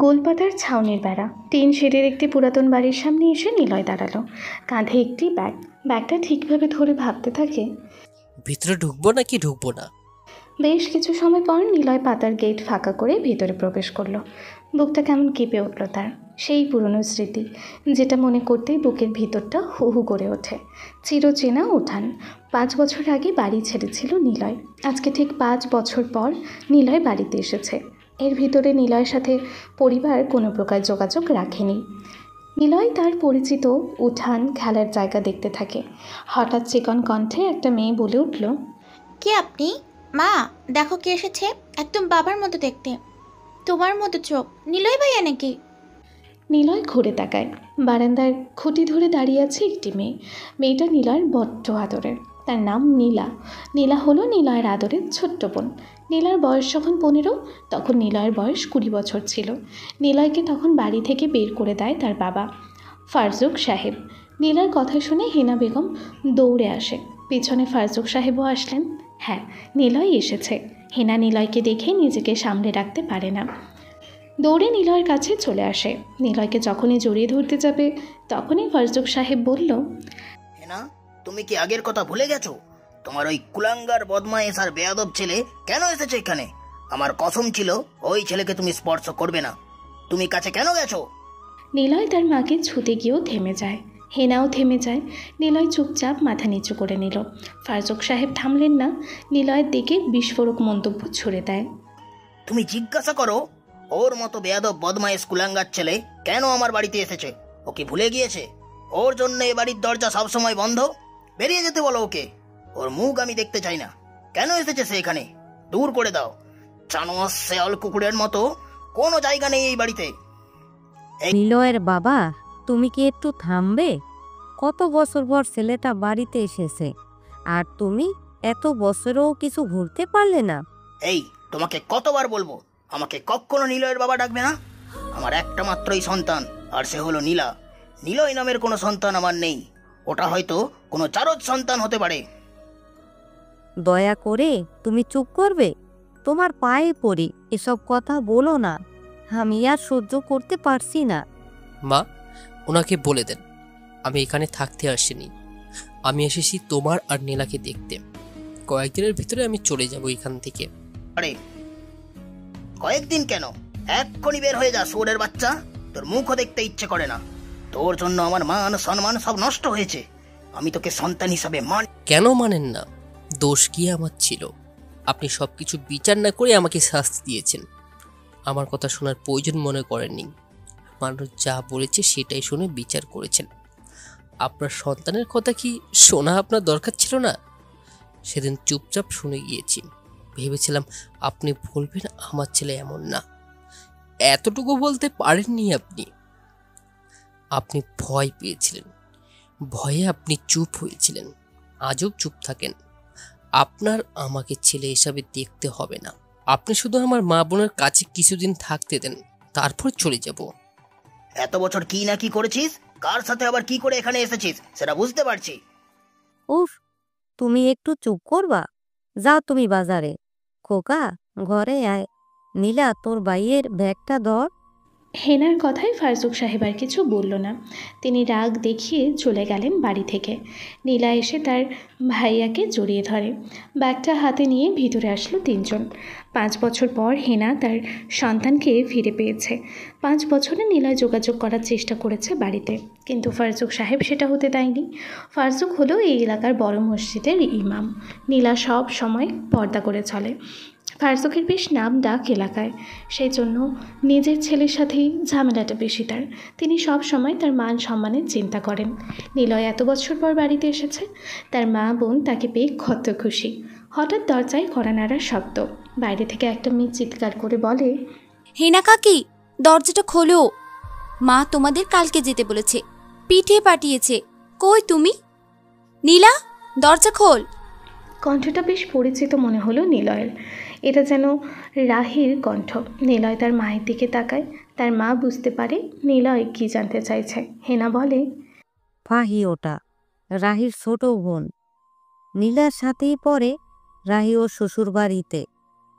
গোলপাতার ছাউনির বেড়া, টিন শেডের একটি পুরাতন বাড়ির সামনে এসে নিলয় দাঁড়ালো। কাঁধে একটি ব্যাগটা ঠিকভাবে ধরে ভাবতে থাকে, ভিতরে ঢুকবো নাকি ঢুকবো না। বেশ কিছু সময় পর নিলয় পাতার গেট ফাঁকা করে ভিতরে প্রবেশ করলো। বুকটা কেমন কেঁপে উঠল তার। সেই পুরনো স্মৃতি, যেটা মনে করতেই বুকের ভিতরটা হু হু করে ওঠে। চিরচেনা উঠান। 5 বছর আগে বাড়ি ছেড়েছিল নিলয়। আজকে ঠিক 5 বছর পর নিলয় বাড়িতে এসেছে। এর ভিতরে নিলয়ের সাথে পরিবার কোনো প্রকার যোগাযোগ রাখেনি। নিলয় তার পরিচিত উঠান, খেলার জায়গা দেখতে থাকে। হঠাৎ চিকন কণ্ঠে একটা মেয়ে বলে উঠল, কে আপনি? মা, দেখো কে এসেছে, একদম বাবার মতো দেখতে, তোমার মতো চোখ। নিলয় ভাইয়া নাকি? নিলয় ঘুরে তাকায়। বারান্দার খুঁটি ধরে দাঁড়িয়ে আছে একটি মেয়ে। মেয়েটা নিলয়ের বড্ড আদরের। তার নাম নীলা। নীলা হলো নিলয়ের আদরের ছোট্ট বোন। নীলার বয়স যখন 15, তখন নিলয়ের বয়স 20 বছর ছিল। নিলয়কে তখন বাড়ি থেকে বের করে দেয় তার বাবা ফারজুক সাহেব। নীলার কথা শুনে হেনা বেগম দৌড়ে আসে। পিছনে ফারজুক সাহেবও আসলেন। হ্যাঁ, নিলয় এসেছে। হেনা নিলয়কে দেখে নিজেকে সামলে রাখতে পারে না, দৌড়ে নিলয়ের কাছে চলে আসে। নিলয়কে যখনই জড়িয়ে ধরতে যাবে, তখনই ফারজুক সাহেব বলল, হেনা, তুমি কি আগের কথা ভুলে গেছো? তোমার ওই কুলাঙ্গার বদমাইশ আর বেয়াদব ছেলে কেন এসেছে এখানে? আমার কসম ছিল ওই ছেলেকে তুমি স্পর্শ করবে না। তুমি কাছে কেন গেছো? নিলয় তার মাকে ছুতে গিয়েও থেমে যায়। হেনাও থেমে যায়। নিলয় চুপচাপ মাথা নিচু করে নিল। ফারজুক সাহেব থামলেন না। নিলয়ের দিকে বিস্ফোরক মন্তব্য ছুড়ে দেয়, তুমি জিজ্ঞাসা করো ওর মতো বেয়াদব বদমাইশ কুলাঙ্গার ছেলে কেন আমার বাড়িতে এসেছে। ও কি ভুলে গিয়েছে ওর জন্য এ বাড়ির দরজা সবসময় বন্ধ? বেরিয়ে যেতে বলো ওকে। ওর মুখ আমি দেখতে চাই না। কেন এসেছে সে এখানে? দূর করে দাও। জানোয়ার শেয়াল কুকুরের মতো কোনো জায়গা নেই এই বাড়িতে। নিলয়ের বাবা, তুমি কি একটু থামবে? কত বছর পর ছেলেটা বাড়িতে এসেছে, আর তুমি এত বছরেও কিছু ভুলতে পারলে না? এই, তোমাকে কতবার বলবো আমাকে কখনো নিলয়ের বাবা ডাকবে না। আমার একটা মাত্রই সন্তান, আর সে হলো নীলা। নিলয় নামের কোনো সন্তান আমার নেই। ওটা হয়তো কোনো চারজ সন্তান হতে পারে। দয়া করে তুমি চুপ করবে? তোমার পায়ে পড়ি, এসব কথা বলো না। আমি আর সহ্য করতে পারছি না। মা, ওনাকে বলে দেন আমি এখানে থাকতে আসিনি। আমি এসেছি তোমার আর নীলাকে দেখতে। কয়েকদিনের ভিতরে আমি চলে যাব এখান থেকে। আরে কয়েকদিন কেন? এক্ষুনি বের হয়ে যা শুয়োরের বাচ্চা। তোর মুখও দেখতে ইচ্ছে করে না। তোর জন্য আমার মান সম্মান সব নষ্ট হয়েছে। আমি তোকে সন্তান হিসাবে কেন মানেন না? দোষ কি আমার ছিল? আপনি সবকিছু বিচার না করে আমাকে শাস্তি দিয়েছেন। আমার কথা শোনার প্রয়োজন মনে করেননি। মানুষ যা বলেছে সেটাই শুনে বিচার করেছেন। আপনার সন্তানের কথা কি শোনা আপনার দরকার ছিল না? সেদিন চুপচাপ শুনে গিয়েছি। ভেবেছিলাম আপনি বলবেন আমার ছেলে এমন না। এতটুকু বলতে পারেননি আপনি। আপনি ভয় পেয়েছিলেন। ভয়ে আপনি চুপ হয়েছিলেন। আজও চুপ থাকেন। আপনার আমাকে ছেলে হিসাবে দেখতে হবে না। আপনি শুধু আমার মা বোনের কাছে কিছুদিন থাকতে দেন, তারপর চলে যাব। এত বছর কি না কি করেছিস, কার সাথে আবার কি করে এখানে এসেছিস সেটা বুঝতে পারছি। উফ, তুমি একটু চুপ করবা? যাও তুমি বাজারে। খোকা, ঘরে আয়। নীলা, তোর ভাইয়ের ব্যাগটা ধর। হেনার কথায় ফারজুক সাহেব আর কিছু বলল না। তিনি রাগ দেখিয়ে চলে গেলেন বাড়ি থেকে। নীলা এসে তার ভাইয়াকে জড়িয়ে ধরে। ব্যাগটা হাতে নিয়ে ভিতরে আসলো 3 জন। 5 বছর পর হেনা তার সন্তানকে ফিরে পেয়েছে। 5 বছরে নীলা যোগাযোগ করার চেষ্টা করেছে বাড়িতে, কিন্তু ফারজুক সাহেব সেটা হতে দেয়নি। ফারজুক হলো এই এলাকার বড় মসজিদের ইমাম। নীলা সব সময় পর্দা করে চলে। ফারজুকের বেশ নাম ডাক এলাকায়। সেই জন্য নিজের ছেলের সাথেই ঝামেলাটা বেশি তার। তিনি সব সময় তার মান সম্মানের চিন্তা করেন। নিলয় এত বছর পর বাড়িতে এসেছে। তার মা বোন তাকে পেয়ে কত খুশি। হঠাৎ দরজায় কড়া নাড়ার শব্দ। বাইরে থেকে একটা মেয়ে চিৎকার করে বলে, হেনা কাকি, দরজাটা খোলো। মা তোমাদের কালকে যেতে বলেছে, পিঠে পাঠিয়েছে। কই তুমি? নীলা, দরজা খোল। কণ্ঠটা বেশ পরিচিত মনে হলো নিলয়ের। এটা যেন রাহির কণ্ঠ। নিলয় তার মায়ের দিকে তাকায়। তার মা বুঝতে পারে নিলয় কি জানতে চাইছে। হেনা বলে, ফাহি ওটা, রাহির ছোট বোন। নীলার সাথেই পড়ে। রাহি ও শ্বশুর বাড়িতে।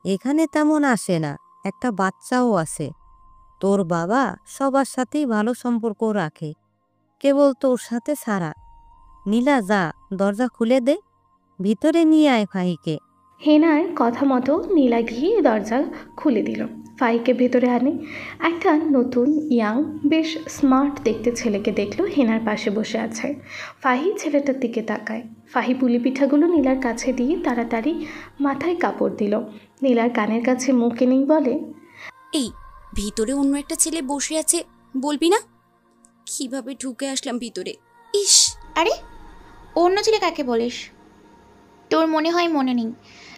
এখানে তেমন আসে না। একটা বাচ্চাও আছে। তোর বাবা সবার সাথেই ভালো সম্পর্ক রাখে, কেবল তোর সাথে ছাড়া। নীলা, যা, দরজা খুলে দে, ভিতরে নিয়ে আয় ফাহিকে। হেনার কথা মতো নীলা গিয়ে দরজা খুলে দিল। ফাহিকে ভেতরে আনে। একটা নতুন ইয়াং বেশ স্মার্ট দেখতে ছেলেকে দেখলো হেনার পাশে বসে আছে। ফাহি ছেলেটার দিকে তাকায়। ফাহি পুলি পিঠাগুলো নীলার কাছে দিয়ে তাড়াতাড়ি মাথায় কাপড় দিল। নীলার কানের কাছে মুখ এনেই বলে, এই ভিতরে অন্য একটা ছেলে বসে আছে, বলবি না? কিভাবে ঢুকে আসলাম ভিতরে? ইস, আরে অন্য ছেলে কাকে বলিস? তোর মনে হয় মনে নেই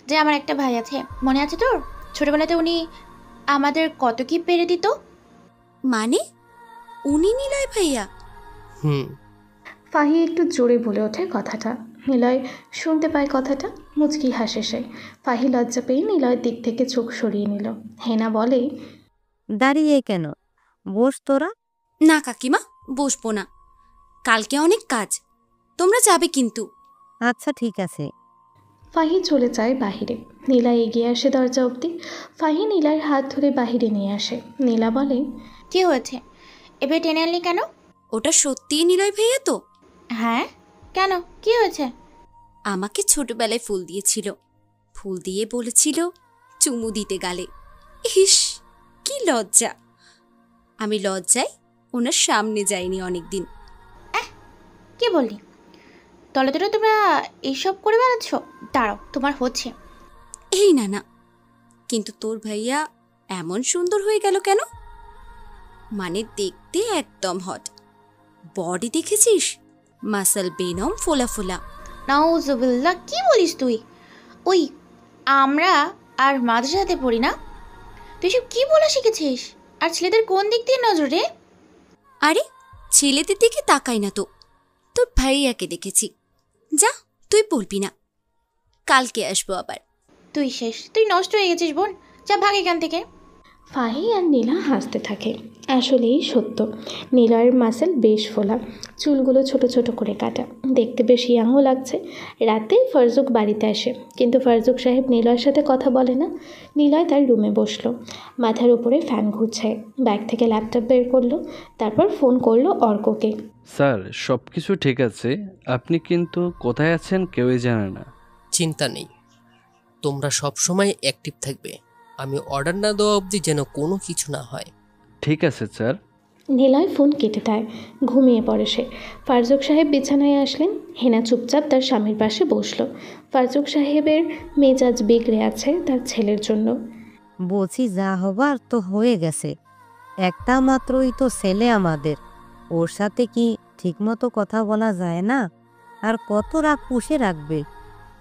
যে আমার একটা ভাই আছে? মনে আছে তোর? ছোটবেলাতে উনি আমাদের কত কি পেরে দিত। মানে উনি নিলয় ভাইয়া? হুম। ফাহি একটু জোরে বলে ওঠে কথাটা। নিলয় শুনতে পায় কথাটা, মুচকি হাসে সে। ফাহি লজ্জা পেয়ে নিলয়ের দিক থেকে চোখ সরিয়ে নিল। হেনা বলে, দাঁড়িয়ে কেন? বস তোরা। না কাকিমা, বসবো না, কালকে অনেক কাজ, তোমরা যাবে কিন্তু। আচ্ছা ঠিক আছে। ফাহি চলে যায় বাহিরে। নীলা এগিয়ে আসে দরজা অবধি। ফাহি নীলার হাত ধরে বাহিরে নিয়ে আসে। নীলা বলে, কি হয়েছে? এবার টেনে আনলি কেন? ওটা সত্যিই নিলয় ভাইয়া তো? হ্যাঁ, কেন, কি হয়েছে? আমাকে ছোটবেলায় ফুল দিয়েছিল, ফুল দিয়ে বলেছিল চুমু দিতে গালে। ইস, কি লজ্জা! আমি লজ্জায় ওনার সামনে যাইনি অনেকদিন। কি বললি? তলে তলে তোমরা এইসব করে বেড়াচ্ছ? দাঁড়াও, তোমার হচ্ছে। এই না না, কিন্তু তোর ভাইয়া এমন সুন্দর হয়ে গেল কেন? মানে দেখতে একদম হট, বডি দেখেছিস? মাসল বেনম ফোলা ফোলা। নাউজুবিল্লাহ, কি বলিস তুই? ওই আমরা আর মাদ্রাসাতে পড়ি না? তুই সব কি বলা শিখেছিস? আর ছেলেদের কোন দিক দিয়ে নজর রে? আরে ছেলেদের দিকে তাকাই না তো, তোর ভাইয়াকে দেখেছি। যা, তুই বলবি না, কালকে আসবো আবার। তুই শেষ, তুই নষ্ট হয়ে গেছিস বোন, যা ভাগ এখান থেকে। ফাহি আর নীলা হাসতে থাকে। আসলেই সত্য, নীলার মাসেল বেশ ফোলা, চুলগুলো ছোট ছোট করে কাটা, দেখতে বেশ ইয়াংও লাগছে। রাতে ফারজুক বাড়িতে আসে, কিন্তু ফারজুক সাহেব নীলয়ের সাথে কথা বলে না। নীলয় তার রুমে বসলো, মাথার উপরে ফ্যান ঘুরছে। ব্যাগ থেকে ল্যাপটপ বের করলো, তারপর ফোন করলো অর্ককে। স্যার, সব কিছু ঠিক আছে, আপনি কিন্তু কোথায় আছেন কেউই জানে না। চিন্তা নেই, তোমরা সব সময় অ্যাক্টিভ থাকবে। আমি অর্ডার না দেওয়া অবধি যেন কোনো কিছু না হয়। ঠিক আছে স্যার। নীলয় ফোন কেটে দেয়। ঘুমিয়ে পড়ে সে। ফারজুক সাহেব বিছানায় আসলেন। হেনা চুপচাপ তার স্বামীর পাশে বসলো। ফারজুক সাহেবের মেজাজ বিগড়ে আছে তার ছেলের জন্য। বলছি, যা হবার তো হয়ে গেছে, একটা মাত্রই তো ছেলে আমাদের, ওর সাথে কি ঠিকমতো কথা বলা যায় না? আর কত রাগ পুষে রাখবে?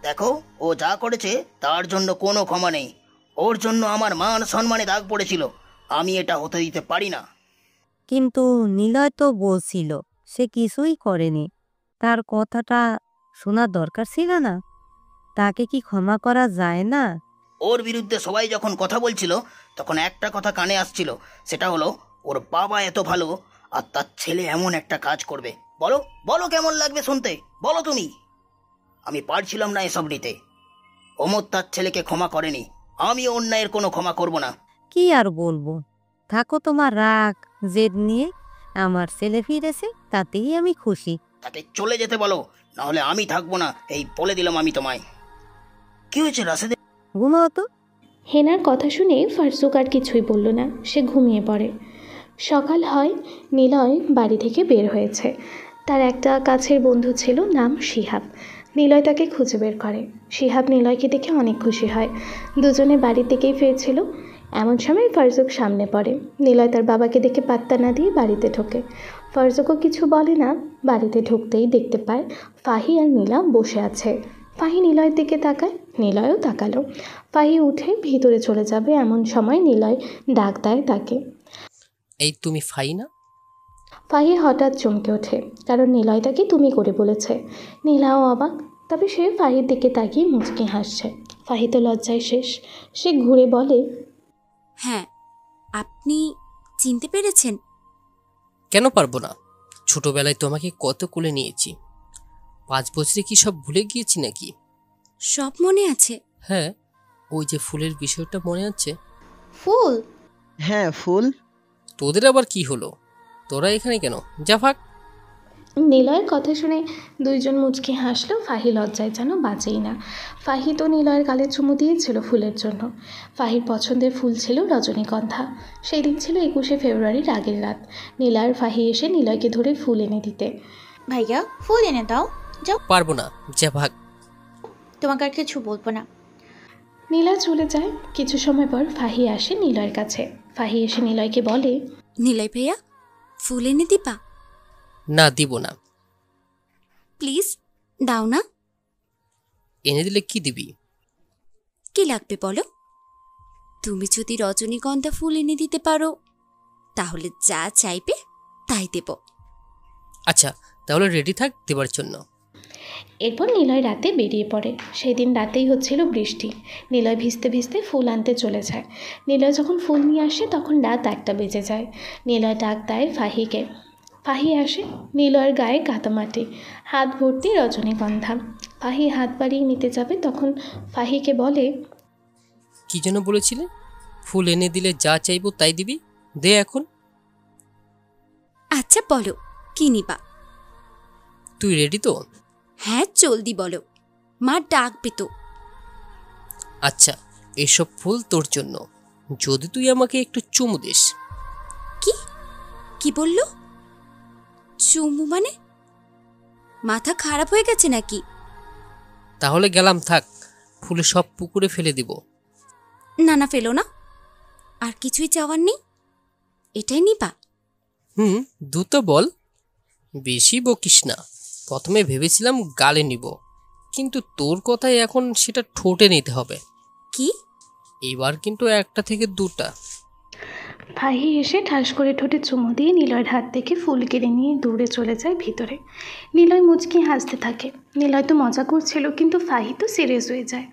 দেখো, ও যা করেছে তার জন্য কোনো ক্ষমা নেই। ওর জন্য আমার মান সম্মানে দাগ পড়েছিল, আমি এটা হতে দিতে পারি না। কিন্তু নিলয় তো বলছিল সে কিছুই করেনি, তার কথাটা শোনার দরকার ছিল না? তাকে কি ক্ষমা করা যায় না? ওর বিরুদ্ধে সবাই যখন কথা বলছিল তখন একটা কথা কানে আসছিল, সেটা হলো ওর বাবা এত ভালো আর তার ছেলে এমন একটা কাজ করবে। বলো বলো, কেমন লাগবে শুনতে, বলো তুমি। আমি পারছিলাম না এসব নিতে। ওমর তার ছেলেকে ক্ষমা করেনি, আমি অন্যায়ের কোনো ক্ষমা করব না। কি আর বলবো, থাকো তোমার রাগ জেদ নিয়ে, আমার ছেলে ফিরেছে তাতেই আমি খুশি। তাকে চলে যেতে বলো, নাহলে আমি থাকবো না, এই বলে দিলাম আমি তোমায়। কি হয়েছে রাশেদের? ঘুমাও তো। হেনার কথা শুনে ফারজুক আর কিছুই বলল না, সে ঘুমিয়ে পড়ে। সকাল হয়, নিলয় বাড়ি থেকে বের হয়েছে। তার একটা কাছের বন্ধু ছিল, নাম শিহাব। নিলয় তাকে খুঁজে বের করে। শিহাব নিলয়কে দেখে অনেক খুশি হয়। দুজনে বাড়ি থেকেই ফিরছিল, এমন সময় ফারজুক সামনে পড়ে। নিলয় তার বাবাকে দেখে পাত্তা না দিয়ে বাড়িতে ঢোকে। ফারজুকও কিছু বলে না। বাড়িতে ঢুকতেই দেখতে পায় ফাহি আর নীলা বসে আছে। ফাহি নিলয়ের দিকে তাকায়, নিলয়ও তাকালো। ফাহি উঠে ভিতরে চলে যাবে, এমন সময় নিলয় ডাক দেয় তাকে। এই তুমি ফাই না? ফাহি হঠাৎ চমকে ওঠে, কারণ নিলয় তাকে তুমি করে বলেছে। নীলাও অবাক, তবে সে ফাহির দিকে তাকিয়ে মুচকি হাসছে। ফাহি তো লজ্জায় শেষ। সে ঘুরে বলে, হ্যাঁ, আপনি চিনতে পেরেছেন? কেন পারবো না? ছোটবেলায় তোমাকে কত কোলে নিয়েছি। 5 বছরে কি সব ভুলে গিয়েছি নাকি? সব মনে আছে। হ্যাঁ, ওই যে ফুলের বিষয়টা মনে আছে? ফুল? হ্যাঁ, ফুল। তোদের আবার কি হলো? তোরা এখানে কেন? যা ভাগ। নিলয়ের কথা শুনে দুইজন মুচকি হাসলো। ফাহি লজ্জায় যেন বাঁচেই না। ফাহি তো নিলয়ের গালে চুমু দিয়েছিল ফুলের জন্য। ফাহির পছন্দের ফুল ছিল রজনীগন্ধা। সেই দিন ছিল 21শে ফেব্রুয়ারির আগের রাত। নীলা আর ফাহি এসে নিলয়কে ধরে ফুল এনে দিতে। ভাইয়া ফুল এনে দাও, যাও। পারবো না, যা ভাগ। তোমাকে আর কিছু বলবো না। নীলা চলে যায়। কিছু সময় পর ফাহি আসে নিলয়ের কাছে। ফাহি এসে নিলয়কে বলে, নিলয় ভাইয়া ফুল এনে দিবা? না, দিব না। প্লিজ দাও না। এনে দিলে কি দিবি? কি লাগবে বলো? তুমি যদি রজনীগন্ধা ফুল এনে দিতে পারো তাহলে যা চাইবে তাই দেব। আচ্ছা, তাহলে রেডি থাক দেবার জন্য। এরপর নিলয় রাতে বেরিয়ে পড়ে। সেই দিন রাতেই হচ্ছিল বৃষ্টি। নিলয় ভিজতে ভিজতে ফুল আনতে চলে যায়। নিলয় যখন ফুল নিয়ে আসে তখন রাত 1টা বেজে যায়। নিলয় ডাক দেয় ফাহিকে। ফাহি আসে। নিলয়ের গায়ে কাদামাটি, হাত ভর্তি রজনীগন্ধা। ফাহি হাত বাড়িয়ে নিতে যাবে তখন ফাহিকে বলে, কি যেন বলেছিলে? ফুল এনে দিলে যা চাইবো তাই দিবি, দে এখন। আচ্ছা বলো কি নিবা? তুই রেডি তো? হ্যাঁ জলদি বলো, মা ডাকবে তো। আচ্ছা, এসব ফুল তোর জন্য, যদি তুই আমাকে একটু চুমু দিস। কি কি বললো? চুমু মানে? মাথা খারাপ হয়ে গেছে নাকি? তাহলে গেলাম, থাক। ফুলে সব পুকুরে ফেলে দিব। না না, ফেলো না। আর কিছুই চাওয়ার নেই? এটাই নিবা? দ্রুত বল, বেশি বকিস না। প্রথমে ভেবেছিলাম গালে নিব, কিন্তু তোর কথায় এখন সেটা ঠোঁটে নিতে হবে। কি? এবার কিন্তু 1টা থেকে 2টা। ফাহি এসে ঠাস করে ঠোঁটে চুমু দিয়ে নিলয়ের হাত থেকে ফুল কেড়ে নিয়ে দৌড়ে চলে যায় ভিতরে। নিলয় মুচকি হাসতে থাকে। নিলয় তো মজা করছিল, কিন্তু ফাহি তো সিরিয়াস হয়ে যায়।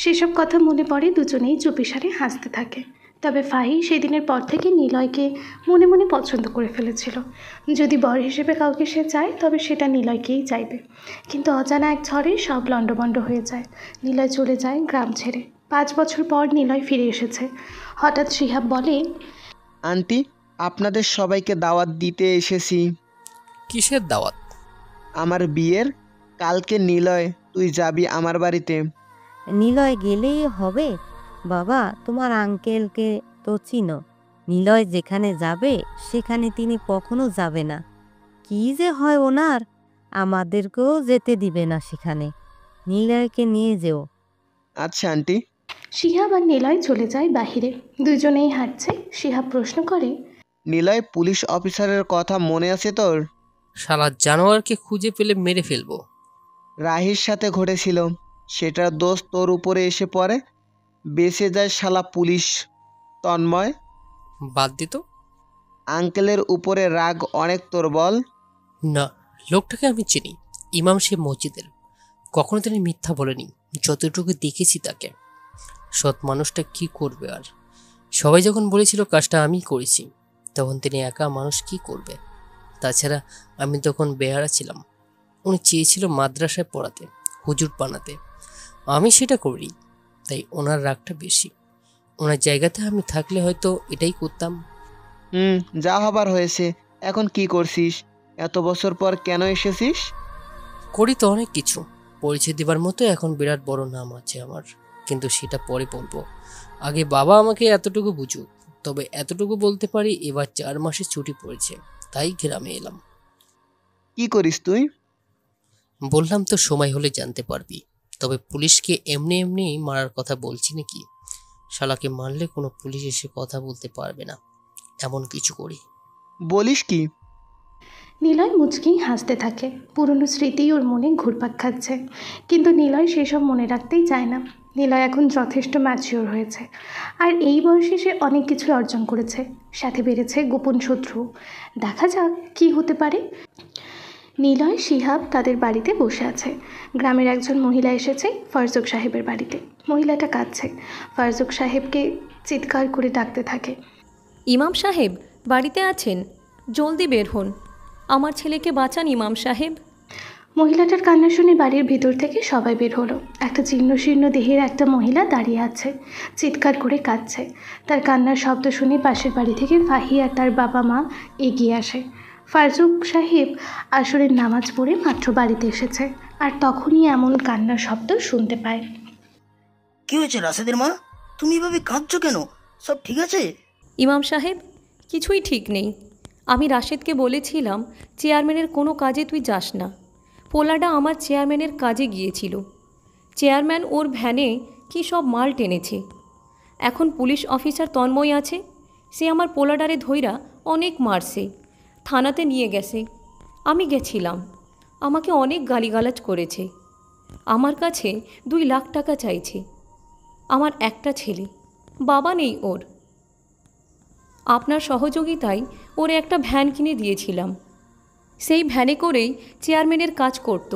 সেসব কথা মনে পড়ে দুজনেই চুপিসারে হাসতে থাকে। তবে ফাহি সেদিনের পর থেকে নিলয়কে মনে মনে পছন্দ করে ফেলেছিল। যদি বর হিসেবে কাউকে সে চায় তবে সেটা নিলয়কেই চাইবে। কিন্তু অজানা এক ঝড়ে সব লণ্ডভণ্ড হয়ে যায়। নিলয় চলে যায় গ্রাম ছেড়ে। 5 বছর পর নিলয় ফিরে এসেছে। হঠাৎ শিহাব বলে, আন্টি, আপনাদের সবাইকে দাওয়াত দিতে এসেছি। কিসের দাওয়াত? আমার বিয়ের। কালকে নিলয়, তুই যাবি আমার বাড়িতে। নিলয় গেলেই হবে? বাবা, তোমার আঙ্কেলকে তো চিনো। নিলয় যেখানে যাবে সেখানে তিনি কখনো যাবে না। কি যে হয় ওনার, আমাদেরকেও যেতে দিবে না সেখানে। নিলয়কে নিয়ে যেও। আচ্ছা আন্টি। শিহাব আর নিলয় চলে যায় বাহিরে। দুজনেই হাঁটছে। শিহাব প্রশ্ন করে, নিলয়, পুলিশ অফিসারের কথা মনে আছে তোর? শালা জানোয়ারকে খুঁজে পেলে মেরে ফেলবো। রাহির সাথে ঘটেছিল, সেটার দোষ তোর উপরে এসে পড়ে। বেঁচে যায় শালা পুলিশ। তন্ময়, বাদ দিত। আঙ্কেলের উপরে রাগ অনেক তোর, বল? না, লোকটাকে আমি চিনি। ইমাম সে মসজিদের। কখনো তিনি মিথ্যা বলেনি, যতটুকু দেখেছি তাকে। সৎ মানুষটা কি করবে আর? সবাই যখন বলেছিল কাজটা আমি করেছি, তখন তিনি একা মানুষ কি করবে? তাছাড়া আমি তখন বেহারা ছিলাম। উনি চেয়েছিল মাদ্রাসায় পড়াতে, হুজুর বানাতে। আমি সেটা করি, তাই ওনার রাগটা বেশি। ওনার জায়গাতে আমি থাকলে হয়তো এটাই করতাম। যা হবার হয়েছে। এখন কি করছিস? এত বছর পর কেন এসেছিস? করি তো অনেক কিছু। পরিচয় দেবার মতো এখন বিরাট বড় নাম আছে আমার, কিন্তু সেটা পরে বলবো। আগে বাবা আমাকে এতটুকু বুঝুক। তবে এতটুকু বলতে পারি, এবার 4 মাসের ছুটি পড়েছে, তাই গ্রামে এলাম। কি করিস তুই? বললাম তো, সময় হলে জানতে পারবি। তবে পুলিশকে এমনি এমনি মারার কথা বলছি নাকি? শালাকে মারলে কোনো পুলিশ এসে কথা বলতে পারবে না, এমন কিছু করি। বলিস কি? নিলয় মুচকি হাসতে থাকে। পুরনো স্মৃতি ওর মনে ঘুরপাক খাচ্ছে, কিন্তু নিলয় সেসব মনে রাখতেই চায় না। নিলয় এখন যথেষ্ট ম্যাচিওর হয়েছে, আর এই বয়সে সে অনেক কিছু অর্জন করেছে। সাথে বেড়েছে গোপন শত্রু। দেখা যাক কী হতে পারে। নিলয়, শিহাব তাদের বাড়িতে বসে আছে। গ্রামের একজন মহিলা এসেছে ফারজুক সাহেবের বাড়িতে। মহিলাটা কাঁদছে। ফারজুক সাহেবকে চিৎকার করে ডাকতে থাকে, ইমাম সাহেব বাড়িতে আছেন? জলদি বের হন, আমার ছেলেকে বাঁচান ইমাম সাহেব। মহিলাটার কান্না শুনে বাড়ির ভিতর থেকে সবাই বের হলো। একটা জীর্ণ শীর্ণ দেহের একটা মহিলা দাঁড়িয়ে আছে, চিৎকার করে কাঁদছে। তার কান্নার শব্দ শুনে পাশের বাড়ি থেকে ফাহি আর তার বাবা মা এগিয়ে আসে। ফারজুক সাহেব আসরের নামাজ পড়ে মাত্র বাড়িতে এসেছে, আর তখনই এমন কান্নার শব্দ শুনতে পায়। কি হয়েছে রাশেদের মা? তুমি এভাবে কাঁদছো কেন? সব ঠিক আছে? ইমাম সাহেব, কিছুই ঠিক নেই। আমি রাশেদকে বলেছিলাম চেয়ারম্যানের কোনো কাজে তুই যাস না। পোলাডা আমার চেয়ারম্যানের কাজে গিয়েছিল। চেয়ারম্যান ওর ভ্যানে কি সব মাল টেনেছে। এখন পুলিশ অফিসার তন্ময় আছে, সে আমার পোলাডারে ধইরা অনেক মারছে, থানাতে নিয়ে গেছে। আমি গেছিলাম, আমাকে অনেক গালিগালাজ করেছে। আমার কাছে 2 লাখ টাকা চাইছে। আমার একটা ছেলে, বাবা নেই ওর। আপনার সহযোগিতায় ওর একটা ভ্যান কিনে দিয়েছিলাম, সেই ভ্যানে করেই চেয়ারম্যানের কাজ করত।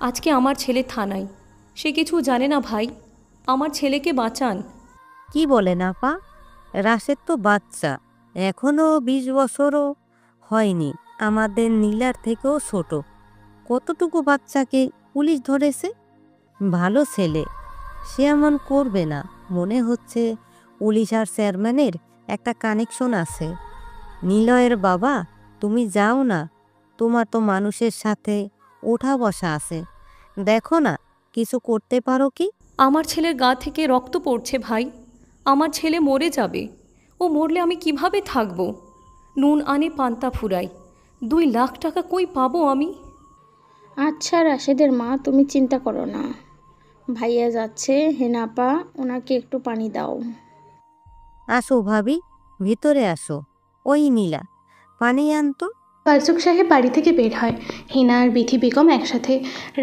আজকে আমার ছেলে থানায়, সে কিছু জানে না ভাই, আমার ছেলেকে বাঁচান। কি বলেন আপা? রাশেদ তো বাচ্চা, এখনো 20 বছরও হয়নি, আমাদের নীলার থেকেও ছোট। কতটুকু বাচ্চাকে পুলিশ ধরেছে? ভালো ছেলে, সে এমন করবে না। মনে হচ্ছে পুলিশ আর চেয়ারম্যানের একটা কানেকশন আছে। নিলয়ের বাবা, তুমি যাও না, তোমার তো মানুষের সাথে ওঠা বসা আছে, দেখো না কিছু করতে পারো কি? আমার ছেলের গা থেকে রক্ত পড়ছে ভাই, আমার ছেলে মরে যাবে। ও মরলে আমি কিভাবে থাকব? নুন আনে পান্তা ফুরাই, 2 লাখ টাকা কই পাবো আমি? আচ্ছা রাশেদের মা, তুমি চিন্তা করো না, ভাইয়া যাচ্ছে, হেনাপা ওনাকে একটু পানি দাও। আসো ভাবি, ভিতরে আসো। ওই নীলা, পানি আনতো। ফারজুক সাহেব বাড়ি থেকে বের হয়। হিনা আর বিথি বেগম একসাথে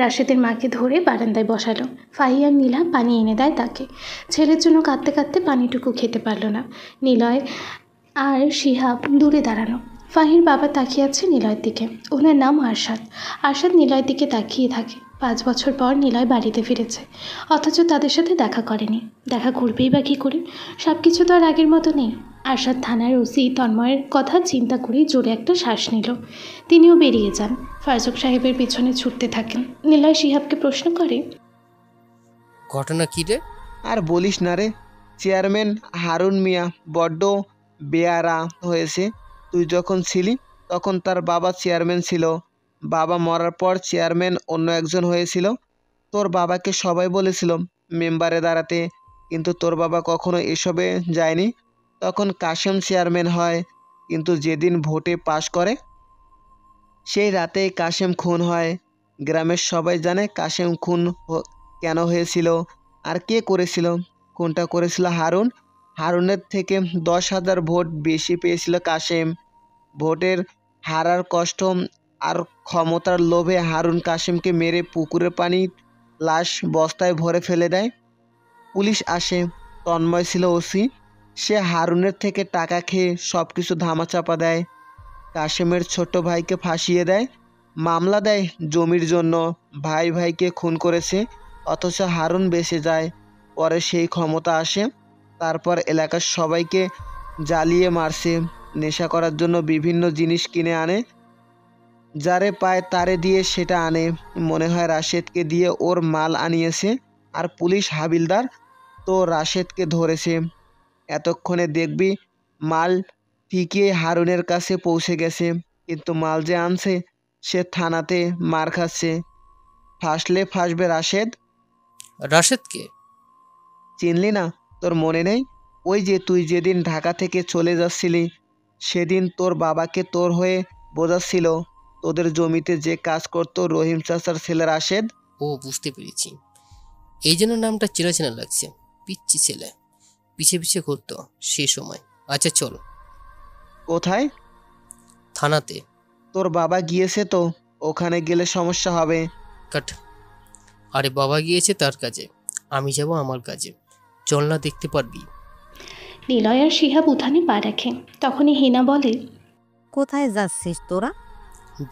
রাশেদের মাকে ধরে বারান্দায় বসালো। ফাহি আর নীলা পানি এনে দেয় তাকে। ছেলের জন্য কাঁদতে কাঁদতে পানিটুকু খেতে পারল না। নিলয় আর শিহাব দূরে দাঁড়ানো। ফাহির বাবা তাকিয়ে আছে নিলয়ের দিকে। ওনার নাম আরশাদ। আরশাদ নিলয়ের দিকে তাকিয়ে থাকে। 5 বছর পর নিলয় বাড়িতে ফিরেছে, অথচ তাদের সাথে দেখা করেনি। দেখা করবেই বা কী করে? সব কিছু তো আর আগের মতো নেই। আরশাদ থানার ওসি তন্ময়ের কথা চিন্তা করেই জোরে একটা শ্বাস নিল। তিনিও বেরিয়ে যান, ফারজুক সাহেবের পিছনে ছুটতে থাকেন। নিলয় শিহাবকে প্রশ্ন করে, ঘটনা কী রে? আর বলিস না রে, চেয়ারম্যান হারুন মিয়া বড্ড বেয়ারা হয়েছে। তুই যখন ছিলি তখন তার বাবা চেয়ারম্যান ছিল, বাবা মরার পর চেয়ারম্যান অন্য একজন হয়েছিল। তোর বাবাকে সবাই বলেছিল মেম্বারে দাঁড়াতে, কিন্তু তোর বাবা কখনো এসবে যায়নি। তখন কাশেম চেয়ারম্যান হয়, কিন্তু যেদিন ভোটে পাশ করে সেই রাতেই কাশেম খুন হয়। গ্রামের সবাই জানে কাশেম খুন কেন হয়েছিল আর কে করেছিল। খুনটা করেছিল হারুন। হারুনের থেকে 10,000 ভোট বেশি পেয়েছিল কাশেম। ভোটের হারার কষ্ট আর ক্ষমতার লোভে হারুন কাশেমকে মেরে পুকুরের পানি লাশ বস্তায় ভরে ফেলে দেয়। পুলিশ আসে, তন্ময় ছিল ওসি। সে হারুনের থেকে টাকা খেয়ে সব কিছু ধামাচাপা দেয়। কাশেমের ছোট ভাইকে ফাঁসিয়ে দেয়, মামলা দেয় জমির জন্য। ভাই ভাইকে খুন করেছে, অথচ হারুন বেঁচে যায়। পরে সেই ক্ষমতা আসে, তারপর এলাকার সবাইকে জ্বালিয়ে মারছে। নেশা করার জন্য বিভিন্ন জিনিস কিনে আনে, যারে পায় তারে দিয়ে সেটা আনে। মনে হয় রাশেদকে দিয়ে ওর মাল আনিয়েছে, আর পুলিশ হাবিলদার তো রাশেদকে ধরেছে। এতক্ষণে দেখবি মাল ঠিকই হারুনের কাছে পৌঁছে গেছে, কিন্তু মাল যে আনছে সে থানাতে মার খাচ্ছে। ফাঁসলে ফাঁসবে রাশেদ। রাশেদকে চিনলি না? তোর মনে নেই? ওই যে তুই যেদিন ঢাকা থেকে চলে যাচ্ছিলি, সেদিন তোর বাবাকে তোর হয়ে বোঝাচ্ছিল। তোদের জমিতে যে কাজ করতো রহিম চাচার ছেলে রাশেদ। ও, বুঝতে পেরেছি। এই জন্য নামটা চেনা চেনা লাগছে। পিচ্ছি ছেলে, পিছে পিছে ঘুরতো সে সময়। আচ্ছা চল। কোথায়? থানাতে। তোর বাবা গিয়েছে তো, ওখানে গেলে সমস্যা হবে। কাট। আরে বাবা গিয়েছে তার কাজে, আমি যাব আমার কাজে। চল না, দেখতে পারবি। নিলয় আর শিহাব উঠানে পা রাখে। তখনই হিনা বলে, কোথায় যাচ্ছিস তোরা?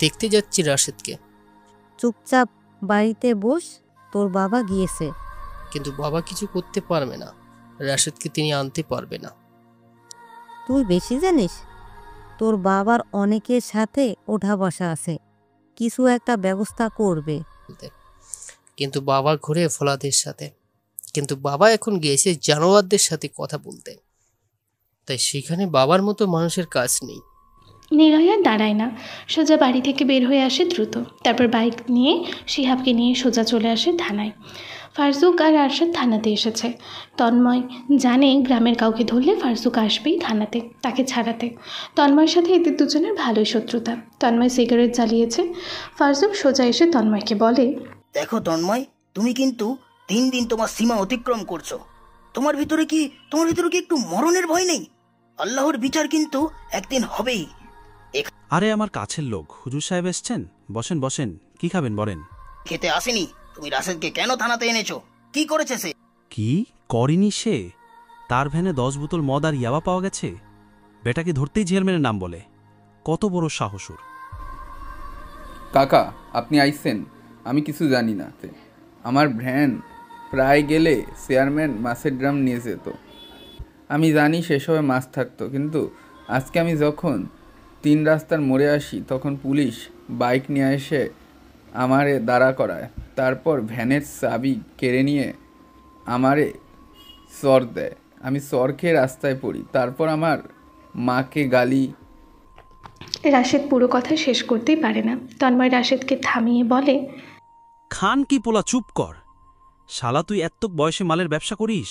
দেখতে যাচ্ছি রাশেদকে। চুপচাপ বাড়িতে বস, তোর বাবা গিয়েছে। কিন্তু বাবা কিছু করতে পারবে না, রাশেদকে তিনি আনতে পারবে না। তুই বেশি জানিস? তোর বাবার অনেকের সাথে ওঠা বসা আছে, কিছু একটা ব্যবস্থা করবে। কিন্তু বাবা ঘুরে ফলাদের সাথে, কিন্তু বাবা এখন গিয়েছে জানোয়ারদের সাথে কথা বলতে, তাই সেখানে বাবার মতো মানুষের কাজ নেই। নিলয় আর দাঁড়ায় না, সোজা বাড়ি থেকে বের হয়ে আসে দ্রুত। তারপর বাইক নিয়ে শিহাবকে নিয়ে সোজা চলে আসে থানায়। ফারজুক আর আরশাদ থানাতে এসেছে। তন্ময় জানে গ্রামের কাউকে ধরলে ফারজুক আসবেই থানাতে তাকে ছাড়াতে। তন্ময়ের সাথে এদের দুজনের ভালোই শত্রুতা। তন্ময় সিগারেট জ্বালিয়েছে। ফারজুক সোজা এসে তন্ময়কে বলে, দেখো তন্ময়, তুমি কিন্তু দিন দিন তোমার সীমা অতিক্রম করছো। তোমার ভিতরে কি একটু মরণের ভয় নেই? আল্লাহর বিচার কিন্তু একদিন হবেই। আরে আমার কাছের লোক হুজুর সাহেব এসছেন, বসেন বসেন, কি খাবেন বলেন। খেতে আসেনি? তুমি রাশেদকে কেন থানাতে এনেছো? কি করেছে সে? কি করেনি সে? তার ভ্যানে 10 বোতল মদ আর ইয়াবা পাওয়া গেছে। বেটাকে ধরতেই চেয়ারম্যানের নাম বলে, কত বড় সাহসুর। কাকা আপনি আইছেন, আমি কিছু জানি না। আমার ভ্যান প্রায় গেলে চেয়ারম্যান মাছের ড্রাম নিয়ে যেত। আমি জানি সেসবে মাছ থাকতো, কিন্তু আজকে আমি যখন 3 রাস্তার মোড়ে আসি তখন পুলিশ বাইক নিয়ে এসে আমারে দাঁড়া করায়, তারপর ভ্যানের চাবি কেড়ে নিয়ে আমারে চর দেয়। আমি চর খেয়ে রাস্তায় পড়ি, তারপর আমার মাকে গালি। রাশেদ পুরো কথা শেষ করতেই পারে না। তন্ময় রাশেদকে থামিয়ে বলে, খান কি পোলা, চুপ কর শালা, তুই এত বয়সে মালের ব্যবসা করিস?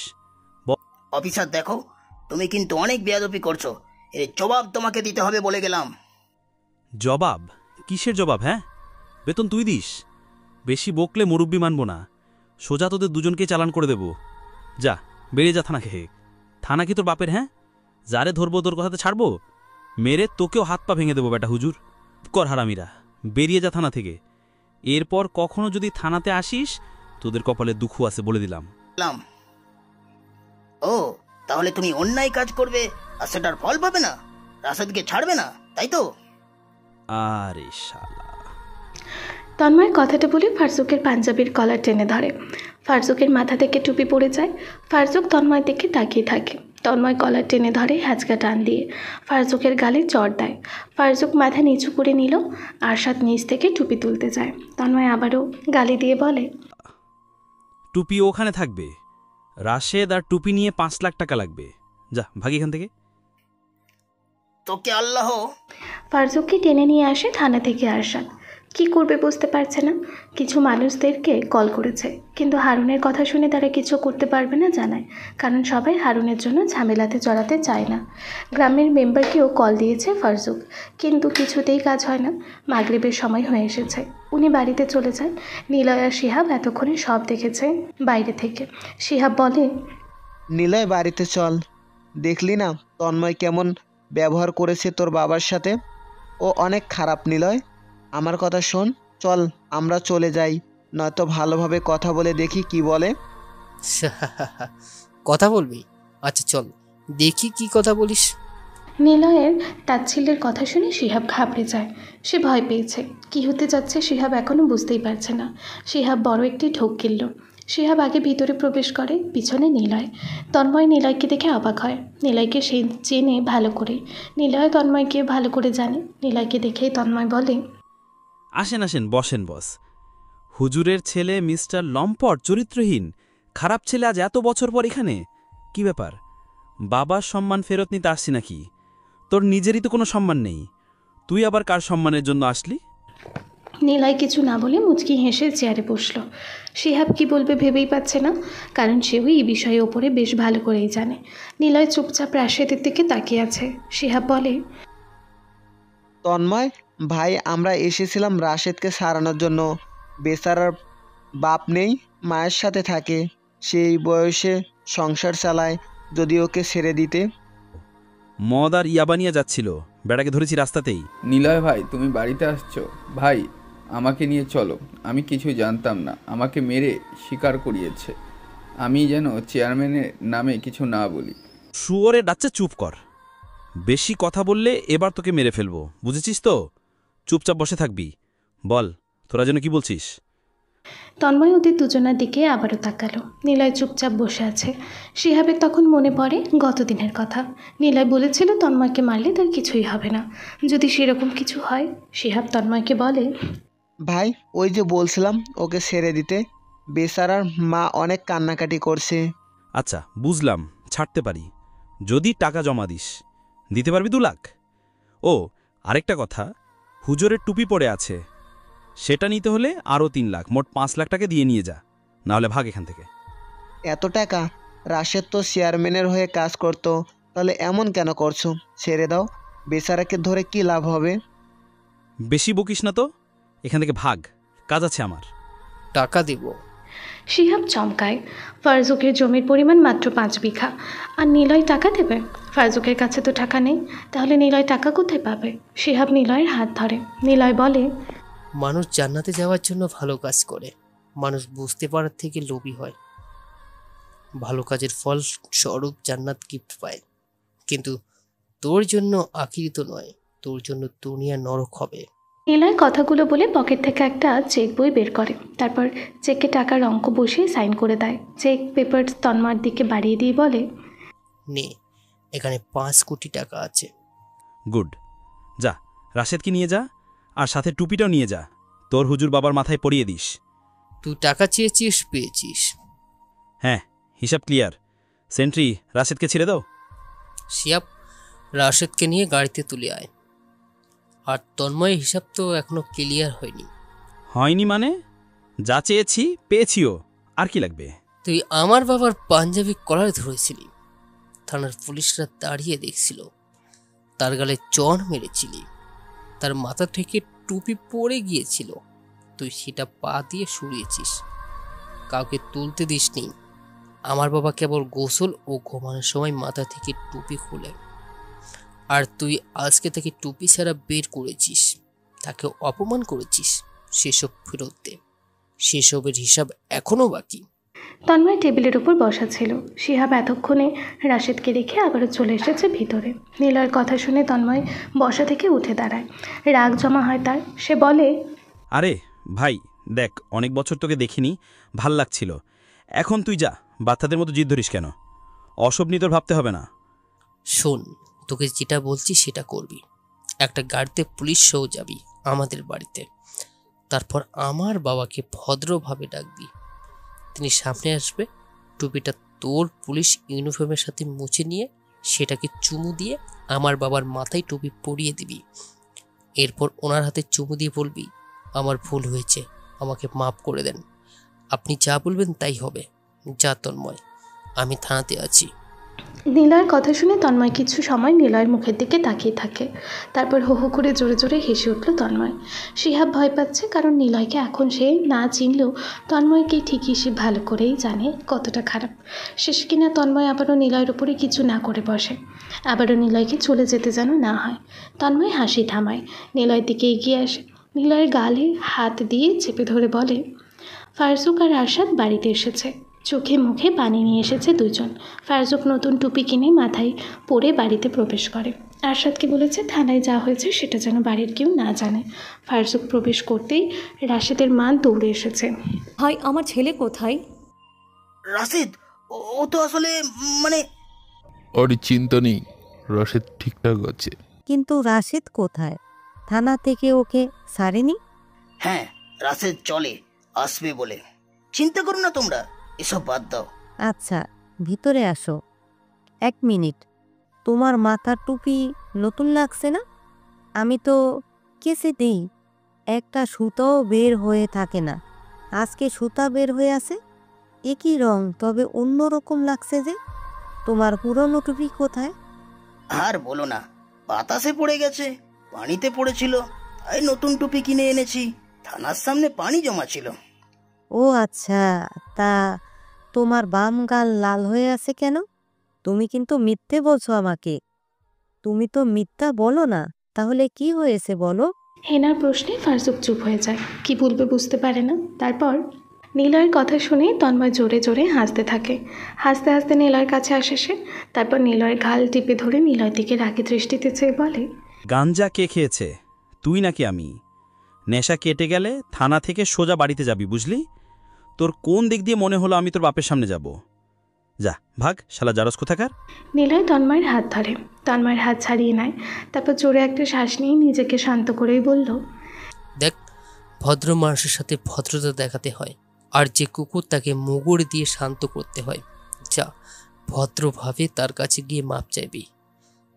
অফিসার দেখো, তুমি কিন্তু অনেক বেয়াদবি করছো। এর জবাব তোমাকে দিতে হবে বলে গেলাম। জবাব? কিসের জবাব? হ্যাঁ, বেতন তুই দিস। বেশি বকলে মুরব্বি মানব না, সোজা তোদের দুজনকে চালান করে দেব। যা বেরিয়ে যা থানা খেয়ে। থানা কি তোর বাপের? হ্যাঁ, যারে ধরবো তোর কথাতে ছাড়বো? মেরে তোকেও হাত পা ভেঙে দেবো বেটা হুজুর। কর হারামিরা, বেরিয়ে যা থানা থেকে। এরপর কখনো যদি থানাতে আসিস তোদের কপালে দুঃখ আছে বলে দিলাম। ও, তাহলে তুমি অন্যায় কাজ করবে আর সেটার ফল পাবে না, রাশেদকে ছাড়বে না, তাই তো? আরে শালা। তন্ময় কথাটা বলে ফারজুকের পাঞ্জাবির কলার টেনে ধরে। ফারজুকের মাথা থেকে টুপি পড়ে যায়। ফারজুক তন্ময় দেখে তাকিয়ে থাকে। তন্ময় কলার টেনে ধরে হ্যাচকা টান দিয়ে ফারজুকের গালে চড় দেয়। ফারজুক মাথা নিচু করে নিল। আরশাদ নিচ থেকে টুপি তুলতে যায়। তন্ময় আবারও গালি দিয়ে বলে, টুপি ওখানে থাকবে, রাশেদ আর টুপি নিয়ে 5 লাখ টাকা লাগবে। যা ভাগ এখান থেকে। তোকে আল্লাহ। ফারজুককে টেনে নিয়ে আসে থানা থেকে আরশাদ। কি করবে বুঝতে পারছে না। কিছু মানুষদেরকে কল করেছে, কিন্তু হারুনের কথা শুনে তারা কিছু করতে পারবে না জানায়, কারণ সবাই হারুনের জন্য ঝামেলাতে জড়াতে চায় না। গ্রামের মেম্বারকেও কল দিয়েছে ফারজুক, কিন্তু কিছুতেই কাজ হয় না। মাগরিবের সময় হয়ে এসেছে, উনি বাড়িতে চলে যায়। নিলয় আর শিহাব এতক্ষণে সব দেখেছে বাইরে থেকে। শিহাব বলে, নিলয় বাড়িতে চল। দেখলি না তন্ময় কেমন ব্যবহার করেছে তোর বাবার সাথে? ও অনেক খারাপ নিলয়। আমার কথা শোন, চল আমরা চলে যাই, নয়তো ভালোভাবে কথা বলে দেখি কি বলে। কথা বলবি? আচ্ছা চল দেখি কি কথা বলিস। নিলয়ের তাচ্ছিল্যের কথা শুনে শিহাব ঘাবড়ে যায়। সে ভয় পেয়েছে। কি হতে যাচ্ছে শিহাব এখনও বুঝতেই পারছে না। শিহাব বড় একটি ঢোক গিলল। শিহাব আগে ভিতরে প্রবেশ করে, পিছনে নিলয়। তন্ময় নিলয়কে দেখে অবাক হয়। নিলয়কে সে চেনে ভালো করে। নিলয় তন্ময়কে ভালো করে জানে। নিলয়কে দেখেই তন্ময় বলে, আসেন আসেন, বসেন বস। হুজুরের ছেলে মিস্টার লম্পট, চরিত্রহীন, খারাপ ছেলে আজ এত বছর পর এখানে? কি ব্যাপার? বাবার সম্মান ফেরত নিতে আসছি নাকি? তোর নিজেরই তো কোনো সম্মান নেই, তুই আবার কার সম্মানের জন্য আসলি? নিলয় কিছু না বলে মুচকি হেসে চেয়ারে বসল। শিহাব কি বলবে ভেবেই পাচ্ছে না, কারণ সেও এই বিষয়ের ওপরে বেশ ভালো করেই জানে। নিলয় চুপচাপ রাশেদের দিকে তাকিয়ে আছে। শিহাব বলে, তন্ময় ভাই, আমরা এসেছিলাম রাশেদকে সারানোর জন্য। বেচারার বাপ নেই, মায়ের সাথে থাকে, সেই বয়সে সংসার চালায়। যদি ওকে ছেড়ে দিতে। মদ আর ইয়াবা নিয়ে যাচ্ছিল, বেড়াকে ধরেছি রাস্তাতেই। নিলয় ভাই তুমি বাড়িতে আসছো? ভাই আমাকে নিয়ে চলো, আমি কিছু জানতাম না, আমাকে মেরে স্বীকার করিয়েছে। আমি যেন চেয়ারম্যানের নামে কিছু না বলি। শুয়োরে ডাচ্ছে, চুপ কর। বেশি কথা বললে এবার তোকে মেরে ফেলবো, বুঝেছিস তো? চুপচাপ বসে থাকবি। বল তোরা যেন কি বলছিস? তন্ময় ওদের দুজনের দিকে আবারও তাকালো। নিলয় চুপচাপ বসে আছে। শিহাবের তখন মনে পড়ে গতদিনের কথা। নিলয় বলেছিল তন্ময়কে মারলে তার কিছুই হবে না। যদি সেরকম কিছু হয়, শিহাব তন্ময়কে বলে, ভাই, ওই যে বলছিলাম ওকে ছেড়ে দিতে, বেচারার মা অনেক কান্নাকাটি করছে। আচ্ছা বুঝলাম, ছাড়তে পারি যদি টাকা জমা দিস। দিতে পারবি 2 লাখ? ও আরেকটা কথা, হুজুরের টুপি পড়ে আছে, সেটা নিতে হলে আরও 3 লাখ, মোট 5 লাখ টাকা দিয়ে নিয়ে যা, নাহলে ভাগ এখান থেকে। এত টাকা? রাশেদ তো চেয়ারম্যানের হয়ে কাজ করতো, তাহলে এমন কেন করছো? ছেড়ে দাও, বেচারাকে ধরে কি লাভ হবে? বেশি বকিস না তো, এখান থেকে ভাগ, কাজ আছে আমার। টাকা দেব। শিহাব চমকায়। ফারজুকের জমির পরিমাণ মাত্র 5 বিঘা, আর নিলয় টাকা দেবে? ফারজুকের কাছে তো টাকা নেই, তাহলে নিলয় টাকা কোথায় পাবে? শিহাব নিলয়ের হাত ধরে। নিলয় বলে, মানুষ জান্নাতে যাওয়ার জন্য ভালো কাজ করে, মানুষ বুঝতে পারার থেকে লোভী হয়। ভালো কাজের ফল স্বরূপ জান্নাত গিফট পায়, কিন্তু তোর জন্য আখিরিত নয়, তোর জন্য দুনিয়া নরক হবে। নিলয় কথাগুলো বলে পকেট থেকে একটা চেক বই বের করে, তারপর চেকে টাকার অঙ্ক বসিয়ে সাইন করে দেয়। চেক পেপার তন্ময়ের দিকে বাড়িয়ে দিয়ে বলে, নে, এখানে 5 কোটি টাকা আছে। গুড, যা রাশেদকে নিয়ে যা, আর সাথে টুপিটাও নিয়ে যা, তোর হুজুর বাবার মাথায় পরিয়ে দিস। তুই টাকা চেয়েছিস, পেয়েছিস। হ্যাঁ, হিসাব ক্লিয়ার। সেন্ট্রি, রাশেদকে ছেড়ে দাও। শিয়াব, রাশেদকে নিয়ে গাড়িতে তুলে আয়। আর তন্ময়ের হিসাব তো এখনো ক্লিয়ার হয়নি। হয়নি মানে? যা চেয়েছি পেয়েছিও, আর কি লাগবে? তুই আমার বাবার পাঞ্জাবি কলার ধরেছিলি, থানার পুলিশরা দাঁড়িয়ে দেখছিল, তার গালে চড় মেরেছিলি, তার মাথা থেকে টুপি পড়ে গিয়েছিল, তুই সেটা পা দিয়ে সরিয়েছিস, কাউকে তুলতে দিসনি। আমার বাবা কেবল গোসল ও ঘুমানোর সময় মাথা থেকে টুপি খুলে, আর তুই আজকে তাকে টুপি ছাড়া বের করেছিস, তাকে অপমান করেছিস। সেসব ফেরত দে, সেসবের হিসাব এখনো বাকি। তন্ময় টেবিলের উপর বসা ছিল। শিহাব এতক্ষণে রাশেদকে রেখে আবারও চলে এসেছে ভিতরে। নিলয়ের কথা শুনে তন্ময় বসা থেকে উঠে দাঁড়ায়। রাগ জমা হয় তার। সে বলে, আরে ভাই দেখ, অনেক বছর তোকে দেখিনি, ভাল লাগছিল, এখন তুই যা, বাচ্চাদের মতো জিদ ধরিস কেন? অসব নিয়ে তোর ভাবতে হবে না। শোন, তোকে যেটা বলছি সেটা করবি। একটা গাড়িতে পুলিশ সহ যাবি আমাদের বাড়িতে, তারপর আমার বাবাকে ভদ্রভাবে ডাকবি, তিনি সামনে আসবে, টুপিটা তোর পুলিশ ইউনিফর্মের সাথে মুছে নিয়ে সেটাকে চুমু দিয়ে আমার বাবার মাথায় টুপি পরিয়ে দিবি। এরপর ওনার হাতে চুমু দিয়ে বলবি, আমার ভুল হয়েছে, আমাকে মাফ করে দেন। আপনি যা বলবেন তাই হবে। যা তন্ময়, আমি থানাতে আছি। নিলয়ের কথা শুনে তন্ময় কিছু সময় নিলয়ের মুখের দিকে তাকিয়ে থাকে। তারপর হো হো করে জোরে জোরে হেসে উঠল তন্ময়। শিহাব ভয় পাচ্ছে, কারণ নিলয়কে এখন সে না চিনলেও তন্ময়কে ঠিকই সে ভালো করেই জানে কতটা খারাপ। শেষ কিনা তন্ময় আবারও নিলয়ের উপরে কিছু না করে বসে, আবারও নিলয়কে চলে যেতে যেন না হয়। তন্ময় হাসি থামায়, নিলয়ের দিকে এগিয়ে আসে, নিলয়ের গালে হাত দিয়ে চেপে ধরে বলে, ফারজুক আর আরশাদ বাড়িতে এসেছে, চোখে মুখে পানি নিয়ে এসেছে দুজন। ফারজুক নতুন টুপি কিনে মাথায় পরে বাড়িতে প্রবেশ করে। আরশাদকে বলেছে থানায় যা হয়েছে সেটা যেন বাড়ির কেউ না জানে। ফারজুক প্রবেশ করতেই রাশেদের মা দৌড়ে এসেছে। ভাই, আমার ছেলে কোথায়? রাশেদ, ও তো আসলে মানে ওর চিন্তা নেই, রাশেদ ঠিকঠাক আছে। কিন্তু রাশেদ কোথায়? থানা থেকে ওকে ছাড়েনি? হ্যাঁ, রাশেদ চলে আসবে বলে, চিন্তা করো না তোমরা, এসব বাদ দাও। আচ্ছা, ভিতরে আসো। 1 মিনিট, তোমার মাথার টুপি নতুন লাগছে না? আমি তো কেসে দিই, একটা সুতাও বের হয়ে থাকে না, আজকে সুতা বের হয়ে আছে। একই রং, তবে অন্যরকম লাগছে যে। তোমার পুরনো টুপি কোথায়? আর বলো না, বাতাসে পড়ে গেছে, পানিতে পড়েছিল, তাই নতুন টুপি কিনে এনেছি। থানার সামনে পানি জমা ছিল। ও আচ্ছা, তা তোমার বাম গাল লাল হয়ে আছে কেন? তুমি কিন্তু মিথ্যে বলছো আমাকে। তুমি তো মিথ্যা বলো না, তাহলে কি হয়েছে বলো? হেনার প্রশ্নে ফারজুক চুপ হয়ে যায়, কি বলবে বুঝতে পারে না। তারপর নিলয়ের কথা শুনে তন্ময় জোরে জোরে হাসতে থাকে। হাসতে হাসতে নিলয়ের কাছে আসে সে। তারপর নিলয়ের ঘাল টিপে ধরে নিলয়ের দিকে রাগী দৃষ্টিতে চেয়ে বলে, গাঞ্জা কে খেয়েছে, তুই নাকি আমি? নেশা কেটে গেলে থানা থেকে সোজা বাড়িতে যাবি, বুঝলি? তোর কোন দিক দিয়ে মনে হলো আমি তোর বাপের সামনে যাব? যা ভাগ, শালা জারজ কোথাকার। নিলয় তন্ময়ের হাত ধরে, তন্ময়ের হাত ছাড়িয়ে নেয়। তারপর জোরে একটা শ্বাস নিয়ে নিজেকে শান্ত করেই বলল, দেখ, ভদ্র মানুষের সাথে ভদ্রতা দেখাতে হয়, আর যে কুকুর তাকে মুগুর দিয়ে শান্ত করতে হয়। যা, ভদ্রভাবে তার কাছে গিয়ে মাপ চাইবি,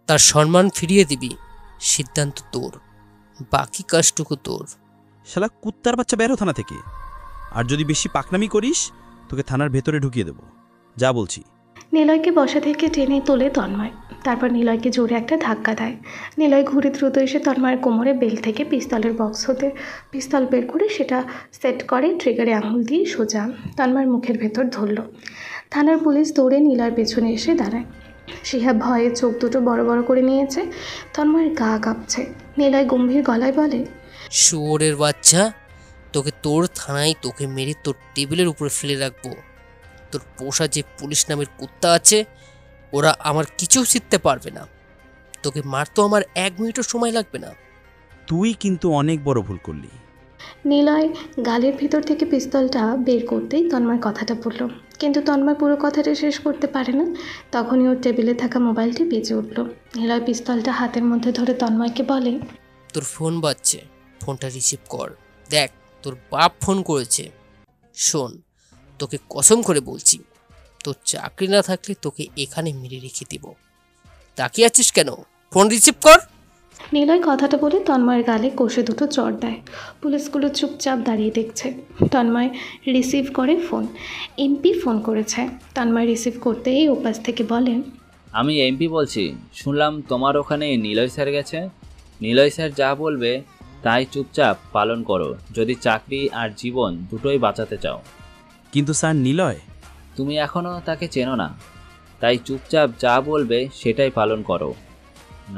তার সম্মান ফিরিয়ে দিবি। সিদ্ধান্ত তোর, বাকি কাজটুকু তোর। শালা কুত্তার বাচ্চা, বেরো থানা থেকে। আর যদি বেশি পাকনামি করিস তোকে থানার ভেতরে ঢুকিয়ে দেবো, যা বলছি। নিলয়কে বসা থেকে টেনে তোলে তন্ময়। তারপর নিলয়কে জোরে একটা ধাক্কা দেয়। নিলয় ঘুরে দ্রুত এসে তন্ময়ের কোমরে বেল থেকে পিস্তলের বক্স হতে পিস্তল বের করে সেটা সেট করে ট্রিগারে আঙুল দিয়ে সোজা তন্ময়ের মুখের ভেতর ধরল। থানার পুলিশ দৌড়ে নিলয়ের পেছনে এসে দাঁড়ায়। শিহাব ভয়ে চোখ দুটো বড় বড় করে নিয়েছে। তন্ময়ের গা কাঁপছে। নিলয় গম্ভীর গলায় বলে, শুয়োরের বাচ্চা, তোকে তোর থানায় তোকে মেরে তোর টেবিলের উপরে ফেলে রাখবো। তোর পোষা যে পুলিশ নামের কুত্তা আছে, ওরা আমার কিছু শিখতে পারবে না। তোকে মারতো আমার 1 মিনিটও সময় লাগবে না। তুই কিন্তু অনেক বড় ভুল করলি। নিলয় গালের ভিতর থেকে পিস্তলটা বের করতেই তন্ময় কথাটা বলল, কিন্তু তন্ময় পুরো কথাটা শেষ করতে পারে না। তখনই ওর টেবিলে থাকা মোবাইলটি বেজে উঠল। নিলয় পিস্তলটা হাতের মধ্যে ধরে তন্ময়কে বলে, তোর ফোন বাজছে, ফোনটা রিসিভ কর। দেখ, তোর বাপ ফোন করেছে। শোন, তোকে কসম করে বলছি, তোর চাকরি না থাকলে তোকে এখানে মেরে রেখে দিব। তাকিয়ে আছিস কেন? ফোন রিসিভ কর। নিলয় কথাটা বলে তন্ময়ের গালে কষে দুটো চড় দেয়। পুলিশগুলো চুপচাপ দাঁড়িয়ে দেখছে। তন্ময় রিসিভ করে ফোন। এমপি ফোন করেছে। তন্ময় রিসিভ করতেই ওপাশ থেকে বলেন, আমি এমপি বলছি। শুনলাম তোমার ওখানে নিলয় স্যার গেছে। নিলয় স্যার যা বলবে তাই চুপচাপ পালন করো, যদি চাকরি আর জীবন দুটোই বাঁচাতে চাও। কিন্তু স্যার, নিলয়, তুমি এখনও তাকে চেনো না, তাই চুপচাপ যা বলবে সেটাই পালন করো।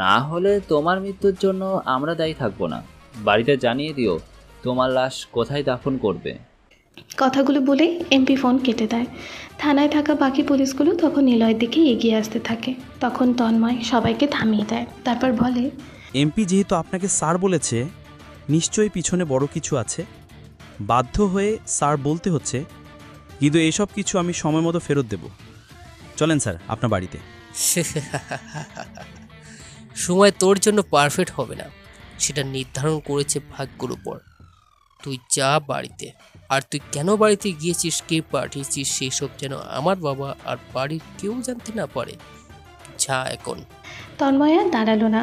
না হলে তোমার মৃত্যুর জন্য আমরা দায়ী থাকবো না। বাড়িতে জানিয়ে দিও তোমার লাশ কোথায় দাফন করবে। কথাগুলো বলে এমপি ফোন কেটে দেয়। থানায় থাকা বাকি পুলিশগুলো তখন নিলয়ের দিকে এগিয়ে আসতে থাকে। তখন তন্ময় সবাইকে থামিয়ে দেয়। তারপর বলে, এমপি যেহেতু আপনাকে স্যার বলেছে, নিশ্চয়ই পিছনে বড় কিছু আছে। বাধ্য হয়ে স্যার বলতে হচ্ছে, কিন্তু এসব কিছু আমি সময় মতো ফেরত দেব। চলেন স্যার আপনার বাড়িতে। সময় তোর জন্য পারফেক্ট হবে না, সেটা নির্ধারণ করেছে ভাগ্যের উপর। তুই যা বাড়িতে। আর তুই কেন বাড়িতে গিয়েছিস, কে পাঠিয়েছিস, সেসব যেন আমার বাবা আর বাড়ির কেউ জানতে না পারে। যা এখন। তন্ময় আর দাঁড়ালো না।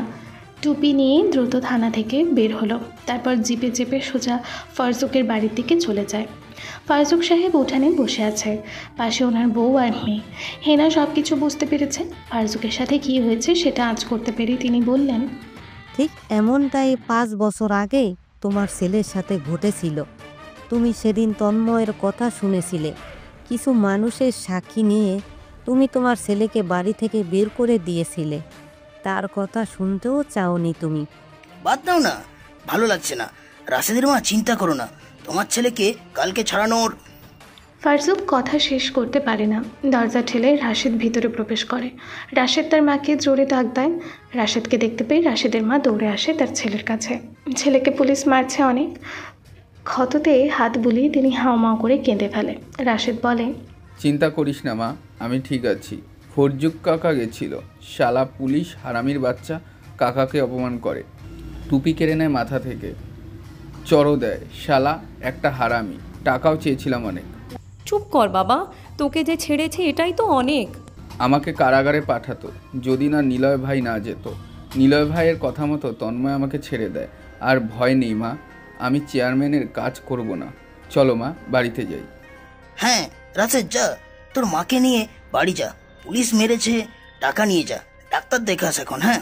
টুপি নিয়ে দ্রুত থানা থেকে বের হলো। তারপর জিপে চেপে সোজা ফারজুকের বাড়ির দিকে চলে যায়। ফারজুক সাহেব উঠানে বসে আছে। পাশে ওনার বউ আর মেয়ে। হেনা সব কিছু বুঝতে পেরেছে। ফারজুকের সাথে কী হয়েছে সেটা আঁচ করতে পেরে তিনি বললেন, ঠিক এমনটাই 5 বছর আগে তোমার ছেলের সাথে ঘটেছিল। তুমি সেদিন তন্ময়ের কথা শুনেছিলে। কিছু মানুষের সাক্ষী নিয়ে তুমি তোমার ছেলেকে বাড়ি থেকে বের করে দিয়েছিলে। তার কথা শুনতেও চাওনি তুমি। বাদ দাও না, ভালো লাগছে না। রাশেদের মা, চিন্তা করো না, তোমার ছেলেকে কালকে ছাড়ানোর। ফারজুক কথা শেষ করতে পারে না। দরজা ঠেলে রাশেদ ভিতরে প্রবেশ করে। রাশেদ তার মাকে জোরে ডাক দেয়। রাশেদকে দেখতে পেয়ে রাশেদের মা দৌড়ে আসে তার ছেলের কাছে। ছেলেকে পুলিশ মারছে অনেক। ক্ষততে হাত বুলিয়ে তিনি হাওমাও করে কেঁদে ফেলে। রাশেদ বলে, চিন্তা করিস না মা, আমি ঠিক আছি। ফরজুক কাকা গেছিল। শালা পুলিশ হারামির বাচ্চা কাকাকে অপমান করে, টুপি কেড়ে নেয় মাথা থেকে, চড়ও দেয়। শালা একটা হারামি। টাকাও চেয়েছিলাম অনেক। চুপ কর বাবা, তোকে যে ছেড়েছে এটাই তো অনেক। আমাকে কারাগারে পাঠাতো যদি না নিলয় ভাই না যেত। নিলয় ভাইয়ের কথা মতো তন্ময় আমাকে ছেড়ে দেয়। আর ভয় নেই মা, আমি চেয়ারম্যানের কাজ করব না। চলো মা, বাড়িতে যাই। হ্যাঁ রাশেদ, যা, তোর মাকে নিয়ে বাড়ি যা। পুলিশ মেরেছে, টাকা নিয়ে যা, ডাক্তার দেখাস এখন। হ্যাঁ,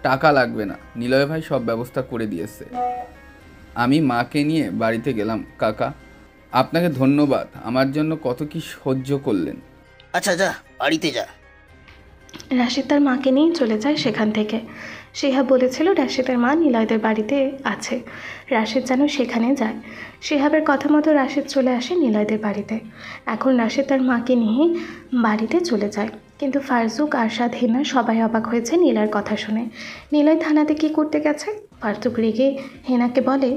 টাকা লাগবে না, নিলয় ভাই সব ব্যবস্থা করে দিয়েছে। আমি মাকে নিয়ে বাড়িতে গেলাম। কাকা, আপনাকে ধন্যবাদ, আমার জন্য কত কি সহ্য করলেন। আচ্ছা যা, বাড়িতে যা। রাশেদ তার মাকে নিয়ে চলে যায় সেখান থেকে। শিহাব বলেছিল রাশেদের মা নিলয়দের বাড়িতে আছে। রাশেদ যেন সেখানে যায়। শিহাবের কথা মতো রাশেদ চলে আসে নিলয়দের বাড়িতে। এখন রাশেদ তার মাকে নিয়ে বাড়িতে চলে যায়। কিন্তু ফারজুক, আরশাদ, হেনা সবাই অবাক হয়েছে নিলয়ের কথা শুনে। নিলয় থানাতে কী করতে গেছে? ফারজুক রেগে হেনাকে বলে,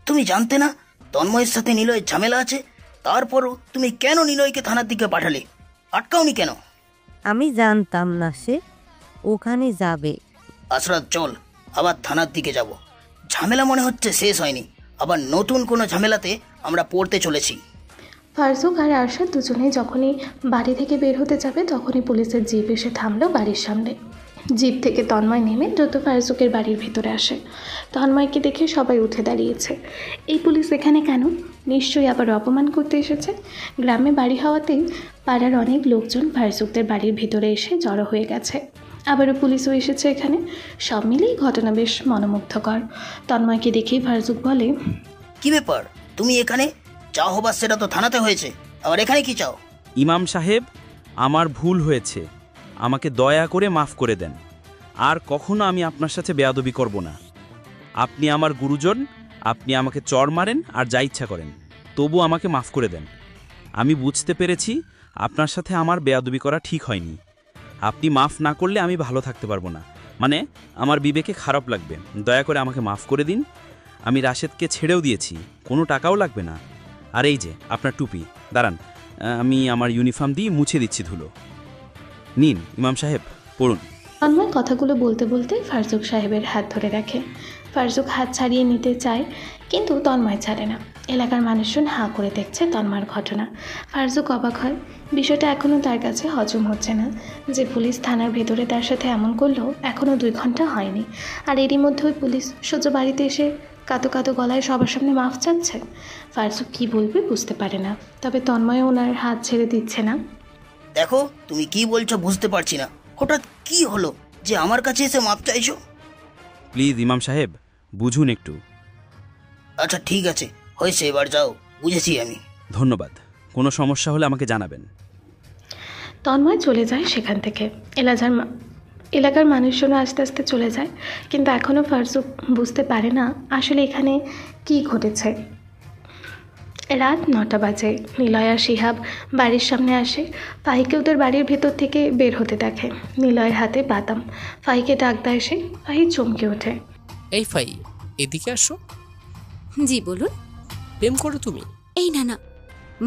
তুমি জানতে না তন্ময়ের সাথে নিলয়ের ঝামেলা আছে? তারপরও তুমি কেন নিলয়কে থানার দিকে পাঠালে? আটকাওনি কেন? আমি জানতাম না সে ওখানে যাবে। আশরাত, চল, আবার থানার দিকে যাব। ঝামেলা মনে হচ্ছে শেষ হয়নি। আবার নতুন কোনো ঝামেলাতে আমরা পড়তে চলেছি। ফারজুক আর আরশাদ দুজনেই যখনই বাড়ি থেকে বের হতে যাবে তখনই পুলিশের জিপ এসে থামলো বাড়ির সামনে। জিপ থেকে তন্ময় নেমে দ্রুত ফারজুকের বাড়ির ভেতরে আসে। তন্ময়কে দেখে সবাই উঠে দাঁড়িয়েছে। এই পুলিশ এখানে কেন? নিশ্চয়ই আবার অপমান করতে এসেছে। গ্রামে বাড়ি হওয়াতেই পাড়ার অনেক লোকজন ফারজুকদের বাড়ির ভিতরে এসে জড়ো হয়ে গেছে। আবারও পুলিশও এসেছে এখানে। সব মিলেই ঘটনা বেশ মনোমুগ্ধকর। তন্ময়কে দেখেই ফারজুক বলে, কি ব্যাপার, তুমি এখানে? যা হবার সেটা তো থানাতে হয়েছে, আবার এখানে কি চাও? ইমাম সাহেব, আমার ভুল হয়েছে, আমাকে দয়া করে মাফ করে দেন। আর কখনো আমি আপনার সাথে বেয়াদবি করব না। আপনি আমার গুরুজন, আপনি আমাকে চড় মারেন আর যা ইচ্ছা করেন, তবু আমাকে মাফ করে দেন। আমি বুঝতে পেরেছি আপনার সাথে আমার বেয়াদবি করা ঠিক হয়নি। আপনি মাফ না করলে আমি ভালো থাকতে পারবো না, মানে আমার বিবেকে খারাপ লাগবে। দয়া করে আমাকে মাফ করে দিন। আমি রাশেদকে ছেড়েও দিয়েছি, কোনো টাকাও লাগবে না। আর এই যে আপনার টুপি, দাঁড়ান আমি আমার ইউনিফর্ম দিয়ে মুছে দিচ্ছি ধুলো। নিন ইমাম সাহেব, পড়ুন। তন্ময় কথাগুলো বলতে বলতে ফারজুক সাহেবের হাত ধরে রাখে। ফারজুক হাত ছাড়িয়ে নিতে চায়, কিন্তু তন্ময় ছাড়ে না। এলাকার মানুষজন হাঁ করে দেখছে তন্ময়ের ঘটনা। ফারজুক অবাক হয়। বিষয়টা এখনও তার কাছে হজম হচ্ছে না যে পুলিশ থানার ভেতরে তার সাথে এমন করলেও এখনও 2 ঘন্টা হয়নি, আর এরই মধ্যে ওই পুলিশ সোজা বাড়িতে এসে কাতো কাতো গলায় সবার সামনে মাফ চাচ্ছে। ফারজুক কি বলবে বুঝতে পারে না, তবে তন্ময় ওনার হাত ছেড়ে দিচ্ছে না। দেখো, তুমি কি বলছো বুঝতে পারছি না। হঠাৎ কি হলো যে আমার কাছে এসে মাপ চাইছো? প্লিজ ইমাম সাহেব, বুঝুন একটু। আচ্ছা ঠিক আছে, হয়েছে, এবার যাও, বুঝেছি আমি। ধন্যবাদ। কোনো সমস্যা হলে আমাকে জানাবেন। তন্ময় চলে যায় সেখান থেকে। এলাকার মানুষজনও আস্তে আস্তে চলে যায়, কিন্তু এখনও ফারজুক বুঝতে পারে না আসলে এখানে কি ঘটেছে। রাত 9টা বাজে। নিলয় আর শিহাব বাড়ির সামনে আসে। ফাহিকে ওদের বাড়ির ভেতর থেকে বের হতে দেখে। নিলয়ের হাতে বাদাম। ফাহিকে ডাক দেয় এসে। ফাহি চমকে ওঠে। এই ফাহি, এদিকে আসো। জি বলুন। প্রেম করো তুমি? এই না না,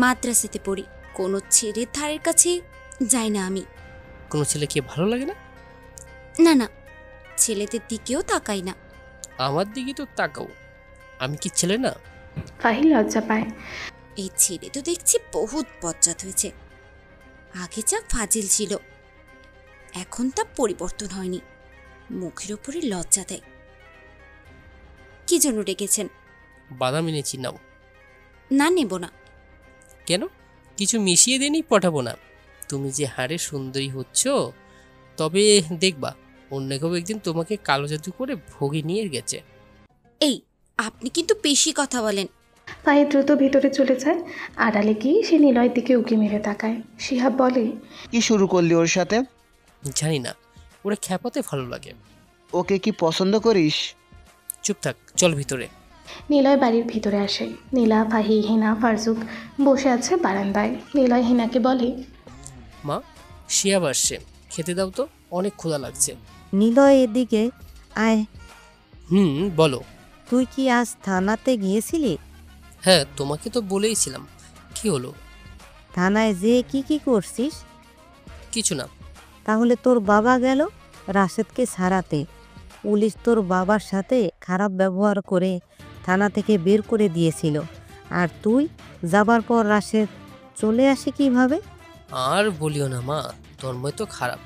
মাদ্রাসাতে পড়ি, কোনো ছেলের ধারের কাছে যাই না আমি। কোনো ছেলেকে ভালো লাগে না? না না, ছেলেদের দিকেও তাকাই না। আমার দিকে তো তাকাও, আমি কি ছেলে না? ফাহি লজ্জা পায়। এই ছেলে তো দেখছি বহুত বজ্জাত হয়েছে। আগে যা ফাজিল ছিল, এখন তা পরিবর্তন হয়নি। মুখের ওপরে লজ্জা দেয়। কি জন্য ডেকেছেন? বাদাম এনেছি, নাও। না, নেব না। কেন? কিছু মিশিয়ে দেনি, পটাবো না। তুমি যে হারে সুন্দরী হচ্ছ, তবে দেখবা অন্য কেউ একদিন তোমাকে কালো জাদু করে ভোগে নিয়ে গেছে। এই, আপনি কিন্তু বেশি কথা বলেন। ফাহি দ্রুত ভিতরে চলে যায়। আড়ালে গিয়ে সে নিলয়ের দিকে উকি মেরে তাকায়। শিহাব বলে, কি শুরু করলি ওর সাথে? জানি না, ওরা খ্যাপাতে ভালো লাগে। ওকে কি পছন্দ করিস? চুপ থাক, চল ভিতরে। নিলয় বাড়ির ভিতরে আসে। নীলা, ফাহি, হিনা, ফারজুক বসে আছে বারান্দায়। নিলয় হিনাকে বলে, মা, শিয়াব আসছে, খেতে দাও তো, অনেক ক্ষুধা লাগছে। নিলয় এদিকে আয়। বলো। তুই কি আজ থানাতে গিয়েছিলি? হ্যাঁ, তোমাকে তো বলেইছিলাম। কি হলো? থানায় যে কি করছিস? কিছু না। তাহলে তোর বাবা গেল রাশেদকে ছাড়াতে। পুলিশ তোর বাবার সাথে খারাপ ব্যবহার করে থানা থেকে বের করে দিয়েছিল, আর তুই যাবার পর রাশেদ চলে আসে কিভাবে? আর বলিও না মা, তন্ময় তো খারাপ,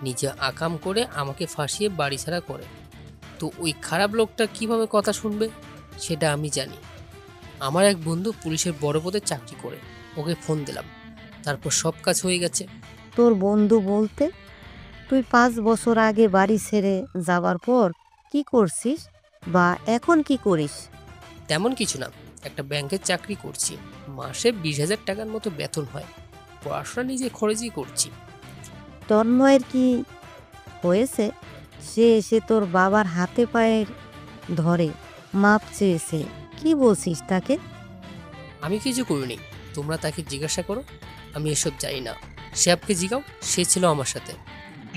নিজে আকাম করে আমাকে ফাঁসিয়ে বাড়ি ছাড়া করে। তো ওই খারাপ লোকটা কিভাবে কথা শুনবে সেটা আমি জানি। আমার এক বন্ধু পুলিশের বড় পদে চাকরি করে, ওকে ফোন দিলাম, তারপর সব কাজ হয়ে গেছে। তোর বন্ধু বলতে তুই 5 বছর আগে বাড়ি ছেড়ে যাবার পর কি করছিস বা এখন কি করিস? তেমন কিছু না, একটা ব্যাংকের চাকরি করছি, মাসে 20,000 টাকার মতো বেতন হয়। পড়াশোনা নিজে খরচই করছি। তন্ময়ের কি হয়েছে? সে এসে তোর বাবার হাতে পায়ে ধরে মাপ চেয়েছে, কি বলছিস তাকে? আমি কিছু করিনি, তোমরা তাকে জিজ্ঞাসা করো, আমি এসব জানি না। শিহাবকে জিগাও, সে ছিল আমার সাথে।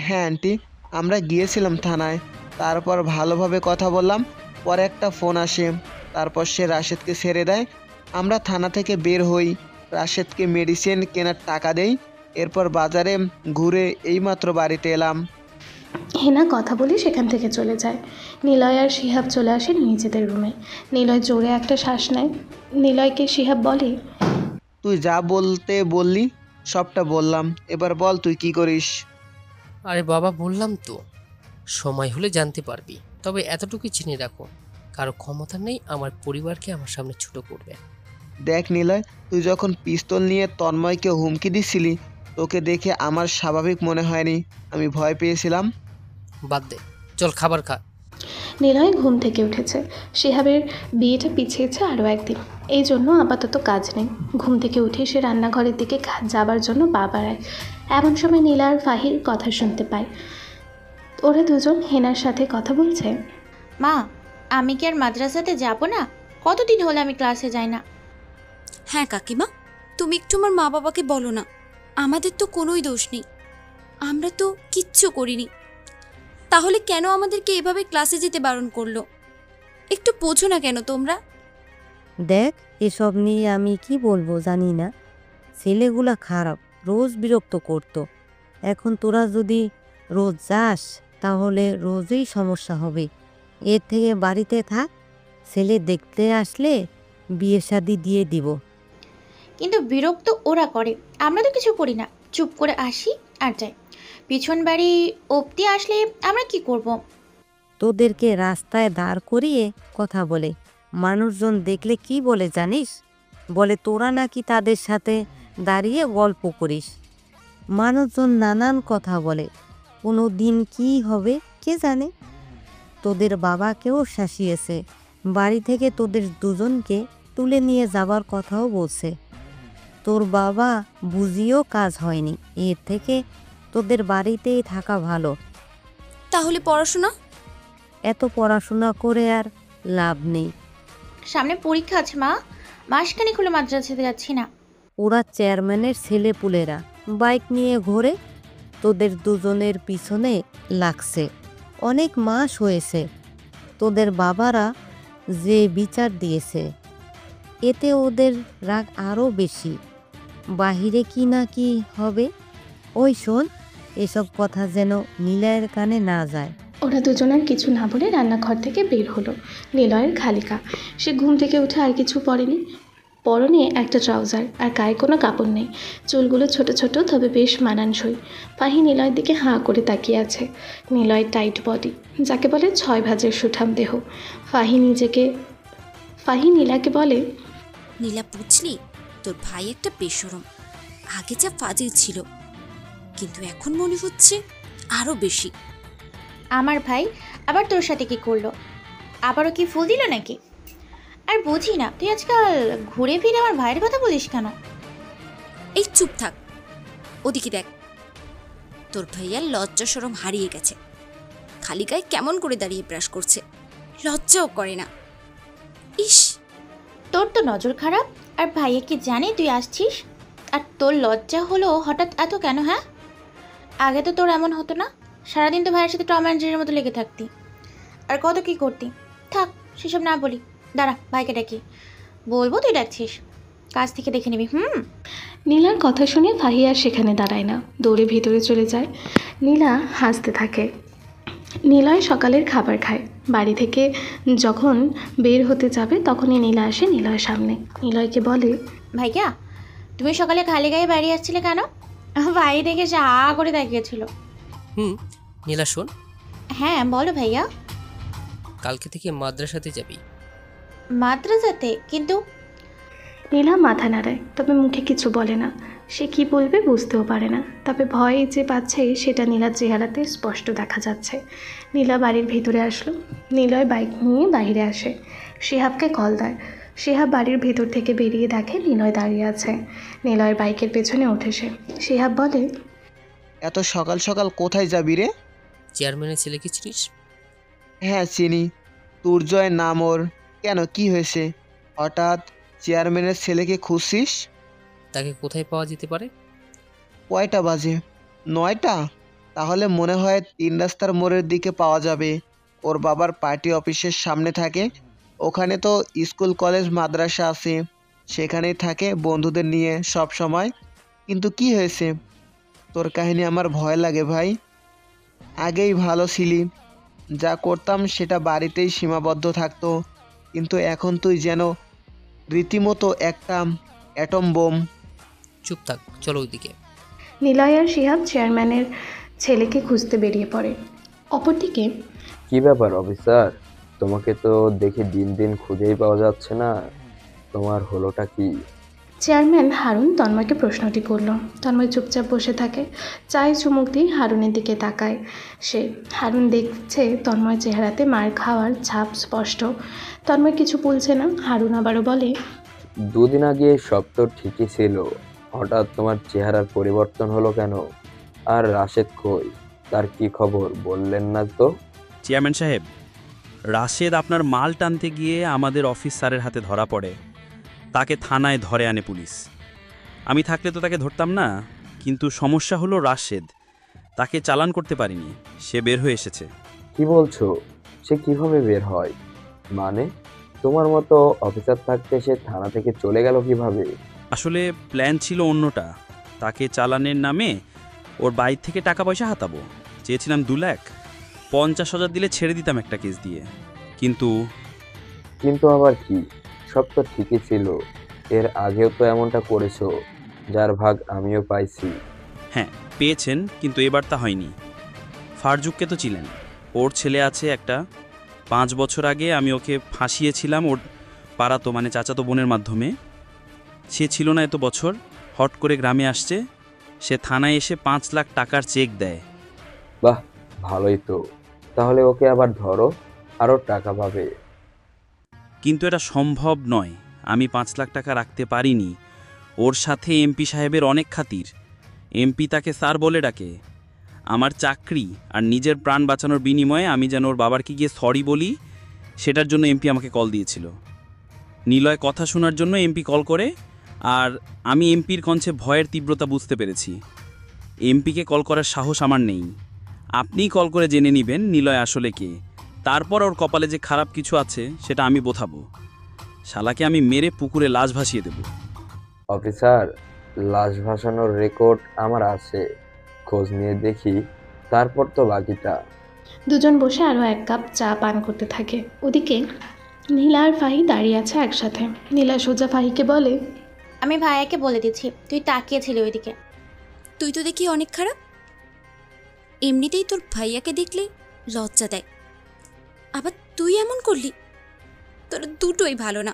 হ্যাঁ আন্টি, আমরা গিয়েছিলাম থানায়, তারপর ভালোভাবে কথা বললাম। পরে একটা ফোন আসে, তারপর সে রাশেদকে ছেড়ে দেয়। আমরা থানা থেকে বের হই, রাশেদকে মেডিসিন কেনার টাকা দেই, এরপর বাজারে ঘুরে এইমাত্র বাড়িতে এলাম। হেনা কথা বলে সেখান থেকে চলে যায়। নিলয় আর শিহাব চলে আসে নিজেদের রুমে। নিলয় জোরে একটা শ্বাস নেয়। নিলয়কে শিহাব বলে, তুই যা বলতে বললি সবটা বললাম, এবার বল তুই কি করিস। আরে বাবা, বললাম তো, সময় হলে জানতে পারবি। তবে এতটুকু চিনে রাখো, কারো ক্ষমতা নেই আমার পরিবারকে আমার সামনে ছোট করবে। দেখ নিলয়, তুই যখন পিস্তল নিয়ে তন্ময়কে হুমকি দিচ্ছিলি, তোকে দেখে আমার স্বাভাবিক মনে হয়নি, আমি ভয় পেয়েছিলাম। বাদ দে, চল খাবার খা। নিলয় ঘুম থেকে উঠেছে। শিহাবের বিয়েটা পিছিয়েছে আরও একদিন, এই জন্য আপাতত কাজ নেই। ঘুম থেকে উঠে সে রান্নাঘরের দিকে যাবার জন্য পা বাড়ায়। এমন সময় নীলা আর ফাহির কথা শুনতে পায়। ওরা দুজন হেনার সাথে কথা বলছে। মা, আমি কি আর মাদ্রাসাতে যাব না? কতদিন হলো আমি ক্লাসে যাই না। হ্যাঁ কাকিমা, তুমি একটু আমার মা বাবাকে বলো না, আমাদের তো কোনোই দোষ নেই, আমরা তো কিচ্ছু করিনি, তাহলে কেন আমাদেরকে এভাবে ক্লাসে যেতে বারণ করলো? একটু বোঝো না কেন তোমরা? দেখ, এসব নিয়ে আমি কি বলবো জানি না, ছেলেগুলা খারাপ, রোজ বিরক্ত করতো। এখন তোরা যদি রোজ যাস তাহলে রোজই সমস্যা হবে। এর থেকে বাড়িতে থাক, ছেলে দেখতে আসলে বিয়ে শাদি দিয়ে দিব। কিন্তু বিরক্ত ওরা করে, আমরা তো কিছু করি না, চুপ করে আসি আর যাই। পিছন বাড়ি অবধি আসলে আমরা কি করব? তোদেরকে রাস্তায় দাঁড় করিয়ে কথা বলে, মানুষজন দেখলে কি বলে জানিস? বলে তোরা নাকি তাদের সাথে দাঁড়িয়ে গল্প করিস। মানুষজন নানান কথা বলে, কোনো দিন কি হবে কে জানে। তোদের বাবাকেও শাসিয়েছে, বাড়ি থেকে তোদের দুজনকে তুলে নিয়ে যাবার কথাও বলছে। তোর বাবা বুঝিয়েও কাজ হয়নি, এর থেকে তোদের বাড়িতেই থাকা ভালো। তাহলে পড়াশোনা? এত পড়াশোনা করে আর লাভ নেই। সামনে পরীক্ষা আছে মা, মাসখানেক হলো মাদ্রাসাতে যাচ্ছি না। ওরা চেয়ারম্যানের ছেলেপুলেরা বাইক নিয়ে ঘোরে, তোদের দুজনের পিছনে লাগছে। অনেক মাস হয়েছে, তোদের বাবারা যে বিচার দিয়েছে, এতে ওদের রাগ আরও বেশি। বাহিরে কি না কি হবে। ওই শোন, এসব কথা যেন নিলয়ের কানে না যায়। ওরা দুজনের কিছু না বলে রান্নাঘর থেকে বের হলো। নিলয়ের খালিকা, সে ঘুম থেকে উঠে আর কিছু পরেনি। পরনে একটা ট্রাউজার আর গায়ে কোনো কাপড় নেই। চুলগুলো ছোট ছোট, তবে বেশ মানানসই। ফাহি নিলয়ের দিকে হাঁ করে তাকিয়ে আছে। নিলয় টাইট বডি, যাকে বলে 6 ভাজের সুঠাম দেহ। ফাহি নীলাকে বলে, নীলা বুঝলি, তোর ভাই একটা বেশরম। আগে যা ফাজিল ছিল, কিন্তু এখন মনে হচ্ছে আরো বেশি। আমার ভাই আবার তোর সাথে কি করলো? আবারও কি ফুল দিল নাকি? আর বুঝি না, তুই আজকাল ঘুরে ফিরে আমার ভাইয়ের কথা বলিস কেন? এই চুপ থাক, ওদিকে দেখ, তোর ভাইয়ার লজ্জা শরম হারিয়ে গেছে। খালি গায়ে কেমন করে দাঁড়িয়ে ব্রাশ করছে, লজ্জাও করে না। ইস, তোর তো নজর খারাপ। আর ভাইয়া কি জানে তুই আসছিস? আর তোর লজ্জা হলো হঠাৎ এত কেন? হ্যাঁ, আগে তো তোর এমন হতো না। সারাদিন তো ভাইয়ের সাথে টম অ্যান্ড জেরির মতো লেগে থাকতি, আর কত কি করতি। থাক, সেসব না বলি, দাঁড়া ভাইকে ডাকি। বলবো তুই ডাকছিস, কাছ থেকে দেখে নিবি। নীলার কথা শুনে ফাহি আর সেখানে দাঁড়ায় না, দৌড়ে ভিতরে চলে যায়। নীলা হাসতে থাকে। নিলয় সকালের খাবার খায়। বাড়ি থেকে যখন বের হতে যাবে তখনই নীলা আসে নিলয়ের সামনে। নিলয়কে বলে, ভাইয়া, তুমি সকালে খালি গায়ে বাড়ি আসছিলে কেন? ভাই দেখে সে হা করে তাকিয়েছিল। নীলা শোন। হ্যাঁ বলো ভাইয়া। কালকে থেকে মাদ্রাসাতে যাবি। মাদ্রাসাতে? কিন্তু নীলা মাথা নাড়ায়, তবে মুখে কিছু বলে না। সে কি বলবে বুঝতেও পারে না, তবে ভয় যে পাচ্ছে সেটা নীলার চেহারাতে স্পষ্ট দেখা যাচ্ছে। নীলা বাড়ির ভিতরে আসলো। নিলয় বাইক নিয়ে বাইরে আসে, শিহাবকে কল দেয়। শিহাব বাড়ির ভেতর থেকে বেরিয়ে দেখে নিলয় দাঁড়িয়ে আছে। নিলয়ের বাইকের পেছনে ওঠে সে। শিহাব বলে, এত সকাল সকাল কোথায় যাবি রে? চেয়ারম্যানের ছেলেকে চিনিস? হ্যাঁ চিনি, তুর্জয় নাম ওর। কেন, কি হয়েছে? হঠাৎ চেয়ারম্যানের ছেলেকে খুঁজছিস? তাকে কোথায় পাওয়া যেতে পারে? কয়টা বাজে? 9টা? তাহলে মনে হয় 3 রাস্তার মোড়ের দিকে পাওয়া যাবে। ওর বাবার পার্টি অফিসের সামনে থাকে। ওখানে তো স্কুল কলেজ মাদ্রাসা আছে, সেখানেই থাকে বন্ধুদের নিয়ে সব সময়। কিন্তু কি হয়েছে? তোর কাহিনী আমার ভয় লাগে ভাই। আগেই ভালো ছিলি, যা করতাম সেটা বাড়িতেই সীমাবদ্ধ থাকতো, কিন্তু এখন তুই যেন রীতিমতো একটা অ্যাটম বোম। চুপ থাক, চলো ওইদিকে। নিলয় আর শিহাব চেয়ারম্যানের ছেলেকে খুঁজতে বেরিয়ে পড়ে। অপরদিকে কি ব্যাপার অফিসার, তোমাকে তো দেখি দিন দিন খুঁজেই পাওয়া যাচ্ছে না, তোমার হলোটা কি? চেয়ারম্যান হারুন তন্ময়কে প্রশ্নটি করল। তন্ময় চুপচাপ বসে থাকে, চায়ে চুমুক দিয়ে হারুনের দিকে তাকায় সে। হারুন দেখছে তন্ময় চেহারাতে মার খাওয়ার ছাপ স্পষ্ট। তন্ময় কিছু বলছে না। হারুন আবারও বলে, দুদিন আগে সব তো ঠিকই ছিল, হঠাৎ তোমার চেহারার পরিবর্তন হলো কেন? আর রাশেদ কই, তার কি খবর বললেন না তো? চেয়ারম্যান সাহেব, রাশেদ আপনার মাল টানতে গিয়ে আমাদের অফিসারের হাতে ধরা পড়ে। তাকে থানায় ধরে আনে পুলিশ। আমি থাকলে তো তাকে ধরতাম না, কিন্তু সমস্যা হলো রাশেদ, তাকে চালান করতে পারিনি, সে বের হয়ে এসেছে। কি বলছো? সে কিভাবে বের হয়? মানে তোমার মতো অফিসার থাকতে সে থানা থেকে চলে গেল কিভাবে? আসলে প্ল্যান ছিল অন্যটা, তাকে চালানের নামে ওর বাইর থেকে টাকা পয়সা হাতাবো। চেয়েছিলাম 2 লাখ, 50,000 দিলে ছেড়ে দিতাম একটা কেস দিয়ে। কিন্তু আবার কি? সব তো ঠিকই ছিল, এর আগেও তো এমনটা করেছো, যার ভাগ আমিও পাইছি। হ্যাঁ পেয়েছেন, কিন্তু এবার তা হয়নি। ফারজুককে তো ছিলেন, ওর ছেলে আছে একটা। 5 বছর আগে আমি ওকে ফাঁসিয়েছিলাম ওর পাড়াতো মানে চাচাতো বোনের মাধ্যমে। সে ছিল না এত বছর, হট করে গ্রামে আসছে। সে থানায় এসে 5 লাখ টাকার চেক দেয়। বাহ, ভালোই তো, তাহলে ওকে আবার ধরো, আরও টাকা পাবে। কিন্তু এটা সম্ভব নয়, আমি 5 লাখ টাকা রাখতে পারিনি। ওর সাথে এমপি সাহেবের অনেক খাতির, এমপি তাকে স্যার বলে ডাকে। আমার চাকরি আর নিজের প্রাণ বাঁচানোর বিনিময়ে আমি যেন ওর বাবারকে গিয়ে সরি বলি, সেটার জন্য এমপি আমাকে কল দিয়েছিল। নিলয় কথা শোনার জন্য এমপি কল করে, আর আমি এমপির কণ্ঠে ভয়ের তীব্রতা বুঝতে পেরেছি। এমপিকে কল করার সাহস আমার নেই। আপনিই কল করে জেনে নেবেন নিলয় আসলে কে, তারপর ওর কপালে যে খারাপ কিছু আছে সেটা আমি বোঝাবো। শালাকে আমি মেরে পুকুরে লাশ ভাসিয়ে দেব। অফিসার, লাশ ভাসানোর রেকর্ড আমার আছে, খোঁজ নিয়ে দেখি, তারপর তো বাকিটা। দুজন বসে আরও 1 কাপ চা পান করতে থাকে। ওদিকে নীলা আর ফাহি দাঁড়িয়ে আছে একসাথে। নীলা সোজা ফাহিকে বলে, আমি ভাইয়াকে বলে দিচ্ছি তুই তাকিয়েছিলি ওইদিকে। তুই তো দেখি অনেক খারাপ, এমনিতেই তোর ভাইয়াকে দেখলে লজ্জা দেয়, আবার তুই এমন করলি, তোর দুটোই ভালো না।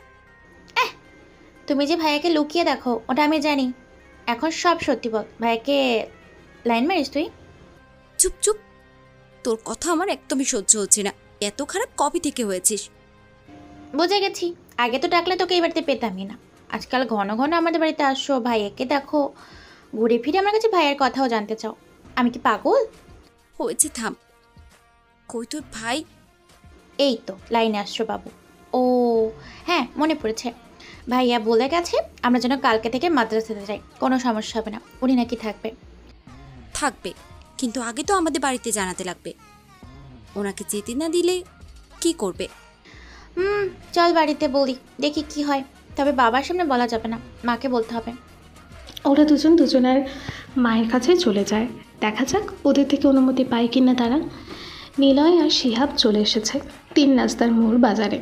তুমি যে ভাইয়াকে লুকিয়ে দেখো ওটা আমি জানি, এখন সব সত্যি বল, ভাইয়াকে লাইন মারিস তুই? চুপ চুপ, তোর কথা আমার একদমই সহ্য হচ্ছে না। এত খারাপ কবে থেকে হয়েছিস? বুঝে গেছি, আগে তো ডাকলে তোকে এই বাড়িতে পেতামই না। আজকাল ঘন ঘন আমাদের বাড়িতে আসো, ভাইয়াকে দেখো, ঘুরে ফিরে আমার কাছে ভাইয়ের কথাও জানতে চাও। আমি কি পাগল? হয়েছে, থাম। কই তোর ভাই? এই তো লাইনে আসছো বাবু। ও হ্যাঁ, মনে পড়েছে, ভাইয়া বলে গেছে আমরা যেন কালকে থেকে মাদ্রাসাতে যাই, কোনো সমস্যা হবে না, উনি নাকি থাকবে। থাকবে, কিন্তু আগে তো আমাদের বাড়িতে জানাতে লাগবে। ওনাকে যেতে না দিলে কি করবে? চল বাড়িতে বলি, দেখি কি হয়। তবে বাবার সামনে বলা যাবে না, মাকে বলতে হবে। ওরা দুজন দুজনের মায়ের কাছে চলে যায়। দেখা যাক ওদের থেকে অনুমতি পায় কিনা তারা। নিলয় আর শিহাব চলে এসেছে 3 রাস্তার মোড় বাজারে।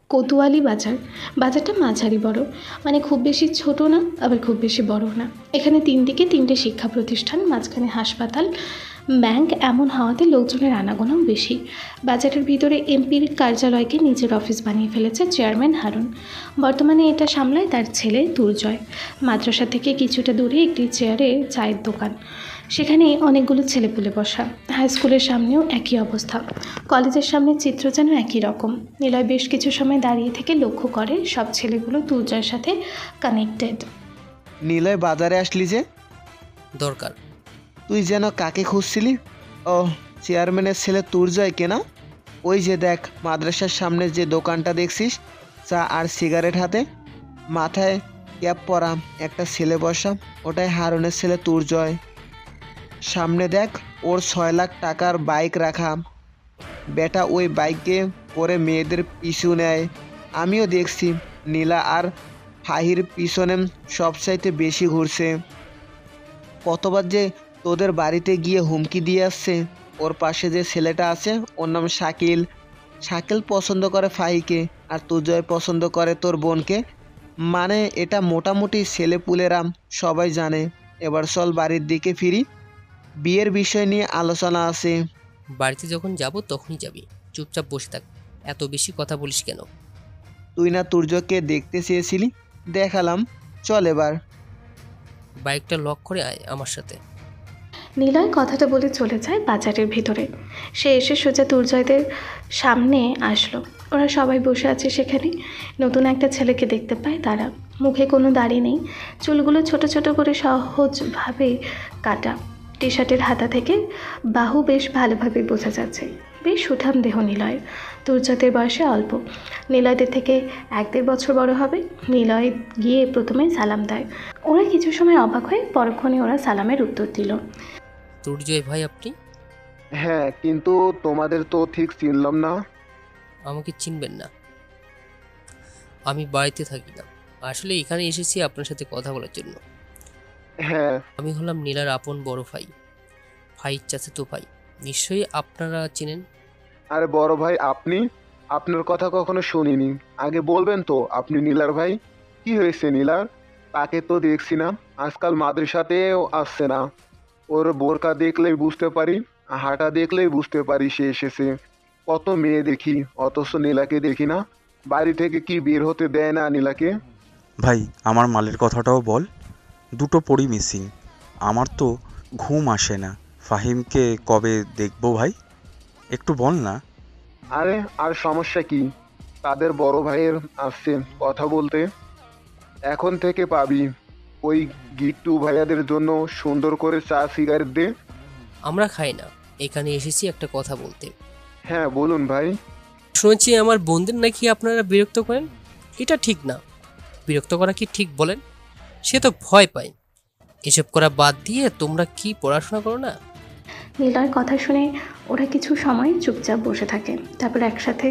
কোতোয়ালি বাজার। বাজারটা মাঝারি বড়, মানে খুব বেশি ছোট না, আবার খুব বেশি বড় না। এখানে 3 দিকে 3টে শিক্ষা প্রতিষ্ঠান, মাঝখানে হাসপাতাল, ব্যাংক, এমন হওয়াতে লোকজনের আনাগোনাও বেশি। বাজারের ভিতরে এমপির কার্যালয়কে নিজের অফিস বানিয়ে ফেলেছে চেয়ারম্যান হারুন। বর্তমানে এটা সামলায় তার ছেলে দুর্জয়। মাদ্রাসা থেকে কিছুটা দূরে একটি চেয়ারে চায়ের দোকান, সেখানে অনেকগুলো ছেলেপুলে বসা। হাই স্কুলের সামনেও একই অবস্থা, কলেজের সামনে চিত্র যেন একই রকম। নিলয় বেশ কিছু সময় দাঁড়িয়ে থেকে লক্ষ্য করে সব ছেলেগুলো দুর্জয়ের সাথে কানেক্টেড। নিলয়, বাজারে আসলি যে? দরকার। তুই যেন কাকে খুঁজছিলি? ও, চেয়ারম্যানের ছেলে দুর্জয় কেনা? ওই যে দেখ, মাদ্রাসার সামনে যে দোকানটা দেখছিস, চা আর সিগারেট হাতে, মাথায় ক্যাপ পরা একটা ছেলে বসা, ওটাই হারুনের ছেলে দুর্জয়। সামনে দেখ, ওর 6 লাখ টাকার বাইক রাখা, বেটা ওই বাইকে করে মেয়েদের পিছু নেয়। আমিও দেখছি নীলা আর ফাহির পিছনে সবচাইতে বেশি ঘুরছে। কতবার যে তোদের বাড়িতে গিয়ে হুমকি দিয়ে আসছে, ওর পাশে যে ছেলেটা আছে ওর নাম শাকিল। শাকিল পছন্দ করে ফাহিকে আর তুজয় পছন্দ করে তোর বোনকে। মানে এটা মোটামুটি ছেলেপুলেরা সবাই জানে। এবার চল বাড়ির দিকে ফিরি, বিয়ের বিষয় নিয়ে আলোচনা আছে। বাড়িতে যখন যাব তখনই যাবি, চুপচাপ বসে থাক, এত বেশি কথা বলিস কেন? তুই না তুর্যকে দেখতে চেয়েছিলি, দেখালাম, চল এবার। বাইকটা লক করে আয় আমার সাথে। নিলয় কথাটা বলে চলে যায় বাজারের ভিতরে। সে এসে সোজা দুর্জয়দের সামনে আসলো। ওরা সবাই বসে আছে সেখানে। নতুন একটা ছেলেকে দেখতে পায় তারা। মুখে কোনো দাড়ি নেই, চুলগুলো ছোট ছোট করে সহজভাবে কাটা। টি শার্টের হাতা থেকে বাহু বেশ ভালোভাবে বোঝা যাচ্ছে। বেশ সুঠাম দেহ নিলয়ের। দুর্জয়দের বয়সে অল্প, নিলয়দের থেকে 1-1.5 বছর বড় হবে। নিলয় গিয়ে প্রথমে সালাম দেয়। ওরা কিছু সময় অবাক হয়ে পরক্ষণে ওরা সালামের উত্তর দিল। দুর্জয় ভাই আপনি? হ্যাঁ, কিন্তু তোমাদের তো ঠিক চিনলাম না। আমাকে চিনবেন না? আমি বাড়িতে থাকি না, আসলে এখানে এসেছি আপনার সাথে কথা বলার জন্য। হ্যাঁ, আমি হলাম নীলার আপন বড় ভাই, ভাইয়ের চাচাতো ভাই। নিশ্চয়ই আপনারা চিনেন। আরে বড় ভাই আপনি? আপনার কথা কখনো শুনিনি, আগে বলবেন তো আপনি নীলার ভাই। কি হয়েছে নীলার? তাকে তো দেখছি না, আজকাল মাদ্রাসাতেও আসছে না। ওর বোরকা দেখলেই বুঝতে পারি, হাঁটা দেখলেই বুঝতে পারি সে এসেছে। কত মেয়ে দেখি, অথচ নীলাকে দেখি না। বাড়ি থেকে কি বের হতে দেয় না নীলাকে? ভাই আমার মালের কথাটাও বল। দুটো পড়ি মিসিং, আমার তো ঘুম আসে না। ফাহিমকে কবে দেখবো ভাই, একটু বল না। আরে আর সমস্যা কি, তাদের বড় ভাইয়ের আসছে কথা বলতে, এখন থেকে পাবি। ওই গিট্টু ভাইয়াদের জন্য সুন্দর করে চা সিগারেট দে। আমরা খাই না, এখানে এসেছি একটা কথা বলতে। হ্যাঁ বলুন ভাই। শুনেছি আমার বোনদের নাকি আপনারা বিরক্ত করেন, এটা ঠিক না। বিরক্ত করা কি ঠিক বলেন? সে তো ভয় পায়। এসব করা বাদ দিয়ে তোমরা কি পড়াশোনা করো না? নীলয়ের কথা শুনে ওরা কিছু সময় চুপচাপ বসে থাকে, তারপর একসাথে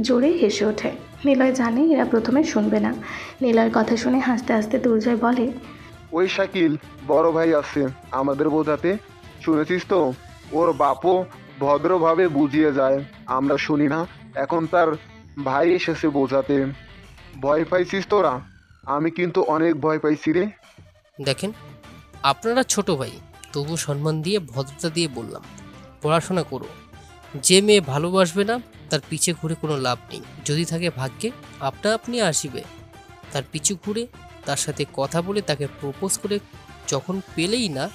জোরে হেসে ওঠে। নিলয় জানে এরা প্রথমে শুনবে না। নীলয়ের কথা শুনে হাসতে হাসতে দুর্জয় বলে, ওই শাকিল বড় ভাই আছে আমাদের বোঝাতে, শুনেছিস তো? ওর বাপও ভদ্রভাবে বুঝিয়ে যায়, আমরা শুনি না। এখন তার ভাই এসেছে বোঝাতে। ভয় পাইছিস তোরা? আমি কিন্তু অনেক ভয় পাইছি রে। দেখেন, আপনারা ছোট ভাই, তবু সম্মান দিয়ে ভদ্রতা দিয়ে বললাম পড়াশোনা করো। যে মেয়ে ভালোবাসবে না তার পিছে ঘুরে কোনো লাভ নেই। যদি থাকে ভাগ্যে আপনা আপনি আসিবে। তার পিছু ঘুরে তার সাথে কথা বলে তাকে প্রপোজ করে যখন পেলেই না,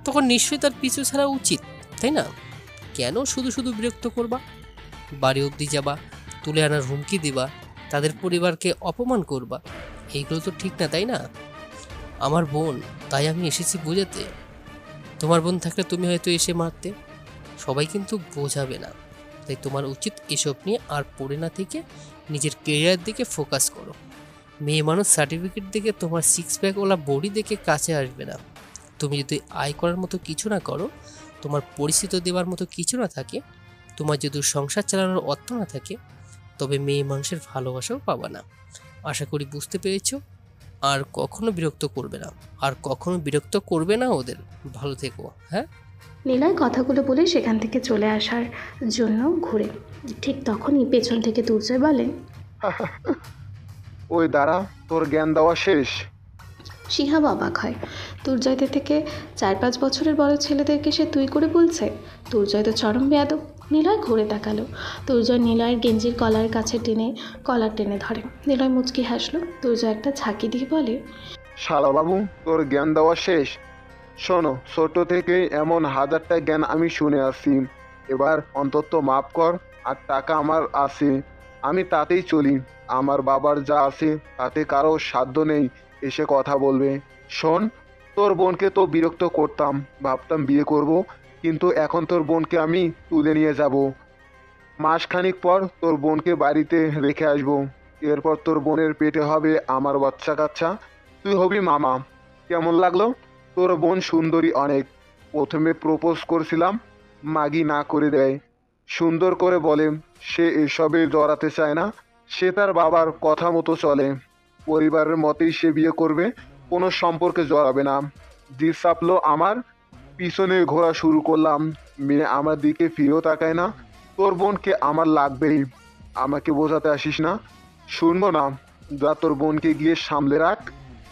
তখন নিশ্চয়ই তার পিছু ছাড়া উচিত, তাই না? কেন শুধু শুধু বিরক্ত করবা? বাড়ি অবধি যাবা, তুলে আনার হুমকি দিবা, তাদের পরিবারকে অপমান করবা, এইগুলো তো ঠিক না, তাই না? আমার বোন, তাই আমি এসেছি বোঝাতে। তোমার বোন থাকলে তুমি হয়তো এসে মারতে। সবাই কিন্তু বোঝাবে না, তাই তোমার উচিত এসব নিয়ে আর পড়ে না থেকে নিজের কেরিয়ার দিকে ফোকাস করো। মেয়ে মানুষ সার্টিফিকেট দেখে তোমার 6 প্যাকওয়ালা বডি দেখে কাছে আসবে না। তুমি যদি আয় করার মতো কিছু না করো, তোমার পরিচিত দেওয়ার মতো কিছু না থাকে, তোমার যদি সংসার চালানোর অর্থ না থাকে, তবে মেয়ে মানুষের ভালোবাসাও পাবা না। আশা করি বুঝতে পেরেছো। আর কখনো বিরক্ত করবে না, আর কখনো বিরক্ত করবে না ওদের। ভালো থেকো। হ্যাঁ। নীলয় কথাগুলো বলে সেখান থেকে চলে আসার জন্য ঘুরে। ঠিক তখনই পেছন থেকে দুর্জয় বলে, ওই দাঁড়া, তোর জ্ঞান দেওয়া শেষ। শিহাব অবাক হয়। দুর্জয়দের থেকে 4-5 বছরের বড় ছেলেদেরকে সে তুই করে বলছে। দুর্জয় তো চরম বেয়াদব। নিলয় ঘুরে তাকালো। দুর্জয় নিলয়ের গেঞ্জির কলার কাছে কলার টেনে ধরে। নিলয় মুচকি হাসলো। দুর্জয় একটা ঝাঁকি দিয়ে বলে, শালা বাবু, তোর জ্ঞান দেওয়া শেষ। শোনো, ছোট থেকে এমন হাজারটা জ্ঞান আমি শুনে আসছি, এবার অন্তত মাফ কর। আর টাকা আমার আছে, আমি তাতেই চলি। আমার বাবার যা আছে তাতে কারো সাধ্য নেই এসে কথা বলবে। শোন, তোর বোনকে তো বিরক্ত করতাম, ভাবতাম বিয়ে করব, কিন্তু এখন তোর বোনকে আমি তুলে নিয়ে যাব। মাসখানিক পর তোর বোনকে বাড়িতে রেখে আসবো। এরপর তোর বোনের পেটে হবে আমার বাচ্চা কাচ্চা, তুই হবি মামা। কেমন লাগলো? তোর বোন সুন্দরী অনেক। প্রথমে প্রপোজ করছিলাম, মাগি না করে দেয়। সুন্দর করে বলে সে এসবে জড়াতে চায় না, সে তার বাবার কথা মতো চলে। পরিবারের মতেই সে বিয়ে করবে, কোনো সম্পর্কে জড়াবে না। জিদ চাপলো আমার, পিছনে ঘোরা শুরু করলাম। মেয়ে আমার দিকে ফিরেও তাকায় না। তোর বোনকে আমার লাগবেই, আমাকে বোঝাতে আসিস না। শুনবো না, যা তোর বোনকে গিয়ে সামলে রাখ,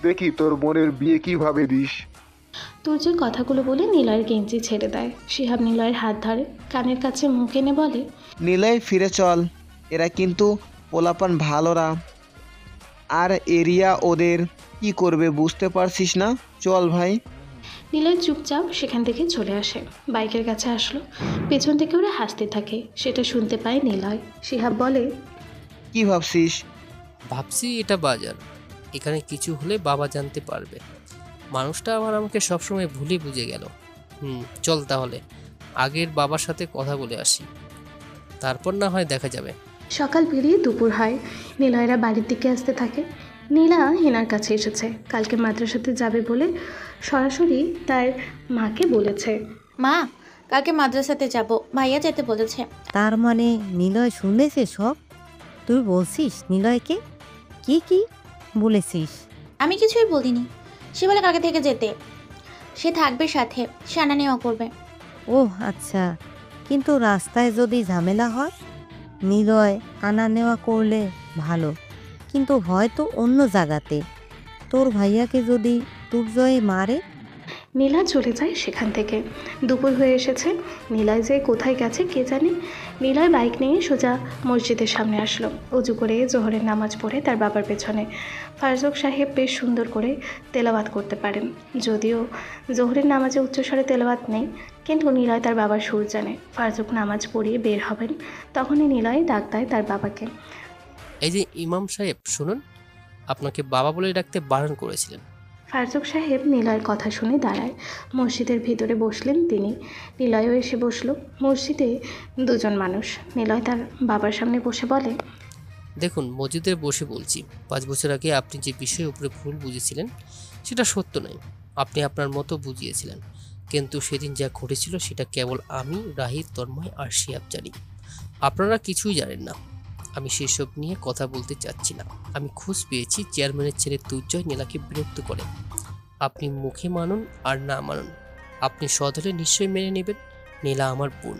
দেখি তোর বোনের বিয়ে কিভাবে দিস। তুর্যের কথাগুলো বলে নিলয়ের গেঞ্জি ছেড়ে দেয়। শিহাব নিলয়ের হাত ধরে কানের কাছে মুখ এনে বলে, নিলয় ফিরে চল, এরা কিন্তু পোলাপান ভালোরা, আর এরিয়া ওদের কি করবে বুঝতে পারছিস না? চল ভাই। নিলয় চুপচাপ সেখান থেকে চলে আসে, বাইকের কাছে আসলো। পেছন থেকে ওরা হাসতে থাকে, সেটা শুনতে পায় নিলয়। শিহাব বলে, কি ভাবছিস? ভাবছি এটা বাজার, এখানে কিছু হলে বাবা জানতে পারবে। মানুষটা আমাকে সবসময় ভুলে বুঝে গেল। চল তাহলে আগের বাবার সাথে কথা বলে আসি, তারপর না হয় দেখা যাবে। সকাল পেরিয়ে দুপুর হয়, নিলয়রা বাড়ির দিকে আসতে থাকে। নীলা হেনার কাছে এসেছে, কালকে মাদ্রাসাতে যাবে বলে সরাসরি তার মাকে বলেছে। মা, কালকে মাদ্রাসাতে যাব, ভাইয়া যেতে বলেছে। তার মানে নিলয় শুনেছে সব? তুই বলছিস নিলয়কে? কি কি বলেছিস? আমি কিছুই বলিনি, সে বলে কালকে থেকে যেতে, সে থাকবে সাথে, সে আনা নেওয়া করবে। ওহ আচ্ছা, কিন্তু রাস্তায় যদি ঝামেলা হয়? নিলয় আনা নেওয়া করলে ভালো, কিন্তু হয়তো অন্য জায়গাতে। তোর ভাইয়াকে যদি দুর্জয় মারে? নীলা চলে যায় সেখান থেকে। দুপুর হয়ে এসেছে, নীলয় যে কোথায় গেছে কে জানে। নীলয় বাইক নিয়ে সোজা মসজিদের সামনে আসলো। উজু করে জোহরের নামাজ পড়ে তার বাবার পেছনে। ফারজুক সাহেব বেশ সুন্দর করে তেলাওয়াত করতে পারেন, যদিও জোহরের নামাজে উচ্চস্বরে তেলাওয়াত নেই, কিন্তু নীলয় তার বাবার সুর জানে। ফারজুক নামাজ পড়িয়ে বের হবেন, তখনই নীলয় ডাক দেয় তার বাবাকে। এই যে ইমাম সাহেব, শুনুন, আপনাকে বাবা বলে ডাকতে বারণ করেছিলেন। ফারজুক সাহেব নিলয়ের কথা শুনে দাঁড়ায়। মসজিদের ভিতরে বসলেন তিনি। নিলয়ও এসে বসলো। মসজিদে দুজন মানুষ। নিলয় তার বাবার সামনে বসে বলে, দেখুন, মসজিদে বসে বলছি, 5 বছর আগে আপনি যে বিষয়ের উপরে ভুল বুঝেছিলেন সেটা সত্য নয়। আপনি আপনার মতো বুঝিয়েছিলেন, কিন্তু সেদিন যা ঘটেছিল সেটা কেবল আমি, রাহিত, তন্ময় আর শিহাব জানি। আপনারা কিছুই জানেন না। আমি সেসব নিয়ে কথা বলতে চাচ্ছি না। আমি খোঁজ পেয়েছি চেয়ারম্যানের ছেলে তুর্জয় নীলাকে বিরক্ত করে। আপনি মুখে মানুন আর না মানুন, আপনি সদরে নিশ্চয়ই মেনে নেবেন। নীলা আমার বোন,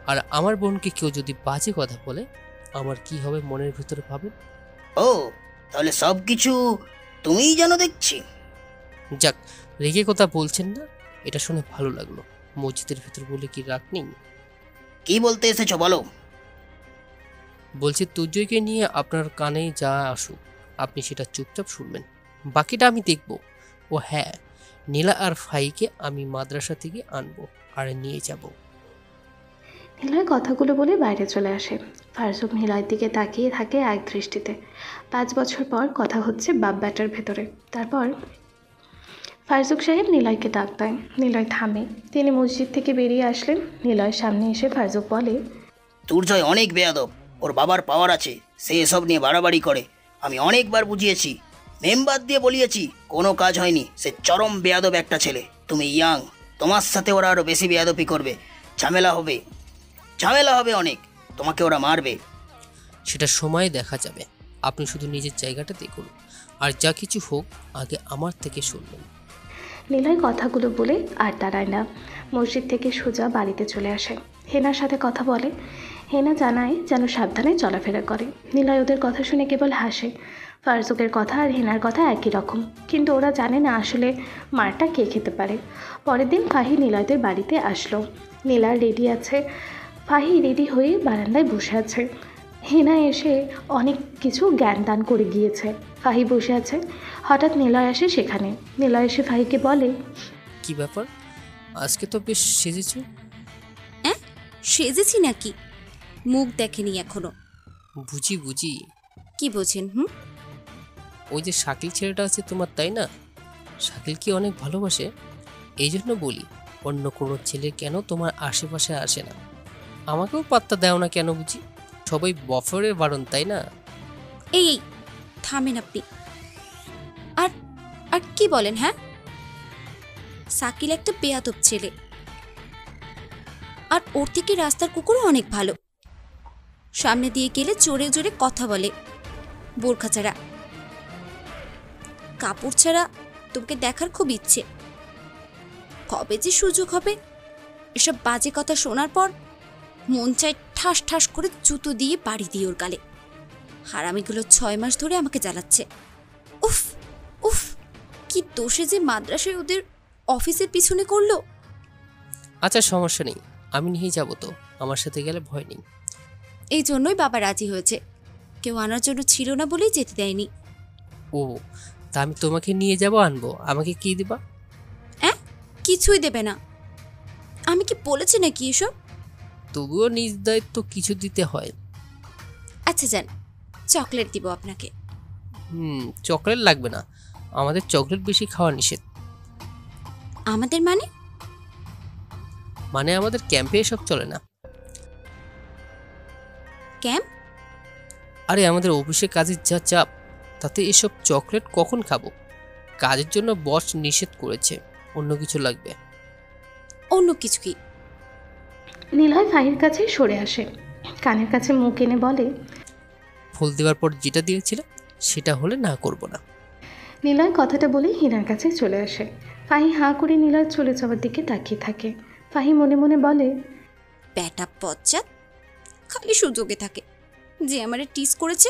আর আমার বোনকে কেউ যদি বাজে কথা বলে আমার কি হবে মনের ভিতরে ভাবেন। ও, তাহলে সব কিছু তুমিই জানো দেখছি। যাক, রেগে কথা বলছেন না, এটা শুনে ভালো লাগলো। মসজিদের ভিতর বলে কি রাগ নেই? কি বলতে এসেছো বলো। বলছি, তুর্জয়কে নিয়ে আপনার কানে যা আসুক আপনি সেটা চুপচাপ শুনবেন, বাকিটা আমি দেখব। ও হ্যাঁ, নীলা আর ফাইকে আমি মাদ্রাসা থেকে আনবো আর নিয়ে যাব। নিলয় কথাগুলো বলে বাইরে চলে আসে। ফারজুক নিলয়ের দিকে তাকিয়ে থাকে এক দৃষ্টিতে। 5 বছর পর কথা হচ্ছে বাপ ব্যাটার ভেতরে। তারপর ফারজুক সাহেব নিলয়কে ডাক দেয়। নিলয় থামে। তিনি মসজিদ থেকে বেরিয়ে আসলেন। নিলয়ের সামনে এসে ফারজুক বলে, তুর্জয় অনেক বেয়াদব, ওর বাবার পাওয়ার আছে, সে এসব নিয়ে বাড়াবাড়ি করে। আমি অনেকবার বুঝিয়েছি, মেম্বার দিয়ে বলিয়েছি, কোনো কাজ হয়নি। সে চরম বেয়াদব একটা ছেলে। তুমি ইয়াং, তোমার সাথে ওরা আরো বেশি বেয়াদবি করবে। ঝামেলা হবে অনেক, তোমাকে ওরা মারবে। সেটা সময় দেখা যাবে। আপনি শুধু নিজের জায়গাটা দেখুন, আর যা কিছু হোক আগে আমার থেকে শুনবেন। নিলয় কথাগুলো বলে আর দাঁড়ায় না, মসজিদ থেকে সোজা বাড়িতে চলে আসে। হেনার সাথে কথা বলে। হেনা জানায় যেন সাবধানে চলাফেরা করে। নিলয় ওদের কথা শুনে কেবল হাসে। ফারজুকের কথা আর হেনার কথা একই রকম, কিন্তু ওরা জানে না আসলে মারটা কে খেতে পারে। পরের দিন ফাহি নিলয়দের বাড়িতে আসলো। নীলা রেডি আছে, ফাহি রেডি হয়ে বারান্দায় বসে আছে। হেনা এসে অনেক কিছু জ্ঞান দান করে গিয়েছে। ফাহি বসে আছে। হঠাৎ নিলয় আসে সেখানে। নিলয় এসে ফাহিকে বলে, কি ব্যাপার, আজকে তো বেশ সেজেছ। হ্যাঁ, সেজেছি নাকি? মুখ দেখেনি এখনো। বুঝি। কি বোঝেন? ওই যে শাকিল ছেলেটা আছে তোমার, তাই না? শাকিল কি অনেক ভালোবাসে? এই জন্য বলি, অন্য কোনো ছেলে কেন তোমার আশেপাশে আসে না? আমাকেও পাত্তা দাও না কেন বুঝি? সবাই বফরের বারণ, তাই না? এই থামেন আপনি। আর আর কি বলেন? হ্যাঁ, শাকিল একটা বেয়াদব ছেলে, আর ওর থেকে রাস্তার কুকুরও অনেক ভালো। সামনে দিয়ে গেলে জোরে জোরে কথা বলে, বোরখা ছাড়া। কাপড় ছাড়া তোমাকে দেখার খুব ইচ্ছে, কবে যে সুযোগ হবে এসব বাজে কথা শোনার পর মন চায় ঠাস ঠাস করে জুতো দিয়ে বাড়ি দিয়ে ওর গালে। হারামিগুলো 6 মাস ধরে আমাকে জ্বালাচ্ছে। উফ উফ, কি দোষে যে মাদ্রাসায় ওদের অফিসের পিছনে করলো। আচ্ছা সমস্যা নেই, আমি নিয়েই যাবো, তো আমার সাথে গেলে ভয় নেই। এই জন্যই বাবা রাজি হয়েছে, কেউ আনার জন্য ছিল না বলেই যেতে দেয়নি। ও, তা আমি তোমাকে নিয়ে যাব, আনবো, আমাকে কি দিবা? কিছুই দেবে না। আমি কি বলেছি নাকি এসব? তবুও নিজ দায়িত্ব কিছু দিতে হয়। আচ্ছা যান, চকলেট দিব আপনাকে। চকলেট লাগবে না, আমাদের চকলেট বেশি খাওয়া নিষেধ। আমাদের মানে আমাদের ক্যাম্পে এসব চলে না। ক্যাম্প? আরে আমাদের অফিসে কাজের যা চাপ, তাতে এসব চকলেট কখন খাবো? কাজের জন্য বস নিষেধ করেছে। অন্য কিছু লাগবে? অন্য কিছু কি? নিলয় ফাহির কাছে সরে আসে, কানের কাছে মুখ এনে বলে, ফুল দেওয়ার পর যেটা দিয়েছিল সেটা হলে না করব না। নিলয় কথাটা বলে হিনার কাছে চলে আসে। ফাহি হাঁ করে নিলয় চলে যাওয়ার দিকে তাকিয়ে থাকে। ফাহি মনে মনে বলে, ব্যাটা পশ্চাৎ, খালি সুযোগে থাকে। যে আমারে টিস করেছে,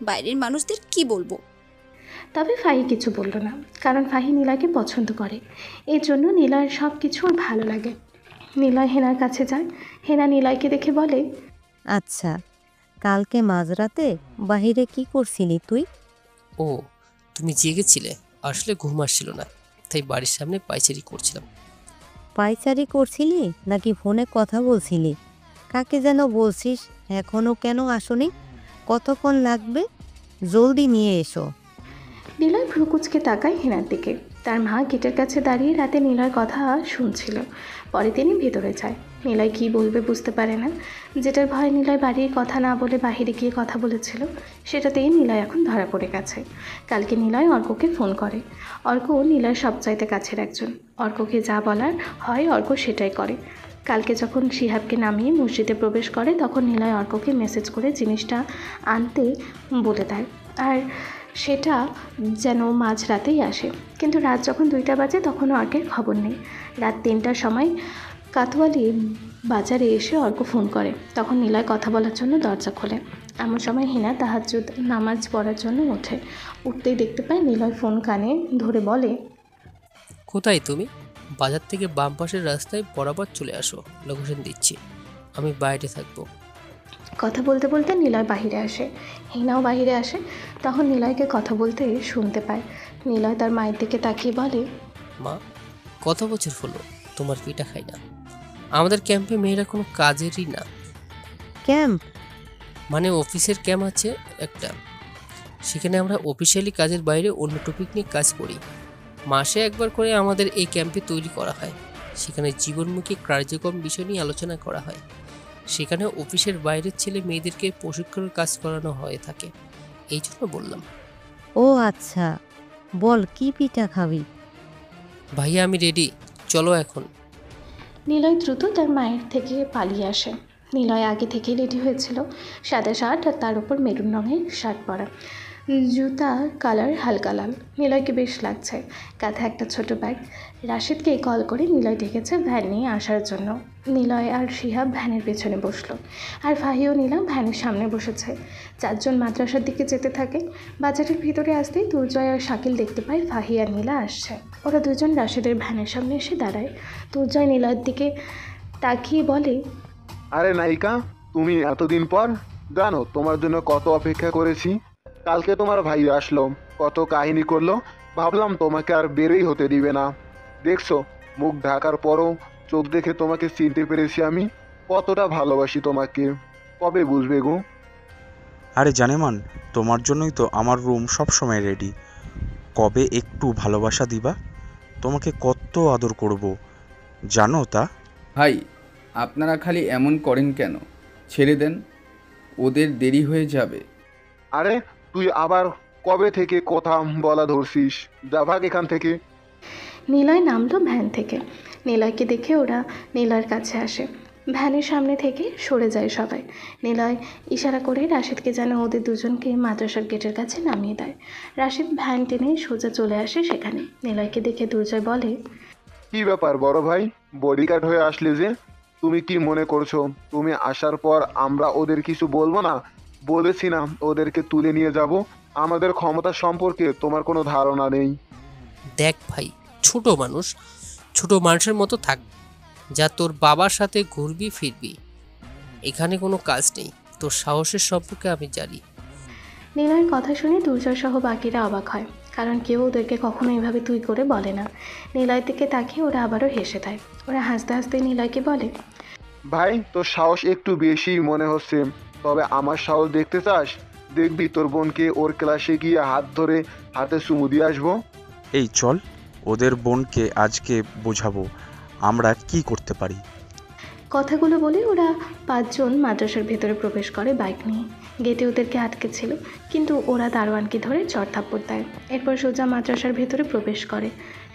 বাইরের মানুষদের কি বলবো? তবে ফাহি কিছু বলল না, কারণ ফাহি নিলয়কে পছন্দ করে। এর জন্য নিলয়ের সব কিছু ওর ভালো লাগে। নিলয় হেনার কাছে যায়। হেনা নিলয়কে দেখে বলে, আচ্ছা, কালকে মাঝরাতে বাহিরে কি করছিলি তুই? ও, তুমি জেগেছিলে? আসলে ঘুম আসছিল না, তাই বাড়ির সামনে পায়চারি করছিলাম। পায়চারি করছিলি নাকি ফোনে কথা বলছিলি? কাকে যেন বলছিস? এখনো কেন আসনি? কতক্ষণ লাগবে? জলদি নিয়ে এসো। নিলয় ভ্রুকুচকে তাকায় হেনার দিকে। তার মা গেটের কাছে দাঁড়িয়ে রাতে নিলয়ের কথা শুনছিল। পরে তিনি ভেতরে যায়। নিলয় কি বলবে বুঝতে পারে না। যেটার ভয়ে নিলয় বাড়ির কথা না বলে বাইরে গিয়ে কথা বলেছিল, সেটাতেই নিলয় এখন ধরা পড়ে গেছে। কালকে নিলয় অর্ককে ফোন করে। অর্ক নিলয়ের সবচাইতে কাছের একজন। অর্ককে যা বলার হয় অর্ক সেটাই করে। কালকে যখন শিহাবকে নামিয়ে মসজিদে প্রবেশ করে, তখন নিলয় অর্ককে মেসেজ করে জিনিসটা আনতে বলে দেয়, আর সেটা যেন মাঝরাতেই আসে। কিন্তু রাত যখন 2টা বাজে তখনও অর্কের খবর নেই। রাত 3টার সময় কাতোয়ালি বাজারে এসে অর্ক ফোন করে। তখন নিলয় কথা বলার জন্য দরজা খোলে। এমন সময় হিনা তাহাজ্জুদ নামাজ পড়ার জন্য ওঠে। উঠতেই দেখতে পায় নিলয় ফোন কানে ধরে বলে, কোথায় তুমি? বাজার থেকে বাম পাশের রাস্তায় বরাবর চলে আসো, লোকেশন দিচ্ছি। আমি বাইরে থাকবো। কথা বলতে বলতে নিলয় বাহিরে আসে। হিনাও বাহিরে আসে। তখন নিলয়কে কথা বলতে শুনতে পায়। নিলয় তার মায়ের দিকে তাকিয়ে বলে, মা, কত বছর হলো তোমার পিঠা খাই না। আমাদের ক্যাম্পে মেয়েরা কোনো কাজেরই না। ক্যাম্প? মানে অফিসের ক্যাম্প আছে একটা, সেখানে আমরা অফিসিয়ালি কাজের বাইরে অন্য টপিক নিয়ে কাজ করি। মাসে একবার করে আমাদের এই ক্যাম্পে তৈরি করা হয়। সেখানে জীবনমুখী কার্যক্রম বিষয় নিয়ে আলোচনা করা হয়। সেখানে অফিসের বাইরের ছেলে মেয়েদেরকে প্রশিক্ষণের কাজ করানো হয়ে থাকে, এই জন্য বললাম। ও আচ্ছা, বল কি পিঠা খাবি? ভাইয়া আমি রেডি, চলো এখন। নিলয় দ্রুত তার মায়ের থেকে পালিয়ে আসে। নিলয় আগে থেকেই রেডি হয়েছিল, সাদা শার্ট আর তার উপর মেরুন রঙের শার্ট পরা, জুতা কালার হালকা লাল। নিলয়কে বেশ লাগছে। কাঁধে একটা ছোট ব্যাগ। রাশেদকে কল করে নিলয় ডেকেছে ভ্যান নিয়ে আসার জন্য। নিলয় আর শিহাব ভ্যানের পেছনে বসলো, আর ফাহি ও নীলা ভ্যানের সামনে বসেছে। 4 জন মাদ্রাসার দিকে যেতে থাকে। বাজারের ভিতরে আসতেই দুর্জয় আর শাকিল দেখতে পায় ফাহি আর নীলা আসছে। ওরা দুজন রাশেদের ভ্যানের সামনে এসে দাঁড়ায়। দুর্জয় নীলার দিকে তাকিয়ে বলে, আরে নায়িকা, তুমি এতদিন পর? জানো তোমার জন্য কত অপেক্ষা করেছি। কালকে তোমার ভাই আসলো, কত কাহিনী করলো, ভাবলাম তোমাকে আর বেরই হতে দিবে না। দেখছো, মুখ ঢাকার পরও চোখ দেখে তোমাকে চিনতে পেরেছি আমি। কতটা ভালোবাসি তোমাকে, কবে বুঝবে গো? আরে জানেমান, তোমার জন্যই তো আমার রুম সব সময় রেডি। কবে একটু ভালোবাসা দিবা? তোমাকে কত আদর করব, জানো তা? ভাই, আপনারা খালি এমন করেন কেন? ছেড়ে দেন, ওদের দেরি হয়ে যাবে। আরে তুই আবার কবে থেকে কথা বলা ধরছিস? যা ভাগ এখান থেকে। নিলয় নামলো ভ্যান থেকে। নিলয়কে দেখে ওরা নিলয়ের কাছে আসে। ভ্যানের সামনে থেকে সরে যায় সবাই। নিলয় ইশারা করে রাশেদকে যেন ওদের দুজনকে মাদ্রাসার গেটের কাছে নামিয়ে দেয়। রাশেদ ভ্যান টেনে সোজা চলে আসে সেখানে। নিলয়কে দেখে দুর্জয় বলে, কি ব্যাপার বড় ভাই, বডিগার্ড হয়ে আসলে যে? তুমি কি মনে করছো তুমি আসার পর আমরা ওদের কিছু বলবো না? বলেছি না ওদেরকে তুলে নিয়ে যাব। আমাদের ক্ষমতা সম্পর্কে তোমার কোনো ধারণা নেই। দেখ ভাই, ছোট মানুষের মতো থাক। যা তোর বাবার সাথে ঘুরবি ফিরবি, এখানে কোনো কাজ নেই। তোর সাহসের সম্পর্কে আমি জানি। নিলয়ের কথা শুনে দুর্জয় সহ বাকিরা অবাক হয়, কারণ কেউ ওদেরকে কখনো এভাবে তুই করে বলে না। নিলয়ের দিকে তাকিয়ে ওরা আবারও হেসে দেয়। ওরা হাসতে হাসতে নিলয়কে বলে, ভাই তোর সাহস একটু বেশি মনে হচ্ছে, তবে আমার সাহস দেখতে চাস? দেখবি তোর বোনকে ওর ক্লাসে গিয়ে হাত ধরে হাতে চুমু দিয়ে আসবো। এই চল, ওদের বোনকে আজকে বোঝাবো আমরা কি করতে পারি। কথাগুলো বলে ওরা 5 জন মাদ্রাসার ভেতরে প্রবেশ করে বাইক নিয়ে। গেটে ওদেরকে আটকে ছিল, কিন্তু ওরা দারোয়ানকে ধরে চড়থাপ্পড় দেয়। এরপর সোজা মাদ্রাসার ভেতরে প্রবেশ করে।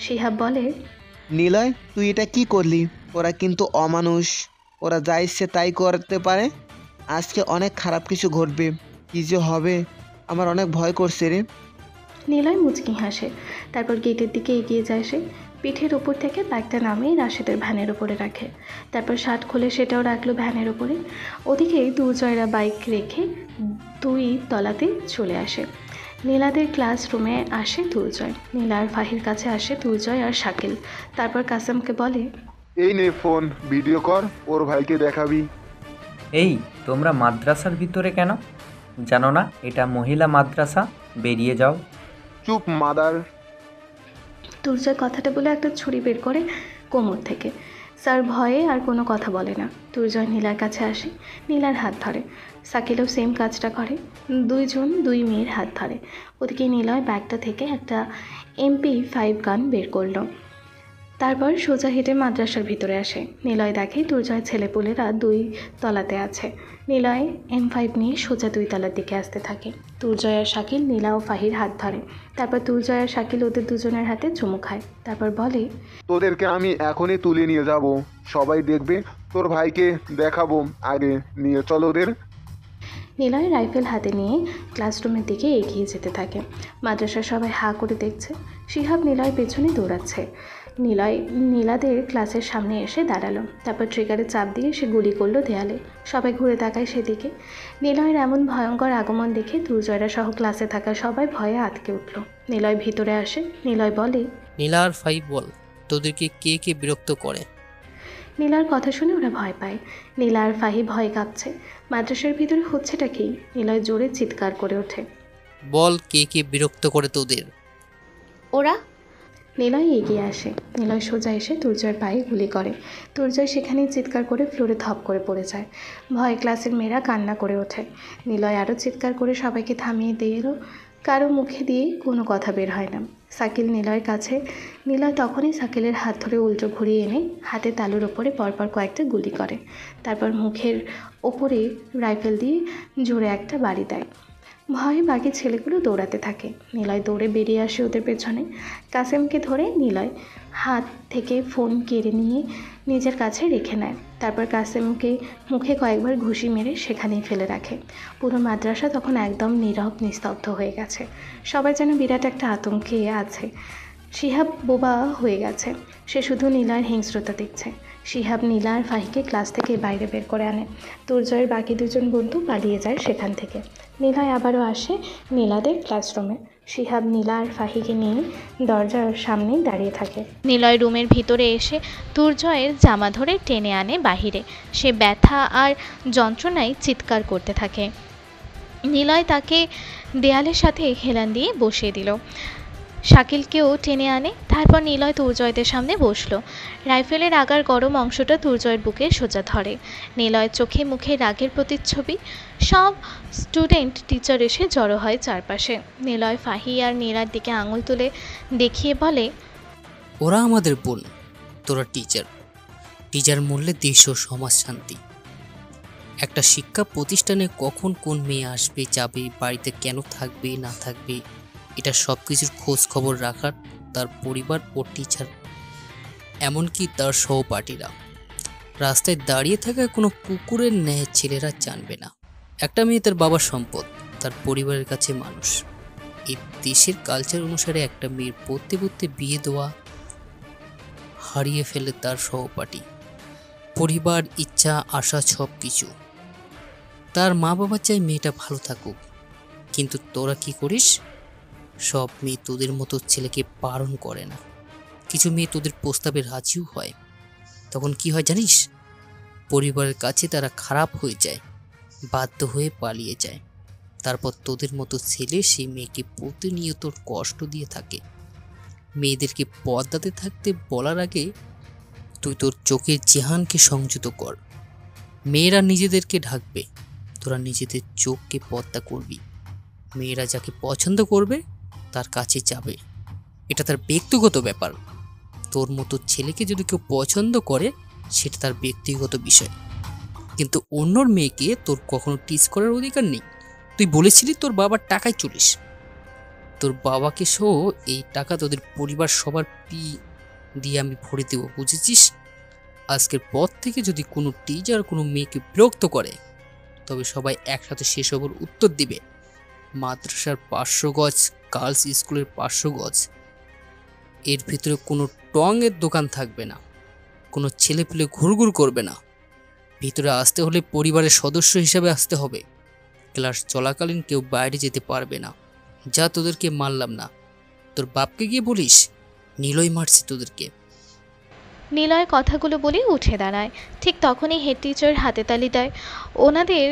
শিহাব বলে, নিলয় তুই এটা কি করলি? ওরা কিন্তু অমানুষ, ওরা যা ইচ্ছে তাই করতে পারে। আজকে অনেক খারাপ কিছু ঘটবে, কী যে হবে আমার অনেক ভয় করছে রে। নিলয় মুচকি হাসে। তারপর গেটের দিকে এগিয়ে যায় সে। পিঠের ওপর থেকে ব্যাগটা নামিয়ে রাশেদের ভ্যানের উপরে রাখে। তারপর শার্ট খুলে সেটাও রাখলো ভ্যানের উপরে। ওদিকে দুর্জয়রা বাইক রেখে 2 তলাতে চলে আসে। নীলাদের ক্লাসরুমে আসে দুর্জয়। নীলা আর ফাহির কাছে আসে দুর্জয় আর শাকিল। তারপর কাসেমকে বলে, এই নে ফোন, ভিডিও কর, ওর ভাইকে দেখাবি। এই তোমরা মাদ্রাসার ভিতরে কেন? জানো না এটা মহিলা মাদ্রাসা? বেরিয়ে যাও। চুপ মাদার। দুর্জয় কথাটা বলে একটা ছুরি বের করে কোমর থেকে। স্যার ভয়ে আর কোনো কথা বলে না। দুর্জয় নীলার কাছে আসে, নীলার হাত ধরে। শাকিলও সেম কাজটা করে। 2 জন 2 মেয়ের হাত ধরে। ওদিকে নিলয় ব্যাগটা থেকে একটা MP5 গান বের করলো। তারপর সোজা হেঁটে মাদ্রাসার ভিতরে আসে। নিলয় দেখে দুর্জয় ছেলেপুলেরা 2 তলাতে আছে। নিলয় M5 নিয়ে সোজা 2 তলার দিকে আসতে থাকে। দুর্জয় আর শাকিল নীলা ও ফাহির হাত ধরে। তারপর দুর্জয় আর শাকিল ওদের দুজনের হাতে চুমু খায়। তারপর বলে, তোদেরকে আমি এখনই তুলে নিয়ে যাব, সবাই দেখবে। তোর ভাইকে দেখাবো, আগে নিয়ে চল ওদের। নিলয় রাইফেল হাতে নিয়ে ক্লাসরুমের দিকে এগিয়ে যেতে থাকে। মাদ্রাসার সবাই হাঁ করে দেখছে। শিহাব নিলয়ের পেছনে দৌড়াচ্ছে। নিলয় নীলাদের ক্লাসের সামনে এসে দাঁড়ালো। তারপর ট্রিগারে চাপ দিয়ে সে গুলি করলো দেয়ালে। সবাই ঘুরে তাকায় সেদিকে। নিলয়ের এমন ভয়ঙ্কর আগমন দেখে দুর্জয়রা সহ ক্লাসে থাকা সবাই ভয়ে আটকে উঠল। নিলয় ভিতরে আসে। নিলয় বলে, নীলা আর ফাহির বল, তোদেরকে কে কে বিরক্ত করে? নীলার কথা শুনে ওরা ভয় পায়। নীলা আর ফাহি ভয় কাঁপছে। মাদ্রাসার ভিতরে হচ্ছেটা কি? নিলয় জোরে চিৎকার করে ওঠে, বল কে কে বিরক্ত করে তোদের? ওরা। নিলয় এগিয়ে আসে। নিলয় সোজা এসে দুর্জয়ের পায়ে গুলি করে। দুর্জয় সেখানেই চিৎকার করে ফ্লোরে ধপ করে পড়ে যায়। ভয়ে ক্লাসের মেয়েরা কান্না করে ওঠে। নিলয় আরও চিৎকার করে সবাইকে থামিয়ে দিয়েও কারো মুখে দিয়ে কোনো কথা বের হয় না। শাকিল নিলয়ের কাছে। নিলয় তখনই শাকিলের হাত ধরে উল্টো ঘুরিয়ে এনে হাতে তালুর ওপরে পরপর কয়েকটা গুলি করে। তারপর মুখের ওপরে রাইফেল দিয়ে জোরে একটা বাড়ি দেয়। ভয়ে বাকি ছেলেগুলো দৌড়াতে থাকে। নিলয় দৌড়ে বেরিয়ে আসে ওদের পেছনে। কাসেমকে ধরে নিলয় হাত থেকে ফোন কেড়ে নিয়ে নিজের কাছে রেখে নেয়। তারপর কাসেমকে মুখে কয়েকবার ঘুষি মেরে সেখানেই ফেলে রাখে। পুরো মাদ্রাসা তখন একদম নীরব নিস্তব্ধ হয়ে গেছে। সবাই যেন বিরাট একটা আতঙ্কে আছে। শিহাব বোবা হয়ে গেছে। সে শুধু নীলার হিংস্রতা দেখছে। শিহাব নীলা আর ফাহিকে ক্লাস থেকে বাইরে বের করে আনে। দুর্জয়ের বাকি 2 জন বন্ধু পালিয়ে যায় সেখান থেকে। নিলয় আবারও আসে নীলাদের ক্লাসরুমে। শিহাব নীলা আর ফাহিকে নিয়ে দরজার সামনেই দাঁড়িয়ে থাকে। নিলয় রুমের ভিতরে এসে দুর্জয়ের জামা ধরে টেনে আনে বাহিরে। সে ব্যথা আর যন্ত্রণায় চিৎকার করতে থাকে। নিলয় তাকে দেয়ালের সাথে হেলান দিয়ে বসিয়ে দিল। শাকিলকেও টেনে আনে। তারপর নিলয় দুর্জয়দের সামনে বসলো। রাইফেলের আগার গরম অংশটা দুর্জয়ের বুকে সোজা ধরে। নিলয়ের চোখে মুখে রাগের প্রতিচ্ছবি। সব স্টুডেন্ট টিচার এসে জড়ো হয় চারপাশে। নিলয় ফাহি আর নীলার দিকে আঙুল তুলে দেখিয়ে বলে, ওরা আমাদের বোন, তোরা টিচার। টিচার মূল্যে দেশ ও সমাজ শান্তি। একটা শিক্ষা প্রতিষ্ঠানে কখন কোন মেয়ে আসবে যাবে, বাড়িতে কেন থাকবে না থাকবে, এটা সব কিছুর খোঁজ খবর রাখার তার পরিবার ও টিচার, এমনকি তার সহপাঠীরা। রাস্তায় দাঁড়িয়ে থাকা কোনো কুকুরের ন্যায় ছেলেরা জানবে না। একটা মেয়ে তার বাবার সম্পদ, তার পরিবারের কাছে মানুষ। এই দেশের কালচার অনুসারে একটা মেয়ের পড়তে পড়তে বিয়ে দেওয়া হারিয়ে ফেলে তার সহপাঠী, পরিবার, ইচ্ছা, আশা, সব কিছু। তার মা বাবা চায় মেয়েটা ভালো থাকুক, কিন্তু তোরা কি করিস? সব মেয়ে তোদের মতো ছেলেকে বারণ করে না। কিছু মেয়ে তোদের প্রস্তাবে রাজিও হয়। তখন কি হয় জানিস? পরিবারের কাছে তারা খারাপ হয়ে যায়, বাধ্য হয়ে পালিয়ে যায়। তারপর তোদের মতো ছেলে সেই মেয়েকে প্রতিনিয়ত কষ্ট দিয়ে থাকে। মেয়েদেরকে পর্দাতে থাকতে বলার আগে তুই তোর চোখের জেহানকে সংযত কর। মেয়েরা নিজেদেরকে ঢাকবে, তোরা নিজেদের চোখকে পর্দা করবি। মেয়েরা যাকে পছন্দ করবে তার কাছে যাবে, এটা তার ব্যক্তিগত ব্যাপার। তোর মতো ছেলেকে যদি কেউ পছন্দ করে সেটা তার ব্যক্তিগত বিষয়, কিন্তু অন্যর মেয়েকে তোর কখনো টিচ করার অধিকার নেই। তুই বলেছিলি তোর বাবার টাকায় চলিস, তোর বাবাকে সহ এই টাকা তোদের পরিবার সবার দিয়ে আমি ভরে দেবো, বুঝেছিস? আজকের পর থেকে যদি কোনো টিচার কোনো মেয়েকে বিরক্ত করে তবে সবাই একসাথে সেসবের উত্তর দিবে। মাদ্রাসার 500 গজ, গার্লস স্কুলের 500 গজ, এর ভিতরে কোনো টঙের দোকান থাকবে না, কোনো ছেলে পেলে ঘুরঘুর করবে না। ভিতরে আসতে হলে পরিবারের সদস্য হিসাবে আসতে হবে। ক্লাস চলাকালীন কেউ বাইরে যেতে পারবে না। যা, তোদেরকে মারলাম না, তোর বাপকে গিয়ে বলিস নিলয় মারছে তোদেরকে। নিলয় কথাগুলো বলে উঠে দাঁড়ায়। ঠিক তখনই হেড টিচার হাতে তালি দেয়। ওনাদের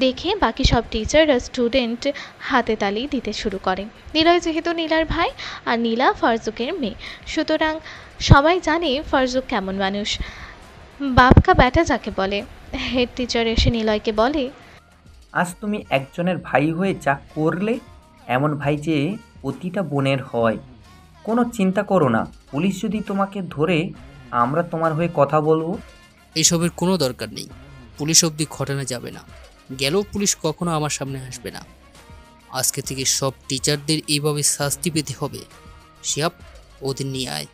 দেখে বাকি সব টিচার আর স্টুডেন্ট হাতে তালি দিতে শুরু করে। নিলয় যেহেতু নীলার ভাই আর নীলা ফারজুকের মেয়ে, সুতরাং সবাই জানে ফারজুক কেমন মানুষ, বাপকা ব্যাটা যাকে বলে। হেড টিচার এসে নিলয়কে বলে, আজ তুমি একজনের ভাই হয়ে যা করলে, এমন ভাই যে প্রতিটা বোনের হয়। কোনো চিন্তা করো না, পুলিশ যদি তোমাকে ধরে আমরা তোমার হয়ে কথা বলবো। এসবের কোনো দরকার নেই, পুলিশ অবধি ঘটানো যাবে না, গেলেও পুলিশ কখনো আমার সামনে আসবে না। আজকে থেকে সব টিচারদের এইভাবে শাস্তি পেতে হবে। শিয়াব, ওদের নিয়ে আয়।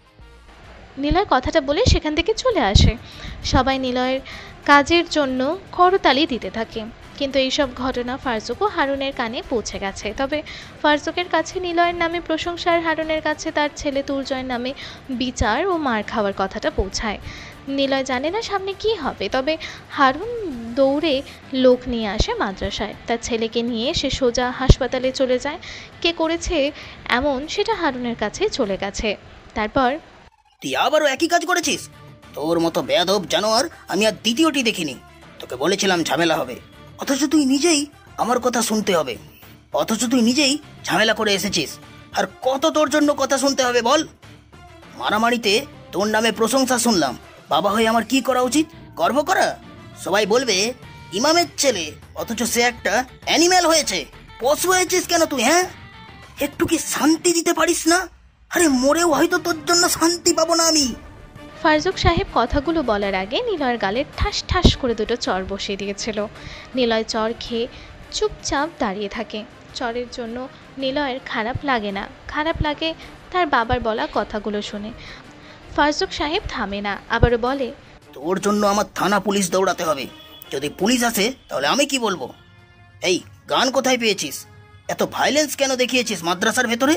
নিলয় কথাটা বলে সেখান থেকে চলে আসে। সবাই নিলয়ের কাজের জন্য করতালি দিতে থাকে, কিন্তু এইসব ঘটনা ফারজুক ও হারুনের কানে পৌঁছে গেছে। তবে ফারজুকের কাছে নিলয়ের নামে প্রশংসা আর হারুনের কাছে তার ছেলে তুর্জয়ের নামে বিচার ও মার খাওয়ার কথাটা পৌঁছায়। নিলয় জানে না সামনে কি হবে, তবে হারুন দৌড়ে লোক নিয়ে আসে মাদ্রাসায়। তার ছেলেকে নিয়ে সে সোজা হাসপাতালে চলে যায়। কে করেছে এমন সেটা হারুনের কাছে চলে গেছে। তারপর, তুই আবারও একই কাজ করেছিস? তোর মতো বেয়াদব জানোয়ার আমি আর দ্বিতীয়টি দেখিনি। তোকে বলেছিলাম ঝামেলা হবে, অথচ তুই নিজেই আমার কথা শুনতে হবে, অথচ তুই নিজেই ঝামেলা করে এসেছিস। আর কত তোর জন্য কথা শুনতে হবে বল? মারামারিতে তোর নামে প্রশংসা শুনলাম, বাবা হয়ে আমার কি করা উচিত? গর্ব করা? সবাই বলবে ইমামের ছেলে, অথচ সে একটা অ্যানিম্যাল হয়েছে। পশু হয়েছিস কেন তুই? হ্যাঁ, একটু কি শান্তি দিতে পারিস না? আরে মরেও হয়তো তোর জন্য শান্তি পাবো না আমি। ফারজুক সাহেব কথাগুলো বলার আগে নিলয়ের গালে ঠাস ঠাস করে দুটো চর বসিয়ে দিয়েছিল। নিলয় চর খেয়ে চুপচাপ দাঁড়িয়ে থাকে। চরের জন্য নিলয়ের খারাপ লাগে না, খারাপ লাগে তার বাবার বলা কথাগুলো শুনে। ফারজুক সাহেব থামে না, আবারও বলে, তোর জন্য আমার থানা পুলিশ দৌড়াতে হবে। যদি পুলিশ আসে তাহলে আমি কি বলবো? এই গান কোথায় পেয়েছিস? এত ভায়োলেন্স কেন দেখিয়েছিস মাদ্রাসার ভেতরে?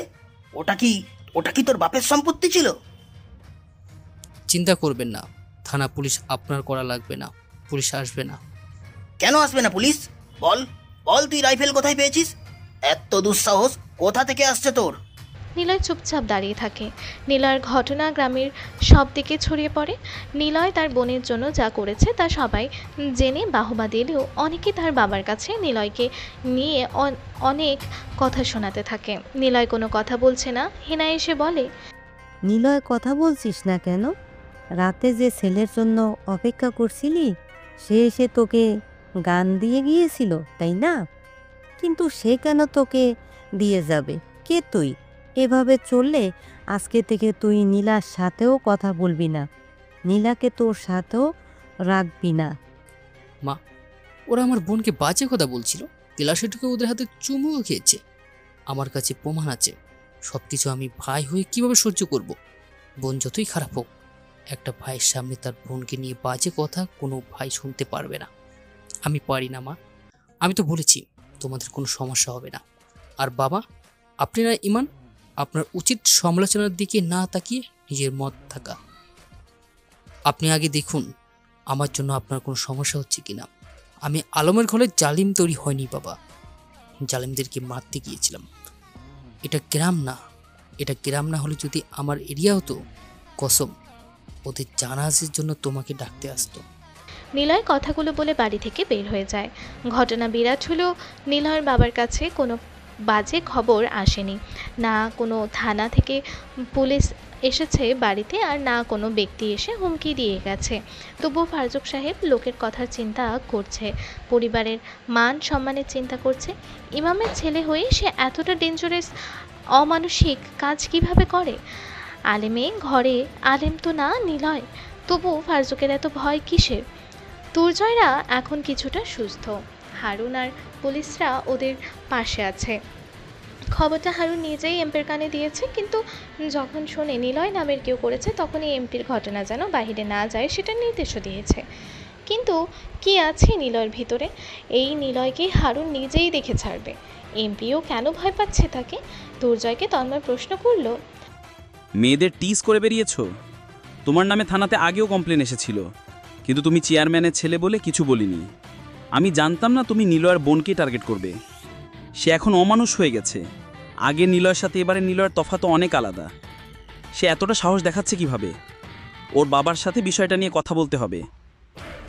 ওটা কি তোর বাপের সম্পত্তি ছিল? চিন্তা করবেন না, থানা পুলিশ আপনার করা লাগবে না, পুলিশ আসবে না। কেন আসবে না পুলিশ? বল বল, তুই রাইফেল কোথায় পেয়েছিস? এত দুঃসাহস কোথা থেকে আসছে তোর? নিলয় চুপচাপ দাঁড়িয়ে থাকে। নিলয়ের ঘটনা গ্রামের সব দিকে ছড়িয়ে পড়ে। নিলয় তার বোনের জন্য যা করেছে তা সবাই জেনে বাহবা দিলেও অনেকে তার বাবার কাছে নিলয়কে নিয়ে অনেক কথা শোনাতে থাকে। নিলয় কোনো কথা বলছে না। হেনা এসে বলে, নিলয় কথা বলছিস না কেন? রাতে যে ছেলের জন্য অপেক্ষা করছিলি সে এসে তোকে গান দিয়ে গিয়েছিল, তাই না? কিন্তু সে কেন তোকে দিয়ে যাবে? কে তুই? এভাবে চললে আজকে থেকে তুই নীলার সাথেও কথা বলবি না, নীলাকে তোর সাথেও রাখবি না। মা, ওরা আমার বোনকে বাজে কথা বলছিল, ক্লাসে ঢুকে ওদের হাতে চুমুও খেয়েছে। আমার কাছে প্রমাণ আছে। সব কিছু আমি ভাই হয়ে কিভাবে সহ্য করব? বোন যতই খারাপ হোক, একটা ভাইয়ের সামনে তার বোনকে নিয়ে বাজে কথা কোনো ভাই শুনতে পারবে না। আমি পারি না মা, আমি তো বলেছি তোমাদের কোনো সমস্যা হবে না। আর বাবা, আপনারা ইমান, আপনার উচিত সমালোচনার দিকে না তাকিয়ে নিজের মত থাকা। আপনি আগে দেখুন আমার জন্য আপনার কোনো সমস্যা হচ্ছে কিনা। আমি আলমের ঘরে জালিম তৈরি হয়নি বাবা, জালিমদেরকে মারতে গিয়েছিলাম। এটা গ্রাম না, এটা গ্রাম না হলে যদি আমার এরিয়া হতো, কসম ওদের জানাজের জন্য তোমাকে ডাকতে আসতো। নিলয় কথাগুলো বলে বাড়ি থেকে বের হয়ে যায়। ঘটনা বিরাট হলেও নিলয়ের বাবার কাছে কোনো বাজে খবর আসেনি। না কোনো থানা থেকে পুলিশ এসেছে বাড়িতে, আর না কোনো ব্যক্তি এসে হুমকি দিয়ে গেছে। তবুও ফারজুক সাহেব লোকের কথার চিন্তা করছে, পরিবারের মান সম্মানের চিন্তা করছে। ইমামের ছেলে হয়ে সে এতটা ডেঞ্জারাস অমানসিক কাজ কিভাবে করে? আলেমে ঘরে আলেম তো না নিলয়, তবু ফারজুকের এত ভয় কিসের? দুর্জয়রা এখন কিছুটা সুস্থ, হারুন আর পুলিশরা ওদের পাশে আছে। খবরটা হারুন নিজেই এমপির কানে দিয়েছে, কিন্তু যখন শোনে নিলয় নামের কেউ করেছে তখনই এমপির ঘটনা যেন বাহিরে না যায় সেটা নির্দেশও দিয়েছে। কিন্তু কি আছে নিলয়ের ভিতরে? এই নিলয়কে হারুন নিজেই দেখে ছাড়বে। এমপিও কেন ভয় পাচ্ছে তাকে? দুর্জয়কে তন্ময় প্রশ্ন করল, মেয়েদের টিজ করে বেরিয়েছো? তোমার নামে থানাতে আগেও কমপ্লেন এসেছিল, কিন্তু তুমি চেয়ারম্যানের ছেলে বলে কিছু বলিনি। আমি জানতাম না তুমি নিলয়ের বোনকে টার্গেট করবে। সে এখন অমানুষ হয়ে গেছে। আগে নিলয়ের সাথে এবারে নিলয়ের তফাৎ অনেক আলাদা। সে এতটা সাহস দেখাচ্ছে কিভাবে? ওর বাবার সাথে বিষয়টা নিয়ে কথা বলতে হবে।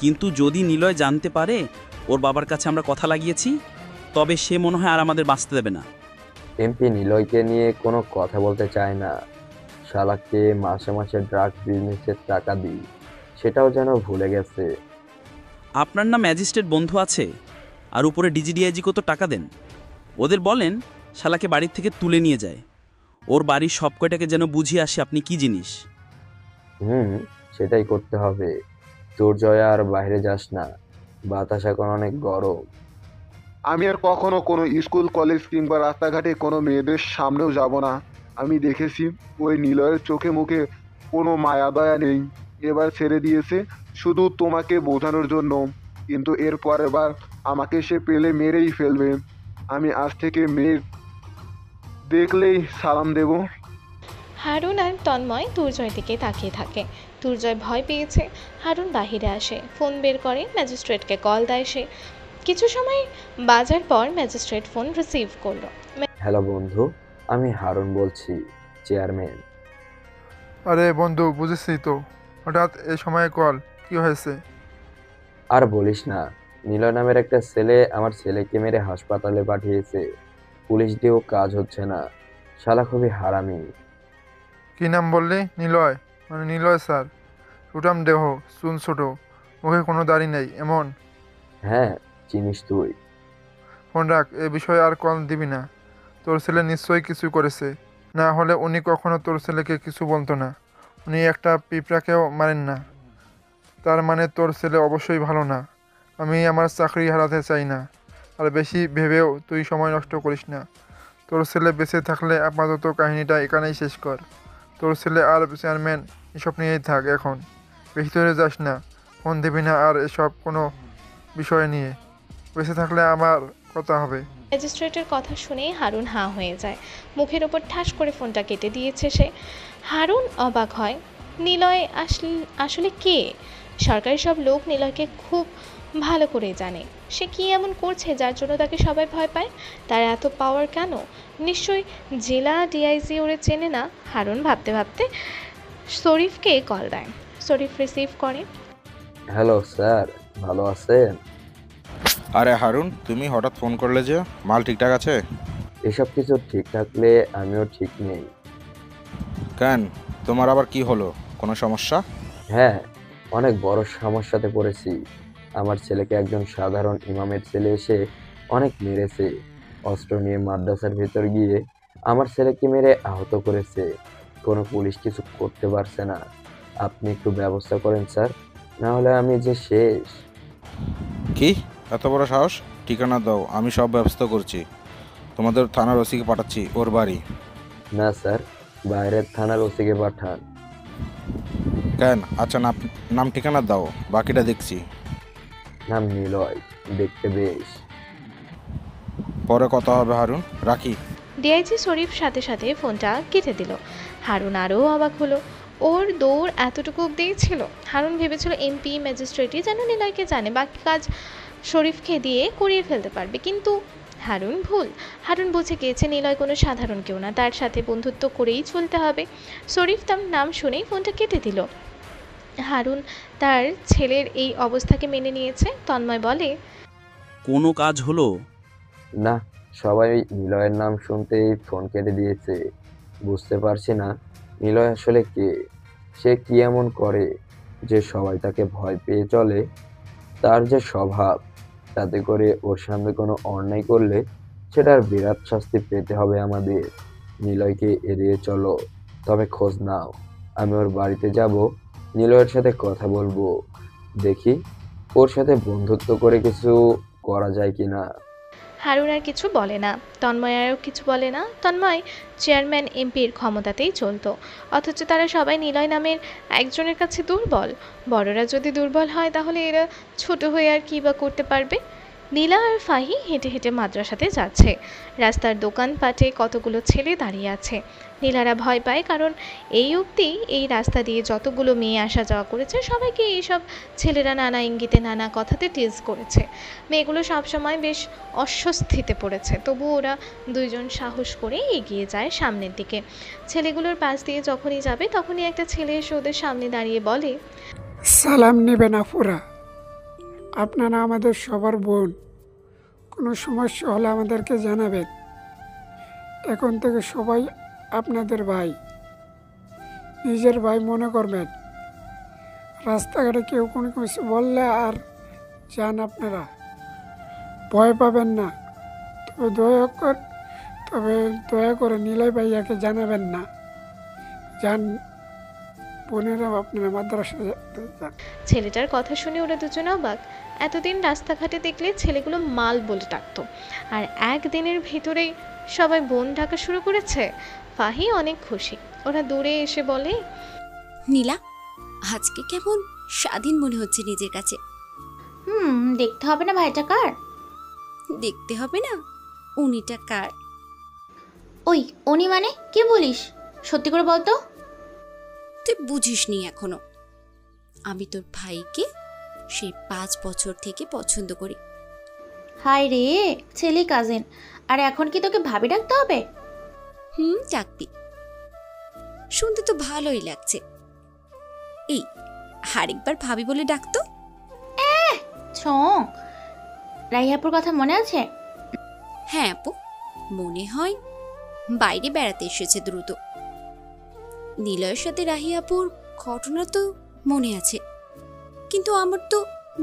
কিন্তু যদি নিলয় জানতে পারে ওর বাবার কাছে আমরা কথা লাগিয়েছি, তবে সে মনে হয় আর আমাদের বাঁচতে দেবে না। এমপি নিলয়কে নিয়ে কোনো কথা বলতে চায় না। শালাকে মাসে মাসে ড্রাগ বিজনেসের টাকা দিই, সেটাও যেন ভুলে গেছে। আপনার না ম্যাজিস্ট্রেট বন্ধু আছে, আর উপরে ডিজিডিআইজিকেও তো টাকা দেন। ওদের বলেন শালাকে বাড়ির থেকে তুলে নিয়ে যায়। ওর বাড়ির সব কয়টাকে যেন বুঝিয়ে আসে আপনি কি জিনিস। সেটাই করতে হবে। দুর্জয় আর বাইরে যাস না, বাতাস এখন অনেক গরম। আমি আর কখনো কোনো স্কুল কলেজ কিংবা রাস্তাঘাটে কোনো মেয়েদের সামনেও যাব না। আমি দেখেছি ওই নিলয়ের চোখে মুখে কোনো মায়া দয়া নেই। এবার ছেড়ে দিয়েছে শুধু তোমাকে বোঝানোর জন্য, কিন্তু এর পরের বার আমাকে সে পেলে মেরেই ফেলবে। আমি আজ থেকে মেয়ে দেখলেই সালাম দেব। হারুন আর তন্ময় দুর্জয় দিকে তাকিয়ে থাকে। দুর্জয় ভয় পেয়েছে। হারুন বাহিরে আসে, ফোন বের করে, ম্যাজিস্ট্রেটকে কল দেয় সে। কিছু সময় বাজার পর ম্যাজিস্ট্রেট ফোন রিসিভ করলো। হ্যালো বন্ধু, আমি হারুন বলছি, চেয়ারম্যান। আরে বন্ধু, বুঝেছি তো, হঠাৎ এই সময়ে কল, কি হয়েছে? আর বলিস না, নিলয় নামের একটা ছেলে আমার ছেলেকে মেরে হাসপাতালে পাঠিয়েছে। পুলিশ দিয়েও কাজ হচ্ছে না। শালা খুবই হারামি। কি নাম বললি? নিলয়? মানে নিলয় স্যার? সুঠাম দেহ, চুল ছোট, মুখে কোনো দাড়ি নেই, এমন? হ্যাঁ, চিনিস তুই। ফোন রাখ, এ বিষয়ে আর কল দিবি না। তোর ছেলে নিশ্চয়ই কিছু করেছে, না হলে উনি কখনো তোর ছেলেকে কিছু বলতো না। উনি একটা পিঁপড়াকেও মারেন না। তার মানে তোর ছেলে অবশ্যই ভালো না। আমি আমার চাকরি হারাতে চাই না, আর বেশি ভেবেও তুই সময় নষ্ট করিস না। তোর ছেলে বেঁচে থাকলে আপাতত কাহিনীটা এখানেই শেষ কর। তোর ছেলে আর চেয়ারম্যান এসব নিয়েই থাক এখন। ভিতরে যাস না, ফোন দিবি না আর এসব কোনো বিষয় নিয়ে। বেঁচে থাকলে আমার কথা হবে। ম্যাজিস্ট্রেটের কথা শুনেই হারুন হাঁ হয়ে যায়। মুখের ওপর ঠাস করে ফোনটা কেটে দিয়েছে সে। হারুন অবাক হয়, নিলয় আসলে কে? সরকারি সব লোক নিলয়কে খুব ভালো করে জানে। সে কি এমন করছে যার জন্য তাকে সবাই ভয় পায়? তার এত পাওয়ার কেন? নিশ্চয়ই জেলা ডিআইজি ওরে চেনে না। হারুন ভাবতে ভাবতে শরীফকে কল দেয়। শরীফ রিসিভ করে। হ্যালো স্যার, ভালো আছেন? আরে হারুন, তুমি হঠাৎ ফোন করলে যে? মাল ঠিকঠাক আছে? এসব কিছু ঠিক থাকলে আমিও ঠিক নেই। কেন, তোমার আবার কি হলো? কোনো সমস্যা? হ্যাঁ, অনেক বড় সমস্যাতে পড়েছি। আমার ছেলেকে একজন সাধারণ ইমামের ছেলে এসে অনেক মেরেছে। অস্ত্র নিয়ে মাদ্রাসার ভেতর গিয়ে আমার ছেলেকে মেরে আহত করেছে। কোনো পুলিশ কিছু করতে পারছে না। আপনি একটু ব্যবস্থা করেন স্যার, না হলে আমি যে শেষ। কি এত বড় সাহস? ঠিকানা দাও, আমি সব ব্যবস্থা করছি। তোমাদের থানার ওসিকে পাঠাচ্ছি ওর বাড়ি। না স্যার, বাইরের থানার ওসিকে পাঠান। কেন? আচ্ছা, নাম ঠিকানা দাও, বাকিটা দেখছি। নাম নিলয়, দেখতে বেশ। পরে কথা হবে হারুন, রাখি। ডিআইজি শরীফ সাথে সাথে ফোনটা কেটে দিল। হারুন আরও অবাক হলো। ওর দৌড় এতটুকু অব্দিই ছিল। হারুন ভেবেছিল এমপি ম্যাজিস্ট্রেটই যেন নিলয়কে জানে, বাকি কাজ শরীফকে দিয়ে করিয়ে ফেলতে পারবে, কিন্তু হারুন ভুল। হারুন বুঝে গিয়েছে নিলয় কোনো সাধারণ কেউ না, তার সাথে বন্ধুত্ব করেই চলতে হবে। শরীফ তার নাম শুনেই ফোনটা কেটে দিল। হারুন তার ছেলের এই অবস্থাকে মেনে নিয়েছে। তন্ময় বলে, কোনো কাজ হলো? না, সবাই নিলয়ের নাম শুনতেই ফোন কেটে দিয়েছে। বুঝতে পারছি না নিলয় আসলে কে, সে কি এমন করে যে সবাই তাকে ভয় পেয়ে চলে। তার যে স্বভাব, তাতে করে ওর সামনে কোনো অন্যায় করলে সেটার বিরাট শাস্তি পেতে হবে আমাদের। নিলয়কে এড়িয়ে চলো, তবে খোঁজ নাও। আমি ওর বাড়িতে যাব, নিলয়ের সাথে কথা বলবো, দেখি ওর সাথে বন্ধুত্ব করে কিছু করা যায় কিনা। হারুন আর কিছু বলে না, তন্ময় আরও কিছু বলে না। তন্ময় চেয়ারম্যান এমপির ক্ষমতাতেই চলতো, অথচ তারা সবাই নিলয় নামের একজনের কাছে দুর্বল। বড়রা যদি দুর্বল হয় তাহলে এরা ছোট হয়ে আর কী বা করতে পারবে। নীলা আর ফাহি হেঁটে হেঁটে মাদ্রাসাতে যাচ্ছে। রাস্তার দোকানপাটে কতগুলো ছেলে দাঁড়িয়ে আছে। নীলারা ভয় পায়, কারণ এই অবধি এই রাস্তা দিয়ে যতগুলো মেয়ে আসা যাওয়া করেছে সবাইকে এইসব ছেলেরা নানা ইঙ্গিতে নানা কথাতে টিজ করেছে। মেয়েগুলো সবসময় বেশ অস্বস্তিতে পড়েছে, তবু ওরা দুইজন সাহস করে এগিয়ে যায় সামনের দিকে। ছেলেগুলোর পাশ দিয়ে যখনই যাবে তখনই একটা ছেলে এসে ওদের সামনে দাঁড়িয়ে বলে, সালাম নেবেন আপুরা, আপনারা আমাদের সবার বোন। কোনো সমস্যা হলে আমাদেরকে জানাবেন। এখন থেকে সবাই আপনাদের ভাই, নিজের ভাই মনে করবেন। রাস্তাঘাটে কেউ কোনো কিছু বললে আর যান, আপনারা ভয় পাবেন না। তবে দয়া করে নিলয় ভাইয়াকে জানাবেন না। যান বোনেরা, আপনারা মাদ্রাসায় যান। ছেলেটার কথা শুনে ওরা দুজন অবাক। এতদিন রাস্তাঘাটে দেখলে ছেলেগুলো মাল বলে ডাকতো, আর একদিনের ভিতরেই সবাই বোন ডাকা শুরু করেছে। ফাহি অনেক খুশি। ওরা দূরে এসে বলে, নীলা, আজকে কেমন স্বাধীন মনে হচ্ছে নিজের কাছে। দেখতে হবে না ভাইটা কার? দেখতে হবে না উনিটা কার? ওই উনি মানে কি বলিস? সত্যি করে বলতো। তুই বুঝিসনি এখনো। আমি তোর ভাইকে সেই 5 বছর থেকে পছন্দ করি। হায় রে, ছেলে কাজিন, আর এখন কি তোকে ভাবি ডাকতে হবে? ডাকবি। শুনতে তো ভালোই লাগছে। এই আরেকবার ভাবি বলে ডাকতো। ছং, রাইহাপুর কথা মনে আছে? হ্যাঁ আপু, মনে হয়। বাইরে বেড়াতে এসেছে দ্রুত। নিলয়ের সাথে রাহিয়াপুর ঘটনা তো মনে আছে, কিন্তু আমার তো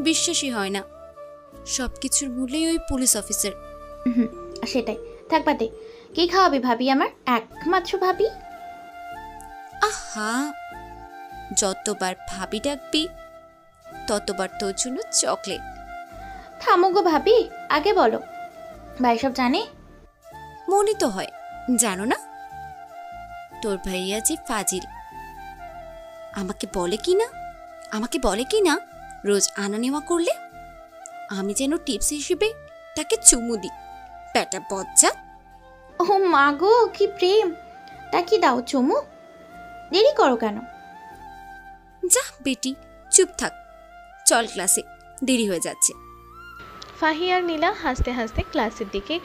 বিশ্বাসই হয় না। সবকিছুর মূলেই ওই পুলিশ অফিসার। সেটাই, থাক বাদে। কি খাওয়াবি ভাবি আমার, একমাত্র ভাবি? আহা, যতবার ভাবি ডাকবি ততবার তোর জন্য চকলেট। থামো গো ভাবি, আগে বলো, ভাই সব জানে? মনে তো হয় জানো না। তোর ভাইয়া যে ফাজিল, আমাকে বলে কি না রোজ আনা নেওয়া করলে আমি যেন টিপস হিসেবে তাকে চুমু দিই। পেটা বজ্জা। ও মা গো, কি প্রেম! তা কি দাও চুমু? দেরি করো কেন? যা বেটি, চুপ থাক, চল ক্লাসে, দেরি হয়ে যাচ্ছে। ফাহি আর নীলা হাসতে হাসতে ক্লাসের দিকে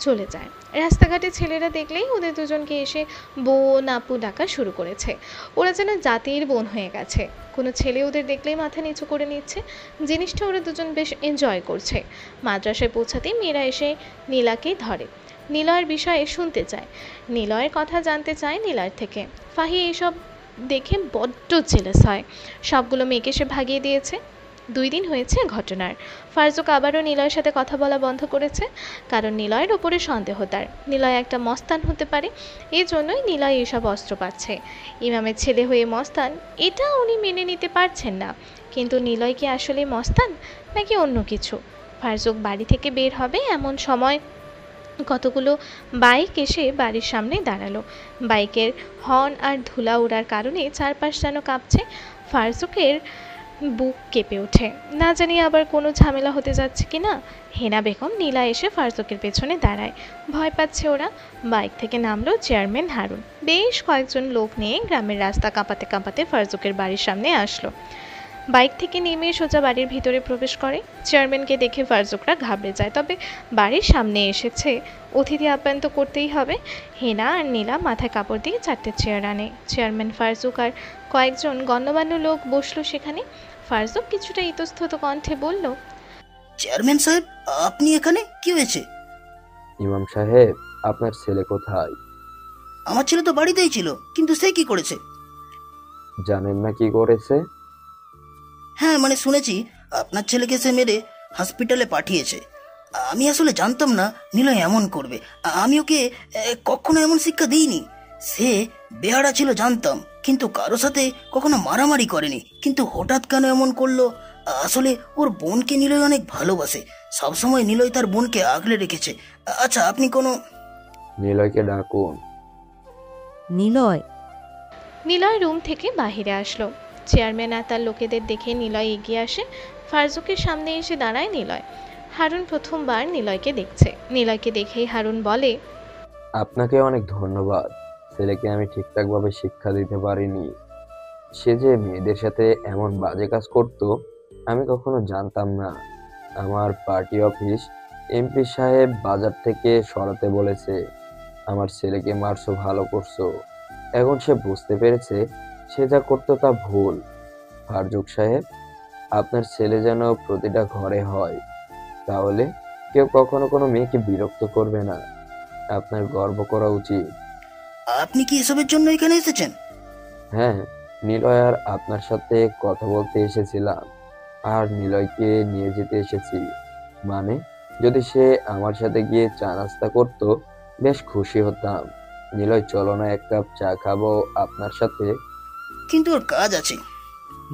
চলে যায়। রাস্তাঘাটে ছেলেরা দেখলেই ওদের দুজনকে এসে বোন আপু ডাকা শুরু করেছে। ওরা যেন জাতির বোন হয়ে গেছে। কোনো ছেলে ওদের দেখলেই মাথা নিচু করে নিচ্ছে। জিনিসটা ওরা দুজন বেশ এনজয় করছে। মাদ্রাসায় পৌঁছাতেই মেয়েরা এসে নীলাকে ধরে, নিলয়ের বিষয়ে শুনতে চায়, নিলয়ের কথা জানতে চায় নীলয়ের থেকে। ফাহি এইসব দেখে বড্ড জেলাস হয়। সবগুলো মেয়েকে সে ভাগিয়ে দিয়েছে। 2 দিন হয়েছে ঘটনার। ফারজুক আবারও নিলয়ের সাথে কথা বলা বন্ধ করেছে, কারণ নিলয়ের ওপরে সন্দেহ তার। নিলয় একটা মস্তান হতে পারে, এই জন্যই নিলয় এসব অস্ত্র পাচ্ছে। ইমামের ছেলে হয়ে মস্তান, এটা উনি মেনে নিতে পারছেন না। কিন্তু নিলয় কি আসলে মস্তান নাকি অন্য কিছু? ফারজুক বাড়ি থেকে বের হবে এমন সময় কতগুলো বাইক এসে বাড়ির সামনে দাঁড়ালো। বাইকের হর্ন আর ধুলা ওড়ার কারণে চারপাশ যেন কাঁপছে। ফারজুকের বুক কেঁপে ওঠে, না জানি আবার কোনো ঝামেলা হতে যাচ্ছে কি না। হেনা বেগম নীলা এসে ফারজুকের পেছনে দাঁড়ায়, ভয় পাচ্ছে ওরা। বাইক থেকে নামলো চেয়ারম্যান হারুন, বেশ কয়েকজন লোক নিয়ে গ্রামের রাস্তা কাঁপাতে কাঁপাতে ফারজুকের বাড়ির সামনে আসলো। বাইক থেকে নেমে সোজা বাড়ির ভিতরে প্রবেশ করে। চেয়ারম্যানকে দেখে ফারজুকরা ঘাবড়ে যায়, তবে বাড়ির সামনে এসেছে, অতিথি আপ্যায়ন তো করতেই হবে। হেনা আর নীলা মাথায় কাপড় দিয়ে 4টে চেয়ার আনে। চেয়ারম্যান, ফারজুক আর কয়েকজন গণ্যমান্য লোক বসলো সেখানে। ফারজুক কিছুটা ইতস্তত কণ্ঠে বলল, চেয়ারম্যান সাহেব, আপনি এখানে? কি হয়েছে? ইমাম সাহেব, আপনার ছেলে কোথায়? আমার ছেলে তো বাড়িতেই ছিল, কিন্তু সে কি করেছে? জানেন না কি করেছে? হ্যাঁ, মানে শুনেছি আপনার ছেলেকে সে মেরে হসপিটালে পাঠিয়েছে। আমি আসলে জানতাম না নিলয় এমন করবে। আমি ওকে কখনো এমন শিক্ষা দিইনি। সে বেহারা ছিল জানতাম, কিন্তু কারো সাথে কখনো মারামারি করেনি। কিন্তু হঠাৎ কেন এমন করলো? আসলে ওর বোনকে নিলয় অনেক ভালোবাসে, সবসময় নিলয় তার বোনকে আগলে রেখেছে। আচ্ছা, আপনি কোনো... নিলয়কে ডাকুন। নিলয়। নিলয় রুম থেকে বাহিরে আসলো। চেয়ারম্যান আর তার লোকেদের দেখে নিলয় এগিয়ে আসে। ফারজুকের সামনে এসে দাঁড়ায় নিলয়। হারুন প্রথমবার নিলয়কে দেখছে। নিলয়কে দেখেই হারুন বলে, আপনাকে অনেক ধন্যবাদ। ছেলেকে আমি ঠিকঠাকভাবে শিক্ষা দিতে পারিনি। সে যে মেয়েদের সাথে এমন বাজে কাজ করত আমি কখনো জানতাম না। আমার পার্টি অফিস এমপি সাহেব বাজার থেকে সরাতে বলেছে। আমার ছেলেকে মারছো, ভালো করছো। এখন সে বুঝতে পেরেছে সে যা করতো তা ভুল। ফারজুক সাহেব, আপনার ছেলে যেন প্রতিটা ঘরে হয়, তাহলে কেউ কখনো কোনো মেয়েকে বিরক্ত করবে না। আপনার গর্ব করা উচিত। আপনি কি এসবের জন্য এখানে এসেছেন? হ্যাঁ, নিলয় আর আপনার সাথে কথা বলতে এসেছিলাম, আর নিলয়কে নিয়ে যেতে এসেছি। মানে, যদি সে আমার সাথে গিয়ে চা নাস্তা করতো বেশ খুশি হতাম। নিলয়, চলো না এক কাপ চা খাবো আপনার সাথে। কিন্তু ওর কাজ আছে।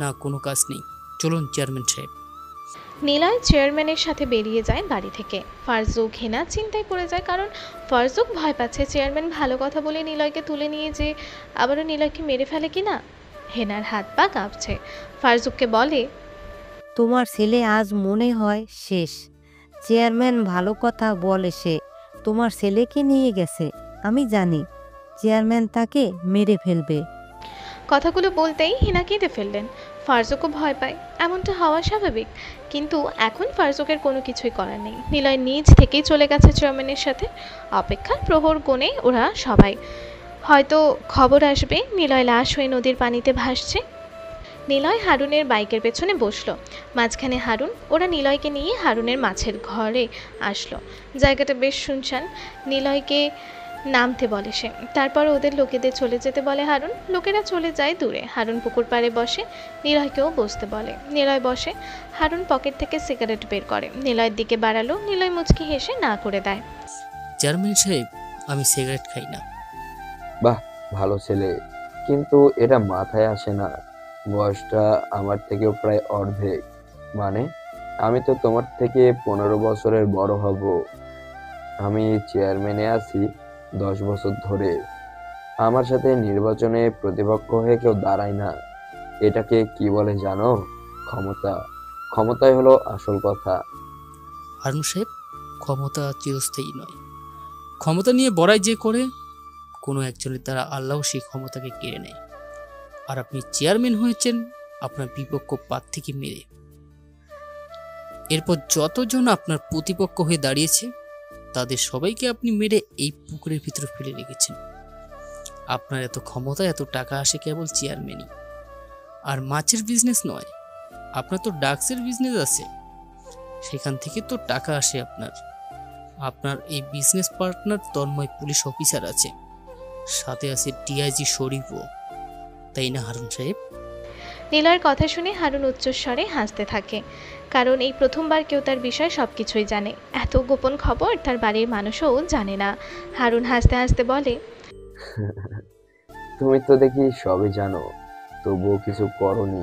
না, কোনো কাজ নেই, চলুন চেয়ারম্যান সাহেব। নিলয় চেয়ারম্যানের সাথে বেরিয়ে যায় বাড়ি থেকে। ফারজুক, হেনা চিন্তায় পড়ে যায়, কারণ ফারজুক ভয় পাচ্ছে চেয়ারম্যান ভালো কথা বলে নিলয়কে তুলে নিয়ে যে আবারও নিলয়কে মেরে ফেলে কিনা। হেনার হাত পা কাঁপছে। ফারজুককে বলে, তোমার ছেলে আজ মনে হয় শেষ। চেয়ারম্যান ভালো কথা বলে, সে তোমার ছেলেকে নিয়ে গেছে। আমি জানি চেয়ারম্যান তাকে মেরে ফেলবে। কথাগুলো বলতেই হেনা কেঁদে ফেললেন। ফারজুকও ভয় পায়, এমনটা হওয়া স্বাভাবিক। কিন্তু এখন ফারজুকের কোনো কিছুই করার নেই। নিলয় নিজ থেকেই চলে গেছে চেয়ারম্যানের সাথে। অপেক্ষার প্রহর গুনে ওরা সবাই, হয়তো খবর আসবে নিলয় লাশ হয়ে নদীর পানিতে ভাসছে। নিলয় হারুনের বাইকের পেছনে বসলো, মাঝখানে হারুন। ওরা নিলয়কে নিয়ে হারুনের মাছের ঘরে আসলো। জায়গাটা বেশ শুনশান। নিলয়কে নামতে বলে সে, তারপর ওদের লোকেদের চলে যেতে বলে হারুন। লোকেরা চলে যায় দূরে। হারুন পুকুর পাড়ে বসে, নিলয়কেও বসতে বলে। নিলয় বসে। হারুন পকেট থেকে সিগারেট বের করে, নিলয়ের দিকে বাড়ালো। নিলয় মুচকি হেসে না করে দেয়। চেয়ারম্যান সাহেব, আমি সিগারেট খাই না। বাহ, ভালো ছেলে, কিন্তু এটা মাথায় আসে না বয়সটা আমার থেকেও প্রায় অর্ধেক। মানে, আমি তো তোমার থেকে 15 বছরের বড় হব। আমি চেয়ারম্যানে আছি 10 বছর ধরে। আমার সাথে নির্বাচনে প্রতিপক্ষ হয়ে কেউ দাঁড়ায় না। এটাকে কি বলে জানো? ক্ষমতা। ক্ষমতাই হলো আসল কথা। হারুন সাহেব, ক্ষমতা চিরস্থায়ী নয়। ক্ষমতা নিয়ে বড়াই যে করে, কোনো একজনের দ্বারা আল্লাহ সেই ক্ষমতাকে কেড়ে নেয়। আর আপনি চেয়ারম্যান হয়েছেন আপনার বিপক্ষ প্রার্থীকে মেরে। এরপর যতজন আপনার প্রতিপক্ষ হয়ে দাঁড়িয়েছে তাদের সবাইকে আপনি মেরে এই পুকুরের ভিতরে ফেলে রেখেছেন। আপনার এত ক্ষমতা, এত টাকা আসে কেবল চেয়ারম্যানই। আর মাছের বিজনেস নয়, আপনার তো ড্রাগসের বিজনেস আছে, সেখান থেকে তো টাকা আসে আপনার। আপনার এই business partner Tanmoy police officer আছে, সাথে আছে ডিআইজি শরীফও, তাই না হারুন সাহেব? নিলয়ের কথা শুনে হারুন উচ্চস্বরে হাসতে থাকে, কারণ এই প্রথমবার কেউ তার বিষয়ে সব কিছুই জানে। এত গোপন খবর তার বাড়ির মানুষও জানে না। হারুন হাসতে হাসতে বলে, তুমি তো দেখি সবই জানো, তবুও কিছু করনি।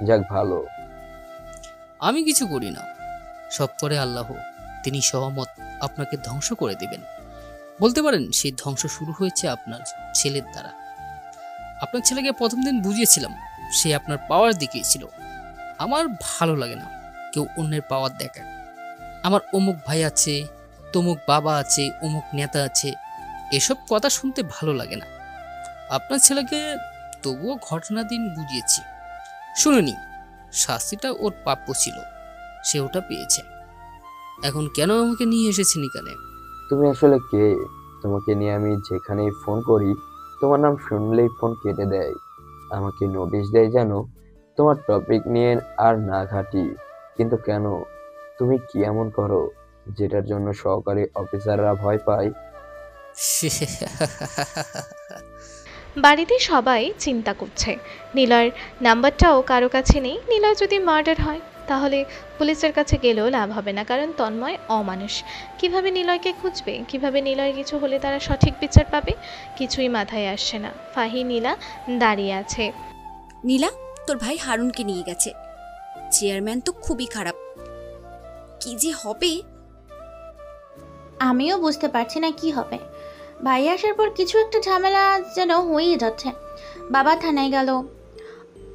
যাক, ভালো। আমি কিছু করি না, সব করে আল্লাহ। তিনি সহমত আপনাকে ধ্বংস করে দেবেন। বলতে পারেন সেই ধ্বংস শুরু হয়েছে আপনার ছেলের দ্বারা। আপনার ছেলেকে প্রথম দিন বুঝিয়েছিলাম, সে আপনার পাওয়ার দেখিয়েছিল, আমার ভালো লাগে না কেউ অন্যের পাওয়ার দেখা। আমার অমুক ভাই আছে, তমুক বাবা আছে, অমুক নেতা আছে, এসব কথা শুনতে ভালো লাগে না। আপনার ছেলেকে তবুও ঘটনা দিন বুঝিয়েছি, শুনুনি, শাস্তিটা ওর প্রাপ্য ছিল, সে ওটা পেয়েছে। এখন কেন আমাকে নিয়ে এসেছেন এখানে? তুমি আসলে কে? তোমাকে নিয়ে আমি যেখানেই ফোন করি তোমার নাম শুনলেই ফোন কেটে দেয়, আমাকে নোটিশ দেয় জানো তোমার টপিক নিয়ে আর না ঘাটি। কিন্তু কেন? তুমি কি এমন করো যেটার জন্য সহকারী অফিসাররা ভয় পায়? বাড়িতে সবাই চিন্তা করছে নিলয়ের নাম্বারটাও কারো কাছে নেই। নিলয় যদি মার্ডার হয় তাহলে পুলিশের কাছে গেলেও লাভ হবে না, কারণ তন্ময় অমানুষ। কিভাবে নিলয়কে খুঁজবে? কিভাবে নিলয় কিছু হলে তারা সঠিক বিচার পাবে? কিছুই মাথায় আসছে না। ফাহি নীলা দাঁড়িয়ে আছে। নীলা, তোর ভাই হারুনকে নিয়ে গেছে। চেয়ারম্যান তো খুবই খারাপ, কি যে হবে। আমিও বুঝতে পারছি না কি হবে। ভাই আসার পর কিছু একটা ঝামেলা যেন হয়েই যাচ্ছে। বাবা থানায় গেল,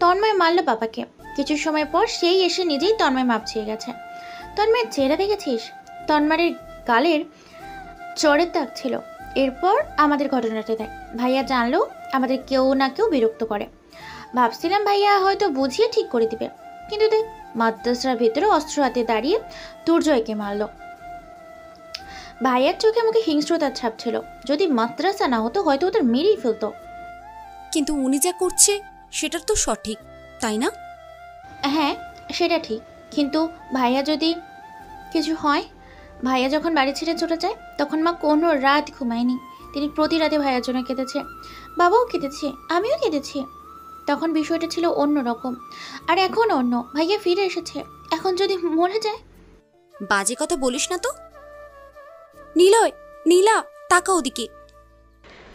তন্ময় মারল বাবাকে। কিছু সময় পর সেই এসে নিজেই তন্ময় মাপ চেয়ে গেছে। তন্ময়ের চেহারা দেখেছিস? তন্ময়ের গালের চড়ের দাগ ছিল। এরপর আমাদের ঘটনাটা দেয়। ভাইয়া জানলো আমাদের কেউ না কেউ বিরক্ত করে। ভাবছিলাম ভাইয়া হয়তো বুঝিয়ে ঠিক করে দিবে, কিন্তু দেখ, মাদ্রাসার ভেতরে অস্ত্র হাতে দাঁড়িয়ে দুর্জয়কে মারলো। ভাইয়ার চোখে মুখে হিংস্রতার ছাপ ছিল। যদি মাদ্রাসা না হতো হয়তো ওদের মেরেই ফেলতো। কিন্তু উনি যা করছে সেটা তো সঠিক, তাই না? হ্যাঁ, সেটা ঠিক, কিন্তু ভাইয়া যদি কিছু হয়, ভাইয়া যখন বাড়ি ছেড়ে চলে যায় তখন মা কোনো রাত ঘুমায়নি। তিনি প্রতি রাতে ভাইয়ার জন্য কেঁদেছে, বাবাও কেঁদেছে, আমিও কেঁদেছি। তখন বিষয়টা ছিল অন্য রকম, আর এখন অন্য। ভাইয়া ফিরে এসেছে, এখন যদি মরে যায়। বাজে কথা বলিস না তো। নীলয়, নীলা, তাকা ওদিকে।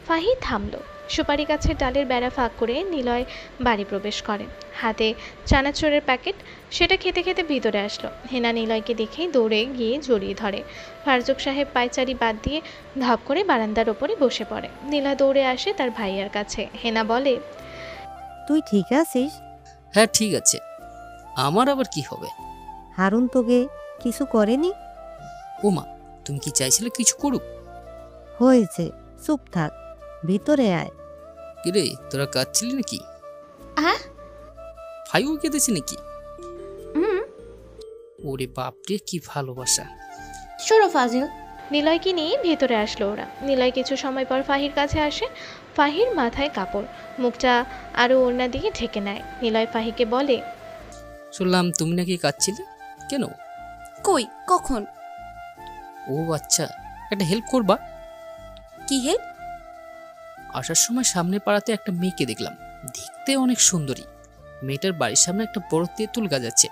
ফাহি থামলো। সুপারি গাছের ডালের বেড়া ফাঁক করে নিলয় বাড়ি প্রবেশ করে, হাতে চানাচুরের প্যাকেট। সেটা খেতে খেতে ভিতরে আসলো। হেনা নিলয়কে দেখেই দৌড়ে গিয়ে জড়িয়ে ধরে। ফারজুক সাহেব পায়চারি বাদ দিয়ে ধাপ করে বারান্দার ওপরে বসে পড়ে। নিলয় দৌড়ে আসে তার ভাইয়ার কাছে। হেনা বলে, তুই ঠিক আছিস? হ্যাঁ ঠিক আছে, আমার আবার কি হবে? হারুন তোকে কিছু করেনি? ওমা, তুমি কি চাইছিলে কিছু করুক? হয়েছে, চুপ থাক, ভিতরে আয়। কিরে, তোরা কাঁদছিলি নাকি? হ্যাঁ। ভাইও কেঁদেছে নাকি? ওরে বাপরে, কি ভালোবাসা। সরো ফাজিল। নিলয়কে নিয়ে ভেতরে আসলো ওরা। নিলয় কিছু সময় পর ফাহির কাছে আসে। ফাহির মাথায় কাপড়, মুখটা আরো ওড়না দিয়ে ঢেকে নেয়। নিলয় ফাহিকে বলে, শুনলাম তুমি নাকি কাঁদছিলে, কেন? কই, কখন? ও আচ্ছা, একটা হেল্প করবা? কি হেল্প? আসার সময় সামনে পাড়াতে একটা মেয়েকে দেখলাম, দেখতে অনেক সুন্দরী। মেয়েটার বাড়ির সামনে একটা বড় তেঁতুল গাছ আছে।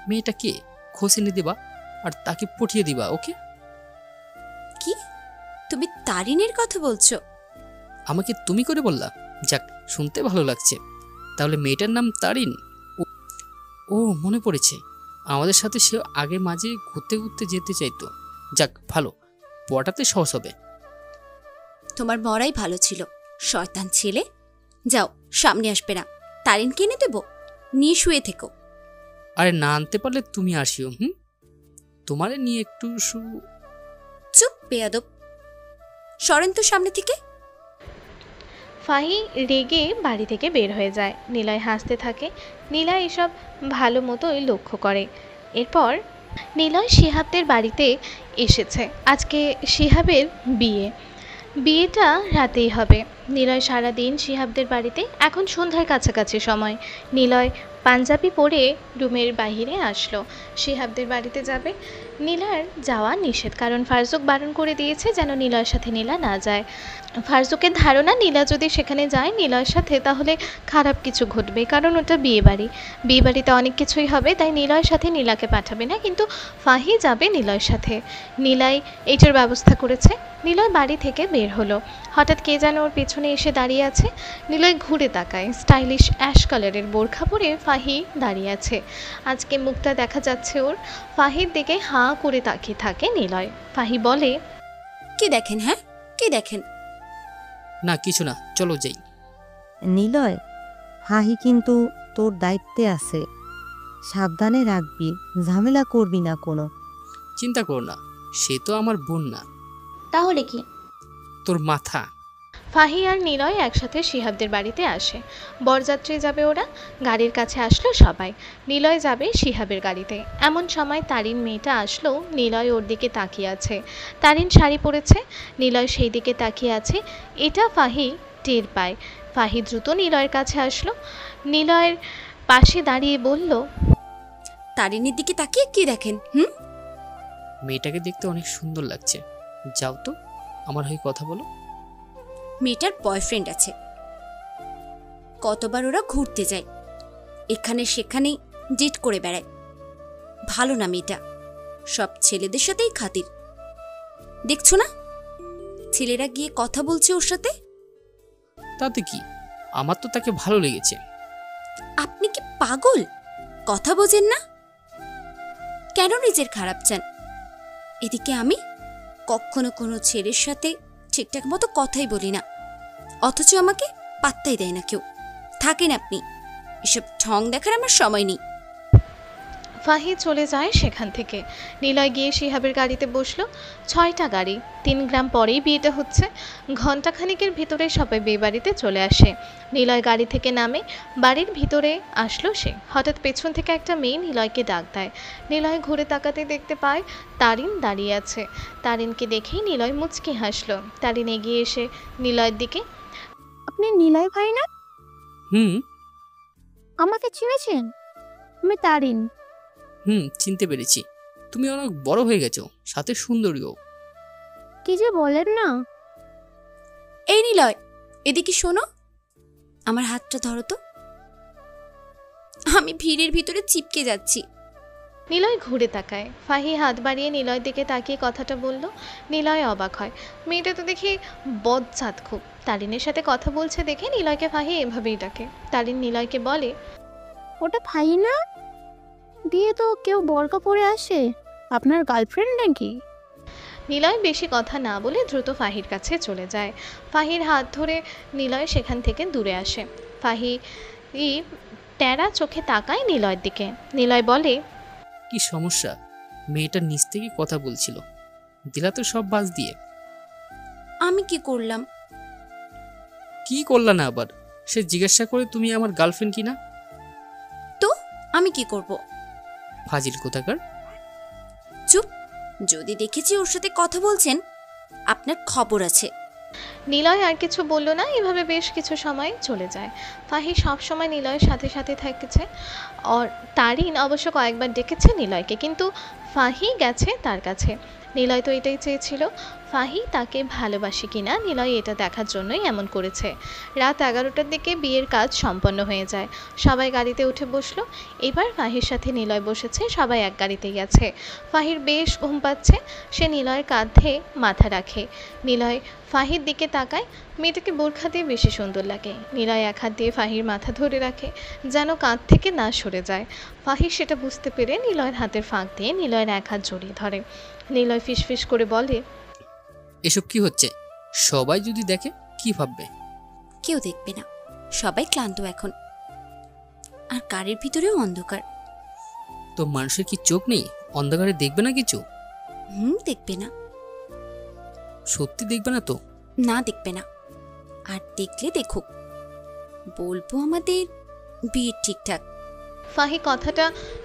মেয়েটাকে খোঁজ এনে দিবা আর তাকে পটিয়ে দিবা, ওকে? কি, তুমি তারিনের কথা বলছো? আমাকে তুমি করে বললা? যাক, শুনতে ভালো লাগছে। তাহলে মেয়েটার নাম তারিন? ও মনে পড়েছে, আমাদের সাথে সে আগে মাঝে ঘুরতে ঘুরতে যেতে চাইতো। যাক ভালো, পটাতে সহজ হবে। তোমার মরাই ভালো ছিল, শয়তান ছেলে। যাও, সামনে আসবে না। তারিন কিনে দেব, নিয়ে শুয়ে থেকো। আরে না আনতে পারলে তুমি আসিও। তোমারে নিয়ে একটু চুপ বেয়াদব, সরেন তো সামনে থেকে। ফাহি রেগে বাড়ি থেকে বের হয়ে যায়। নিলয় হাসতে থাকে। নিলয় এসব ভালো মতোই লক্ষ্য করে। এরপর নিলয় শিহাবদের বাড়িতে এসেছে। আজকে শিহাবের বিয়েটা রাতেই হবে। নিলয় সারাদিন শিহাবদের বাড়িতে। এখন সন্ধ্যার কাছাকাছি সময়। নিলয় পাঞ্জাবি পরে রুমের বাহিরে আসলো। শিহাবদের বাড়িতে যাবে। নীলার যাওয়া নিষেধ, কারণ ফারজুক বারণ করে দিয়েছে যেন নিলয়ের সাথে নীলা না যায়। ফারজুকের ধারণা নীলা যদি সেখানে যায় নিলয়ের সাথে তাহলে খারাপ কিছু ঘটবে, কারণ ওটা বিয়েবাড়িতে অনেক কিছুই হবে, তাই নিলয়ের সাথে নীলাকে পাঠাবে না, কিন্তু ফাহি যাবে নিলয়ের সাথে। নীলাই এইটার ব্যবস্থা করেছে। নিলয় বাড়ি থেকে বের হলো। হঠাৎ কে যেন ওর পেছনে এসে দাঁড়িয়ে আছে। নিলয় ঘুরে তাকায়। স্টাইলিশ অ্যাশ কালারের বোরখা পরে ফাহি দাঁড়িয়ে আছে। আজকে মুখটা দেখা যাচ্ছে ওর। ফাহির দিকে হাঁ করে তাকিয়ে থাকে নিলয়। ফাহি বলে, কি দেখেন? হ্যাঁ, কি দেখেন? না কিছু না, চলো যাই। নিলয়, ফাহি কিন্তু তোর দায়িত্বে আছে। সাবধানে রাখবি, ঝামেলা করবি না কোনো। চিন্তা করো না, সে তো আমার বোন না। তাহলে কি? তোর মাথা। ফাহি আর নিলয় একসাথে শিহাবদের বাড়িতে আসে। বরযাত্রী যাবে ওরা। গাড়ির কাছে আসলো সবাই। নিলয় যাবে শিহাবের গাড়িতে। এমন সময় তারিন মেয়েটা আসলো। নিলয় ওর দিকে তাকিয়ে আছে। তারিন শাড়ি পরেছে, নিলয় সেই দিকে তাকিয়ে আছে। এটা ফাহি টের পায়। ফাহি দ্রুত নিলয়ের কাছে আসলো, নিলয়ের পাশে দাঁড়িয়ে বলল, তারিনের দিকে তাকিয়ে কি দেখেন? মেয়েটাকে দেখতে অনেক সুন্দর লাগছে। যাও তো, আমার হয়ে কথা বলো। মেয়েটার বয়ফ্রেন্ড আছে। কতবার ওরা ঘুরতে যায়, এখানে সেখানে ডেট করে বেড়ায়। ভালো না মেয়েটা, সব ছেলেদের সাথেই খাতির। দেখছো না ছেলেরা গিয়ে কথা বলছে ওর সাথে। তাতে কি, আমার তো তাকে ভালো লেগেছে। আপনি কি পাগল? কথা বোঝেন না? কেন নিজের খারাপ চান? এদিকে আমি কখনো কোনো ছেলের সাথে ঠিকঠাক মতো কথাই বলি না, অথচ আমাকে পাত্তাই দেয় না কেউ। থাকেন আপনি, এসব ঢং দেখার আমার সময় নেই। ফাহি চলে যায় সেখান থেকে। নিলয় গিয়ে শিহাবের গাড়িতে বসলো। 6টা গাড়ি, 3 গ্রাম পরেই বিয়েটা হচ্ছে। ঘণ্টাখানিকের ভিতরে সবাই বিয়ে বাড়িতে চলে আসে। নিলয় গাড়ি থেকে নামে, বাড়ির ভিতরে আসলো সে। হঠাৎ পেছন থেকে একটা মেয়ে নিলয়কে ডাক দেয়। নিলয় ঘুরে তাকাতে দেখতে পায় তারিন দাঁড়িয়ে আছে। তারিনকে দেখেই নিলয় মুচকি হাসলো। তারিন এগিয়ে এসে নিলয়ের দিকে, আপনি নিলয় ভাই না? আমাকে চিনেছেন? আমি তারিন। চিনতে পেরেছি। তুমি অনেক বড় হয়ে গেছো, সাথে সুন্দরীও। কি যে বলেন না। এই নিলয়, এদিকে শোনো, আমার হাতটা ধরো তো। আমি ভিড়ের ভিতরে চিপকে যাচ্ছি। নিলয় ঘুরে তাকায়। ফাহি হাত বাড়িয়ে নিলয়ের দিকে তাকিয়ে কথাটা বলল। নিলয় অবাক হয়। মেয়েটা তো দেখি বজ্জাত খুব। তারিনের সাথে কথা বলছে দেখে নিলয়কে ফাহি এভাবেই ডাকে। তারিন নিলয়কে বলে, ওটা ভাই না? দিয়ে তো কেউ বরকা পরে আসে, আপনার গার্লফ্রেন্ড নাকি? নিলয় বেশি কথা না বলে দ্রুত ফাহির কাছে চলে যায়। ফাহির হাত ধরে নিলয় সেখান থেকে দূরে আসে। ফাহি টেরা চোখে তাকায় নিলয়ের দিকে। নিলয় বলে, কি সমস্যা? মেয়েটা নিচ থেকে কথা বলছিল, দিলা তো সব বাজ দিয়ে। আমি কি করলাম? কি করলা না আবার? সে জিজ্ঞাসা করে তুমি আমার গার্লফ্রেন্ড কিনা। তো আমি কি করব? ফাজিল কোথাকার। চুপ, যদি দেখেছি ওর সাথে কথা বলছেন, আপনার খবর আছে। নিলয় আর কিছু বলল না। এভাবে বেশ কিছু সময় চলে যায়। ফাহি সবসময় নিলয়ের সাথে সাথে থাকছে। আর তারিন অবশ্য কয়েকবার ডেকেছে নিলয়কে, কিন্তু ফাহি গেছে তার কাছে। নিলয় তো এটাই চেয়েছিল, ফাহি তাকে ভালোবাসে কিনা। নিলয় এটা দেখার জন্যই এমন করেছে। রাত 11টার দিকে বিয়ের কাজ সম্পন্ন হয়ে যায়। সবাই গাড়িতে উঠে বসলো। এবার ফাহির সাথে নিলয় বসেছে। সবাই এক গাড়িতে গেছে। ফাহির বেশ ঘুম পাচ্ছে। সে নিলয়ের কাঁধে মাথা রাখে। নিলয় ফাহির দিকে তাকায়। মেয়েটাকে বোরখা দিয়ে বেশি সুন্দর লাগে। নিলয় এক হাত দিয়ে ফাহির মাথা ধরে রাখে, যেন কাঁধ থেকে না সরে যায়। ফাহির সেটা বুঝতে পেরে নিলয়ের হাতের ফাঁক দিয়ে নিলয়ের এক হাত জড়িয়ে ধরে। নিলয় ফিসফিস করে বলে, এসব কি হচ্ছে? সবাই যদি দেখে কি ভাববে? কেউ দেখবে না, সবাই ক্লান্ত এখন, আর গাড়ির ভিতরেও অন্ধকার। তো মানুষের কি চোখ নেই? অন্ধকারে দেখবে না কিছু? দেখবে না। সত্যি দেখবে না তো? না, দেখবে না। আর দেখলে দেখুক, বলবো আমাদের বিয়ে ঠিকঠাক। ফাহি কথাটা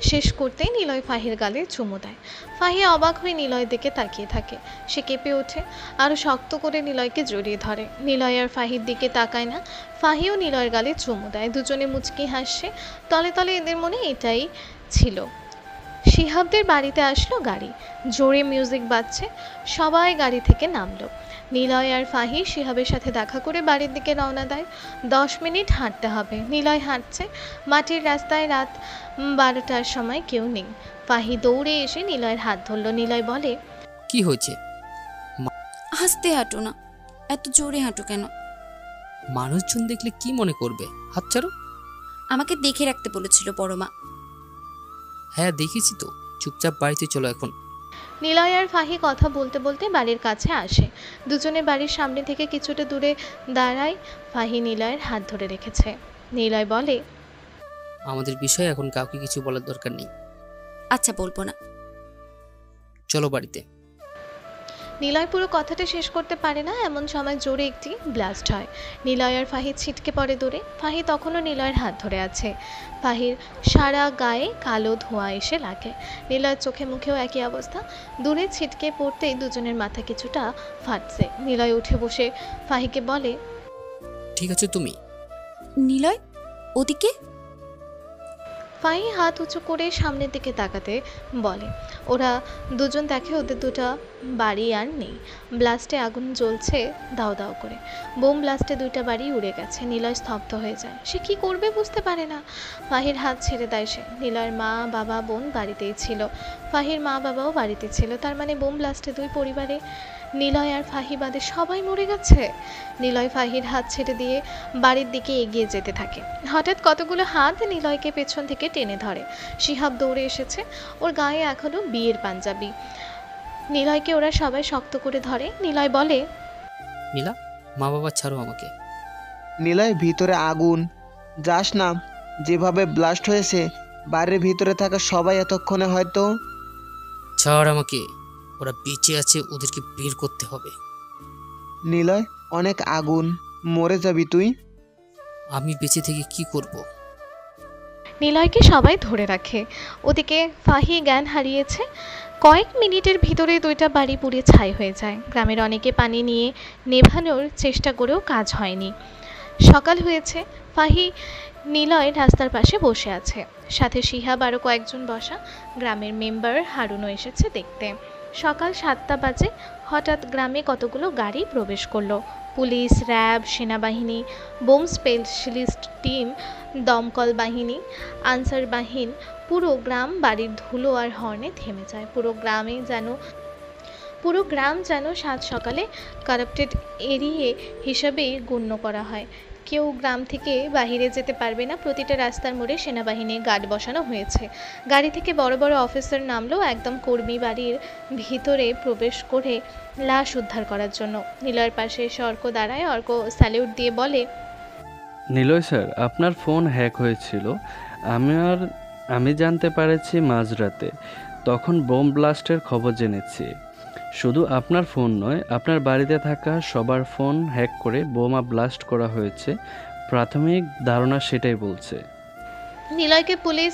শেষ করতেই নিলয় ফাহির গালে চুমু দেয়। ফাহি অবাক হয়ে নিলয়ের দিকে তাকিয়ে থাকে। সে কেঁপে ওঠে, আরও শক্ত করে নিলয়কে জড়িয়ে ধরে। নিলয় আর ফাহির দিকে তাকায় না। ফাহিও নিলয়ের গালে চুমু দেয়। দুজনে মুচকি হাসছে। তলে তলে এদের মনে এটাই ছিল। শিহাবদের বাড়িতে আসলো গাড়ি। জোরে মিউজিক বাজছে। সবাই গাড়ি থেকে নামলো। নিলয় আর ফাহি শিহাবের সাথে দেখা করে বাড়ির দিকে রওনা দেয়। 10 মিনিট হাঁটতে হবে। নিলয় হাঁটছে। মাটির রাস্তায় রাত 12টার সময় কেউ নেই। ফাহি দৌড়ে এসে নিলয়ের হাত ধরল। নিলয় বলে, কি হয়েছে? আস্তে হাঁটো না, এত জোরে হাঁটো কেন? মানুষজন দেখলে কি মনে করবে? হাত ছাড়ো। আমাকে দেখে রাখতে বলেছিল বড় মা। হ্যাঁ দেখেছি তো, চুপচাপ বাড়িতে চলো এখন। নিলয় আর ফাহি কথা বলতে বলতে বাড়ির কাছে আসে। দুজনে বাড়ির সামনে থেকে কিছুটা দূরে দাঁড়ায়। ফাহি নিলয়ের হাত ধরে রেখেছে। নিলয় বলে, আমাদের বিষয়ে এখন কাউকে কিছু বলার দরকার নেই। আচ্ছা, বলবো না। চলো বাড়িতে। নিলয় পুরো কথাটা শেষ করতে পারে না, এমন সময় জোরে একটি ব্লাস্ট হয়। নিলয় আর ফাহিদ ছিটকে পড়ে দূরে। ফাহিদ তখনও নিলয়ের হাত ধরে আছে। ফাহির সারা গায়ে কালো ধোঁয়া এসে লাগে। নিলয়ের চোখে মুখেও একই অবস্থা। দূরে ছিটকে পড়তেই দুজনের মাথা কিছুটা ফাটছে। নিলয় উঠে বসে ফাহিকে বলে, ঠিক আছে তুমি? নিলয়, ওদিকে। ফাহি হাত উঁচু করে সামনের দিকে তাকাতে বলে। ওরা দুজন দেখে ওদের দুটো বাড়ি আর নেই। ব্লাস্টে আগুন জ্বলছে দাও দাও করে। বোম ব্লাস্টে দুইটা বাড়ি উড়ে গেছে। নিলয় স্তব্ধ হয়ে যায়। সে কি করবে বুঝতে পারে না। ফাহির হাত ছেড়ে দেয় সে। নিলয়ের মা, বাবা, বোন বাড়িতেই ছিল। ফাহির মা বাবাও বাড়িতে ছিল। তার মানে বোম ব্লাস্টে দুই পরিবারে নিলয় আর ফাহি বাদে সবাই মরে গেছে। নিলয় ফাহির হাত ছেড়ে দিয়ে বাড়ির দিকে এগিয়ে যেতে থাকে। হঠাৎ কতগুলো হাত নিলয়কে পেছন থেকে টেনে ধরে। শিহাব দৌড়ে এসেছে। ওর গায়ে এখনো বিয়ের পাঞ্জাবি। নিলয়কে ওরা সবাই শক্ত করে ধরে। নিলয় বলে, নীলা, মা বাবা ছাড়ো আমাকে। নিলয়, ভিতরে আগুন, যাস না। যেভাবে ব্লাস্ট হয়েছে বাড়ির ভিতরে থাকা সবাই এতক্ষণে হয়তো। ছাড় আমাকে, ওরা বেঁচে আছে, ওদেরকে বের করতে হবে। নিলয়, অনেক আগুন, মরে যাবি তুই। আমি বেঁচে থেকে কি করব? নিলয়কে সবাই ধরে রাখে। ওদিকে ফাহি জ্ঞান হারিয়েছে। কয়েক মিনিটের ভিতরে দুইটা বাড়ি পুড়ে ছাই হয়ে যায়। গ্রামের অনেকে পানি নিয়ে নেভানোর চেষ্টা করেও কাজ হয়নি। সকাল হয়েছে। ফাহি নিলয় রাস্তার পাশে বসে আছে, সাথে শিহাব আরও কয়েকজন বসা। গ্রামের মেম্বার হারুনও এসেছে দেখতে। সকাল 7টা বাজে। হঠাৎ গ্রামে কতগুলো গাড়ি প্রবেশ করলো। পুলিশ, র্যাব, সেনাবাহিনী, বোম স্পেশালিস্ট টিম, দমকল বাহিনী, আনসার বাহিনী। পুরো গ্রাম বাড়ির ধুলো আর হর্নে থেমে যায়। পুরো গ্রাম যেন সাত সকালে কারাপ্টেড এরিয়ে হিসাবে গণ্য করা হয়। কেউ গ্রাম থেকে বাহিরে যেতে পারবে না। প্রতিটা রাস্তার মোড়ে সেনাবাহিনী গার্ড বসানো হয়েছে। গাড়ি থেকে বড় বড় অফিসার নামলো একদম কর্মী বাড়ির ভিতরে প্রবেশ করে লাশ উদ্ধার করার জন্য। নিলয়ের পাশে এসে অর্ক দাঁড়ায়। অর্ক স্যালিউট দিয়ে বলে, নিলয় স্যার, আপনার ফোন হ্যাক হয়েছিল। আমি জানতে পেরেছি মাঝরাতে, তখন বোম ব্লাস্টের খবর জেনেছি। শুধু আপনার ফোন নয়, আপনার বাড়িতে থাকা সবার ফোন হ্যাক করে বোমা ব্লাস্ট করা হয়েছে। প্রাথমিক ধারণা সেটাই বলছে। নিলয়কে পুলিশ,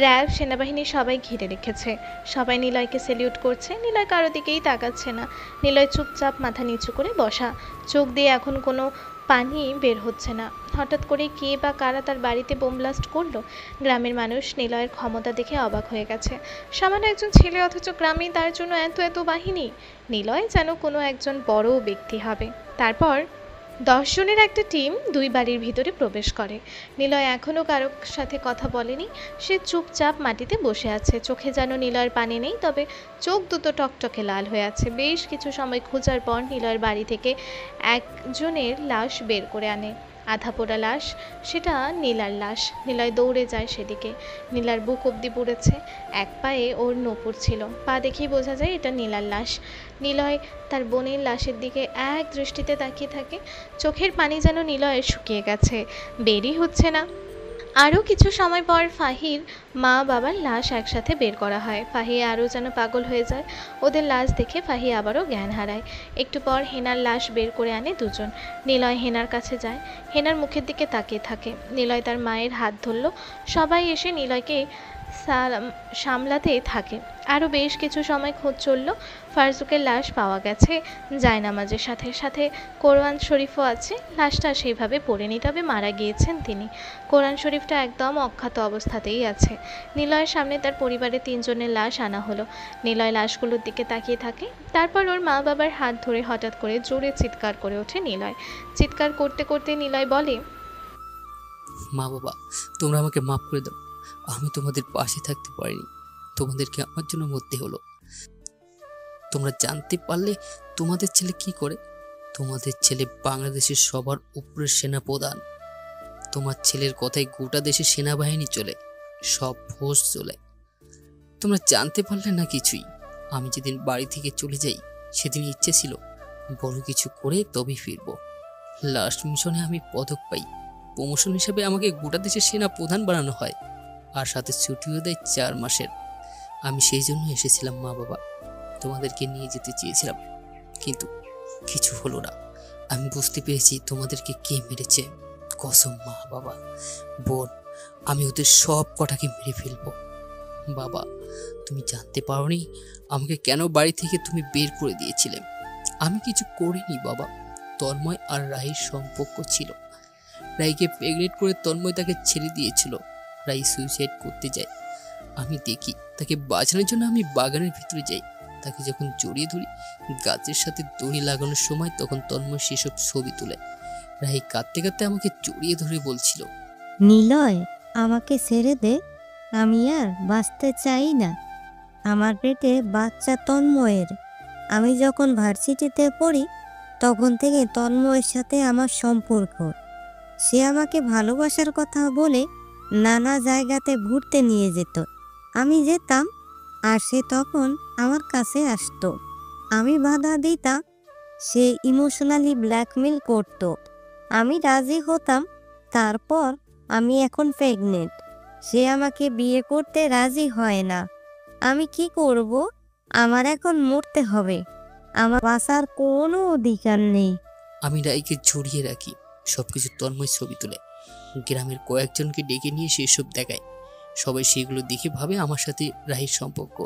র্যাব, সেনাবাহিনী সবাই ঘিরে রেখেছে। সবাই নিলয়কে স্যালিউট করছে। নিলয় কারো দিকেই তাকাচ্ছে না। নিলয় চুপচাপ মাথা নিচু করে বসা। চোখ দিয়ে এখন কোনো পানি বের হচ্ছে না। হঠাৎ করে কে বা কারা তার বাড়িতে বোম ব্লাস্ট করলো? গ্রামের মানুষ নিলয়ের ক্ষমতা দেখে অবাক হয়ে গেছে। সামান্য একজন ছেলে, অথচ গ্রামে তার জন্য এত এত বাহিনী। নিলয় যেন কোনো একজন বড় ব্যক্তি হবে। তারপর 10 জনের একটা টিম দুই বাড়ির ভিতরে প্রবেশ করে। নিলয় এখনও কারোর সাথে কথা বলেনি। সে চুপচাপ মাটিতে বসে আছে। চোখে যেন নিলয়ের পানি নেই, তবে চোখ দুটো টকটকে লাল হয়ে আছে। বেশ কিছু সময় খোঁজার পর নিলয়ের বাড়ি থেকে একজনের লাশ বের করে আনে। আধা পোড়া লাশ। সেটা নীলার লাশ। নিলয় দৌড়ে যায় সেদিকে। নীলার বুক অবধি পুড়েছে। এক পায়ে ওর নূপুর ছিল। পা দেখেই বোঝা যায় এটা নীলার লাশ। নিলয় তার বোনের লাশের দিকে এক দৃষ্টিতে তাকিয়ে থাকে। চোখের পানি যেন নিলয়ের শুকিয়ে গেছে, বেরই হচ্ছে না। আরও কিছু সময় পর ফাহির মা বাবার লাশ একসাথে বের করা হয়। ফাহি আরও যেন পাগল হয়ে যায়। ওদের লাশ দেখে ফাহি আবারও জ্ঞান হারায়। একটু পর হেনার লাশ বের করে আনে দুজন। নিলয় হেনার কাছে যায়। হেনার মুখের দিকে তাকিয়ে থাকে। নিলয় তার মায়ের হাত ধরল। সবাই এসে নিলয়কে সামলাতে থাকে। আরও বেশ কিছু সময় খোঁজ চলল। ফারজুকের লাশ পাওয়া গেছে জায়নামাজের সাথে সাথে কোরআন শরীফও আছে। লাশটা সেইভাবে পড়েনি, তবে মারা গিয়েছেন তিনি। কোরআন শরীফটা একদম অক্ষত অবস্থাতেই আছে। নিলয়ের সামনে তার পরিবারের 3 জনের লাশ আনা হলো। নিলয় লাশগুলোর দিকে তাকিয়ে থাকে। তারপর ওর মা বাবার হাত ধরে হঠাৎ করে জোরে চিৎকার করে ওঠে নিলয়। চিৎকার করতে করতে নিলয় বলে, মা বাবা, তোমরা আমাকে মাফ করে দাও। আমি তোমাদের পাশে থাকতে পারিনি। তোমাদেরকে আমার জন্য মরতে হলো। তোমরা জানতে পারলে তোমাদের ছেলে কি করে? তোমাদের ছেলে বাংলাদেশের সবার উপরের সেনাপ্রধান। তোমার ছেলের কথায় গোটা দেশে সেনাবাহিনী চলে, সব ফোর্স চলে। তোমরা জানতে পারলে না কিছুই। আমি যেদিন বাড়ি থেকে চলে যাই সেদিন ইচ্ছে ছিল বড় কিছু করে তবেই ফিরবো। লাস্ট মিশনে আমি পদক পাই, প্রমোশন হিসেবে আমাকে গোটা দেশের সেনা প্রধান বানানো হয়, আর সাথে ছুটিও দেয় 4 মাসের। আমি সেই জন্য এসেছিলাম মা বাবা, তোমাদেরকে নিয়ে যেতে চেয়েছিলাম, কিন্তু কিছু হলো না। আমি বুঝতে পেরেছি তোমাদেরকে কে মেরেছে। কসম মা বাবা বোন, আমি ওদের সব কটাকে মেরে ফেলবো। বাবা, তুমি জানতে পারোনি আমাকে কেন বাড়ি থেকে তুমি বের করে দিয়েছিলে? আমি কিছু করিনি বাবা। তন্ময় আর রাহির সম্পর্ক ছিল। রাইকে প্রেগনেন্ট করে তন্ময় তাকে ছেড়ে দিয়েছিল। রাই সুইসাইড করতে যায়। আমি দেখি তাকে বাঁচানোর জন্য আমি বাগানের ভিতরে যাই। তাকে যখন জড়িয়ে ধরি গাছের সাথে দড়ি লাগানোর সময়, তখন তন্ময় সেসব ছবি তোলে। রাই কাঁদতে কাঁদতে আমাকে জড়িয়ে ধরে বলছিল, নিলয়, আমাকে ছেড়ে দে, আমি আর বাঁচতে চাই না। আমার পেটে বাচ্চা তন্ময়ের। আমি যখন ভার্সিটিতে পড়ি তখন থেকে তন্ময়ের সাথে আমার সম্পর্ক। সে আমাকে ভালোবাসার কথা বলে নানা জায়গাতে ঘুরতে নিয়ে যেত। আমি যেতাম আর সে তখন আমার কাছে আসতো। আমি বাধা দিতাম, সে ইমোশনালি ব্ল্যাকমেল করত। আমি রাজি হতাম। তারপর আমি এখন প্রেগনেন্ট। সে আমাকে বিয়ে করতে রাজি হয় না। আমি কি করব? আমার এখন মরতে হবে। আমার বাঁচার কোনো অধিকার নেই। আমি রাইকে জড়িয়ে রাখি। সবকিছু তন্ময় ছবি তুলে গ্রামের কয়েকজনকে ডেকে নিয়ে সেসব দেখায়। সবাই সেগুলো দেখে ভাবে আমার সাথে রাহির সম্পর্ক।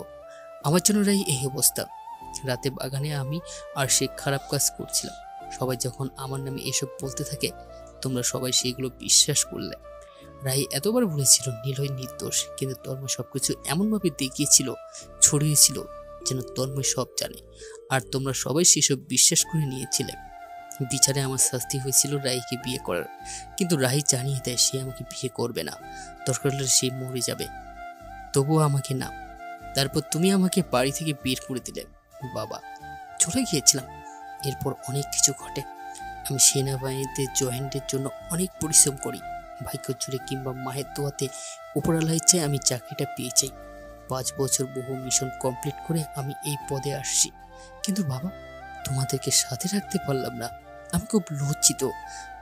আমার জন্য রাহি এই অবস্থা। রাতে বাগানে আমি আর সে খারাপ কাজ করছিলাম। সবাই যখন আমার নামে এসব বলতে থাকে, তোমরা সবাই সেগুলো বিশ্বাস করলে। রাহি এতবার বলেছিল নিলয় নির্দোষ, কিন্তু তন্ময় সবকিছু এমনভাবে দেখিয়েছিল, ছড়িয়েছিল যেন তন্ময় সব জানে, আর তোমরা সবাই সেসব বিশ্বাস করে নিয়েছিলে। বিচারে আমার শাস্তি হয়েছিল রাহিকে বিয়ে করার, কিন্তু রাহি জানিয়ে দেয় সে আমাকে বিয়ে করবে না, দরকার হলে সে মরে যাবে, তবুও আমাকে না। তারপর তুমি আমাকে বাড়ি থেকে বের করে দিলে বাবা। চলে গিয়েছিলাম। এরপর অনেক কিছু ঘটে। আমি সেনাবাহিনীতে জয়েন্টের জন্য অনেক পরিশ্রম করি। ভাগ্য জুড়ে কিংবা মায়ের দোয়াতে উপরালার ইচ্ছায় আমি চাকরিটা পেয়ে যাই। 5 বছর বহু মিশন কমপ্লিট করে আমি এই পদে আসছি, কিন্তু বাবা তোমাদেরকে সাথে রাখতে পারলাম না। আমি খুব লজ্জিত।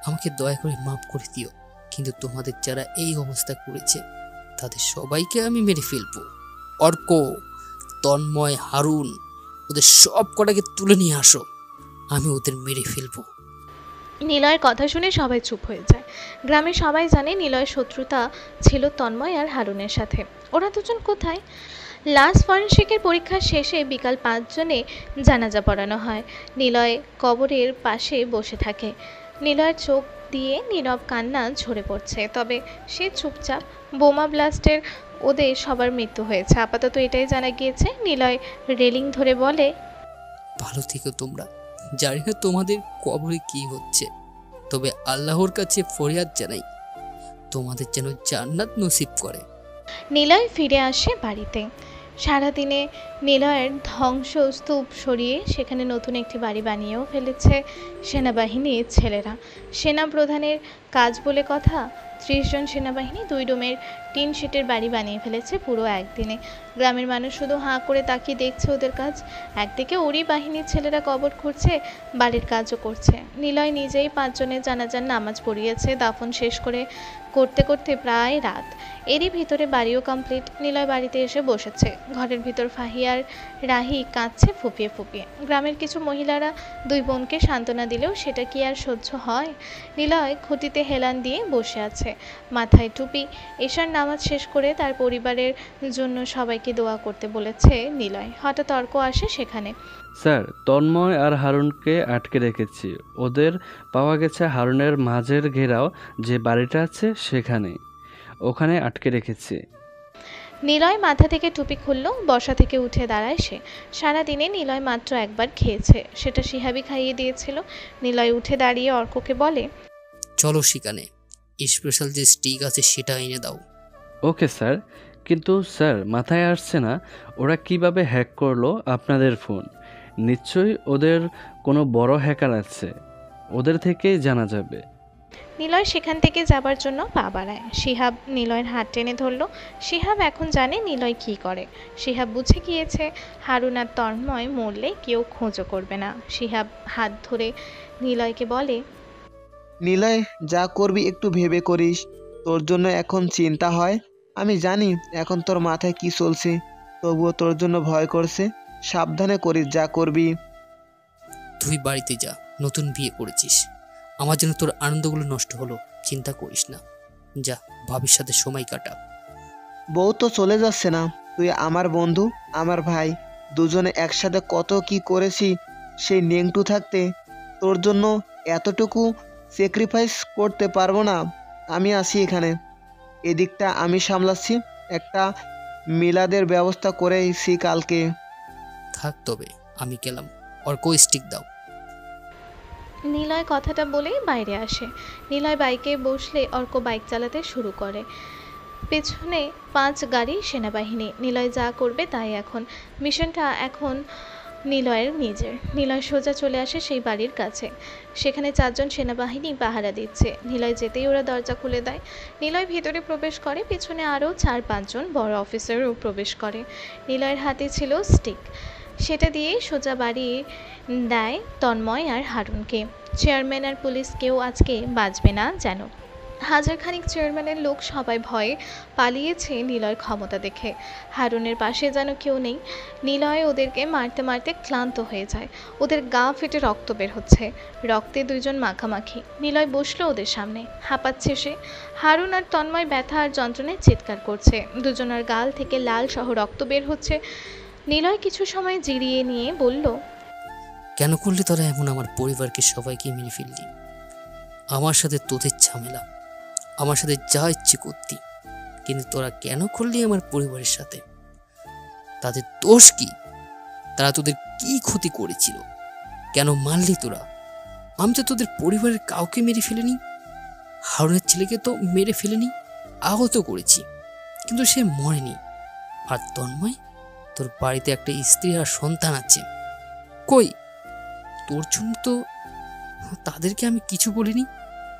আমাকে দয়া করে মাফ করে দিও। কিন্তু তোমাদের যারা এই অবস্থা করেছে তাদের সবাইকে আমি মেরে ফেলবো। অর্ক, তন্ময়, হারুন, ওদের সব কটাকে তুলে নিয়ে আসো। আমি ওদের মেরে ফেলবো। নিলয়ের কথা শুনে সবাই চুপ হয়ে যায়। গ্রামের সবাই জানে নিলয়ের শত্রুতা ছিল তন্ময় আর হারুনের সাথে। ওরা দুজন কোথায়? লাস্ট ফরেনসিকের পরীক্ষা শেষে বিকাল 5 জনে জানাজা পড়ানো হয়। নিলয় কবরের পাশে বসে থাকে। নিলয়ের চোখ দিয়ে নীরব কান্না ঝরে পড়ছে, তবে সে চুপচাপ। বোমা ব্লাস্টের ওদের সবার মৃত্যু হয়েছে, আপাতত এটাই জানা গিয়েছে। নিলয় রেলিং ধরে বলে, ভালো থেকো তোমরা। জানি না তোমাদের কবরে কি হচ্ছে, তবে আল্লাহর কাছে ফরিয়াদ জানাই তোমাদের যেন জান্নাত নসিব করে। নিলয় ফিরে আসে বাড়িতে। সারাদিনে নিলয়ের ধ্বংসস্তূপ সরিয়ে সেখানে নতুন একটি বাড়ি বানিয়েও ফেলেছে সেনাবাহিনীর ছেলেরা। সেনা প্রধানের কাজ বলে কথা, 30 জন সেনাবাহিনী 2 রুমের টিন শেটের বাড়ি বানিয়ে ফেলেছে পুরো একদিনে। গ্রামের মানুষ শুধু হাঁ করে তাকিয়ে দেখছে ওদের কাজ। একদিকে ওরই বাহিনীর ছেলেরা কবর খুঁড়ছে, বাড়ির কাজও করছে। নিলয় নিজেই 5 জনের জানাজার নামাজ পড়িয়েছে। দাফন শেষ করতে করতে প্রায় রাত। এরই ভিতরে বাড়িও কমপ্লিট। নিলয় বাড়িতে এসে বসেছে। ঘরের ভিতর ফাহিয়ার রাহি কাঁদছে ফুপিয়ে ফুপিয়ে। গ্রামের কিছু মহিলারা 2 বোনকে সান্ত্বনা দিলেও সেটা কি আর সহ্য হয়? নিলয় খুঁটিতে হেলান দিয়ে বসে আছে, মাথায় টুপি। এশার নামাজ শেষ করে তার পরিবারের জন্য সবাইকে দোয়া করতে বলেছে নিলয়। হঠাৎ তর্ক আসে সেখানে। স্যার, তন্ময় আর হারুনকে আটকে রেখেছি। ওদের পাওয়া গেছে হারুনের মাঝের ঘেরাও যে বাড়িটা আছে সেখানে, ওখানে আটকে রেখেছি। নিলয় মাথা থেকে টুপি খুলল, বসা থেকে উঠে দাঁড়ায় সে। সারাদিনে নিলয় মাত্র একবার খেয়েছে, সেটা শিহাবি খাইয়ে দিয়েছিল। নিলয় উঠে দাঁড়িয়ে অর্ককে বলে, চলো সেখানে, স্পেশাল যে স্টিক আছে সেটা এনে দাও। Okay sir. কিন্তু স্যার, মাথায় আসছে না ওরা কিভাবে হ্যাক করলো আপনাদের ফোন। নিশ্চয়ই ওদের কোনো বড় হ্যাকার আছে, ওদের থেকেই জানা যাবে। নিলয় সেখান থেকে যাবার জন্য পা বাড়ায়। শিহাব নিলয়ের হাত টেনে ধরল। শিহাব এখন জানে নিলয় কি করে। শিহাব বুঝে গিয়েছে হারুন আর তন্ময় মরলে কেউ খোঁজও করবে না। শিহাব হাত ধরে নিলয়কে বলে, নিলয়, যা করবি একটু ভেবে করিস। তোর জন্য এখন চিন্তা হয়। আমি জানি এখন তোর মাথায় কি চলছে, তবুও তোর জন্য ভয় করছে। সাবধানে করিস যা করবি। তুই বাড়িতে যা, নতুন বিয়ে করেছিস, আমার জন্য তোর আনন্দগুলো নষ্ট হলো, চিন্তা করিস না। যা, ভাবির সাথে সময় কাটা। বউ তো চলে যাচ্ছে না, তুই আমার বন্ধু, আমার ভাই, দুজনে একসাথে কত কি করেছি। সেই নেংটু থাকতে তোর জন্য এতটুকু স্যাক্রিফাইস করতে পারবো না। আমি আসি এখানে, এদিকটা আমি সামলাচ্ছি। একটা মিলাদের ব্যবস্থা করেছি কালকে। থাক তবে, আমি গেলাম। অর্ক, স্টিক দাও। নিলয় কথাটা বলেই বাইরে আসে। নিলয় বাইকে বসলে অর্ক বাইক চালাতে শুরু করে। পেছনে 5 গাড়ি সেনাবাহিনী। নিলয় যা করবে তাই এখন। মিশনটা এখন নিলয়ের নিজের। নিলয় সোজা চলে আসে সেই বাড়ির কাছে। সেখানে 4 জন সেনাবাহিনী পাহারা দিচ্ছে। নিলয় যেতেই ওরা দরজা খুলে দেয়। নিলয় ভিতরে প্রবেশ করে, পিছনে আরও 4-5 জন বড় অফিসারও প্রবেশ করে। নিলয়ের হাতে ছিল স্টিক, সেটা দিয়েই সোজা বাড়ি দেয় তন্ময় আর হারুনকে। চেয়ারম্যান আর পুলিশ কেউ আজকে বাঁচবে না যেন। হাজারখানিক চেয়ারম্যানের লোক সবাই ভয়ে পালিয়েছে নিলয়ের ক্ষমতা দেখে। হারুনের পাশে যেন কেউ নেই। নিলয় ওদেরকে মারতে মারতে ক্লান্ত হয়ে যায়। ওদের গা ফেটে রক্ত বের হচ্ছে, রক্তে 2 জন মাখামাখি। নিলয় বসলো ওদের সামনে, হাঁপাচ্ছে সে। হারুন আর তন্ময় ব্যথা আর যন্ত্রণায় চিৎকার করছে। দুজনের গাল থেকে লাল সহ রক্ত বের হচ্ছে। নিলয় কিছু সময় জিরিয়ে নিয়ে বলল, কেন করলি তোরা এমন? আমার পরিবারকে সবাইকে মেরে ফেললি। আমার সাথে তোদের ঝামেলা, আমার সাথে যা ইচ্ছে করতি, কিন্তু তোরা কেন করলি আমার পরিবারের সাথে? তাদের দোষ কি? তারা তোদের কি ক্ষতি করেছিল? কেন মারলি তোরা? আমি তো তোদের পরিবারের কাউকে মেরে ফেলিনি। হারুনের ছেলেকে তো মেরে ফেলিনি, আহত করেছি, কিন্তু সে মরেনি। আর তন্ময়, তোর বাড়িতে একটা স্ত্রী আর সন্তান আছে, কই? তোর জন্য তো তাদেরকে আমি কিছু বলিনি।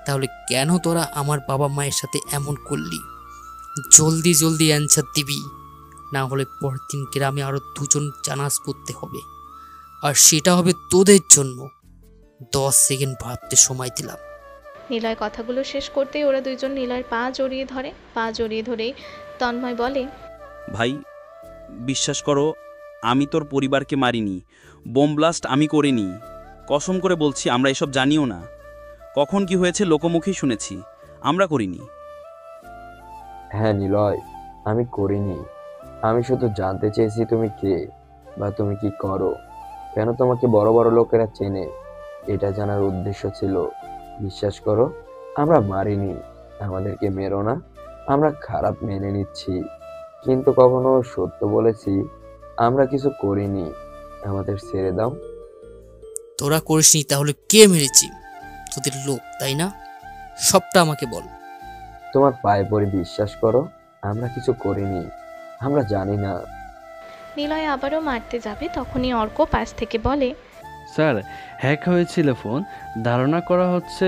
তাহলে কেন তোরা আমার বাবা মায়ের সাথে এমন করলি? জলদি জলদি অ্যান্সার দিবি, না হলে পরের দিন গ্রামে আরো 2 জন জানাজ পড়তে হবে, আর সেটা হবে তোদের জন্য। 10 সেকেন্ড ভাবতে সময় দিলাম। নিলয় কথাগুলো শেষ করতেই ওরা 2 জন নিলয়ের পা জড়িয়ে ধরে। পা জড়িয়ে ধরেই তন্ময় বলে, ভাই, বিশ্বাস করো, আমি তোর পরিবারকে মারিনি, বোম ব্লাস্ট আমি করিনি। কসম করে বলছি, আমরা এসব জানিও না। কখন কি হয়েছে লোকমুখে শুনেছি, আমরা করিনি। হ্যাঁ নিলয়, আমি করিনি। আমি শুধু জানতে চেয়েছি তুমি কে বা তুমি কি করো, কেন তোমাকে বড় বড় লোকেরা চেনে, এটা জানার উদ্দেশ্য ছিল। বিশ্বাস করো, আমরা মারিনি। আমাদেরকে মেরো না, আমরা খারাপ মেনে নিচ্ছি, কিন্তু কখনো সত্য বলেছি আমরা কিছু করিনি। আমাদের ছেড়ে দাও। তোরা করিসনি, তাহলে কে মেরেছি? তোদের লোক, তাই না? সবটা আমাকে বল। তোমার পায়ে পড়ে বিশ্বাস করো, আমরা কিছু করিনি, আমরা জানি না। নিলয় আবারও মারতে যাবে, তখনই অর্ক পাশ থেকে বলে, স্যার, হ্যাক হয়েছিল ফোন। ধারণা করা হচ্ছে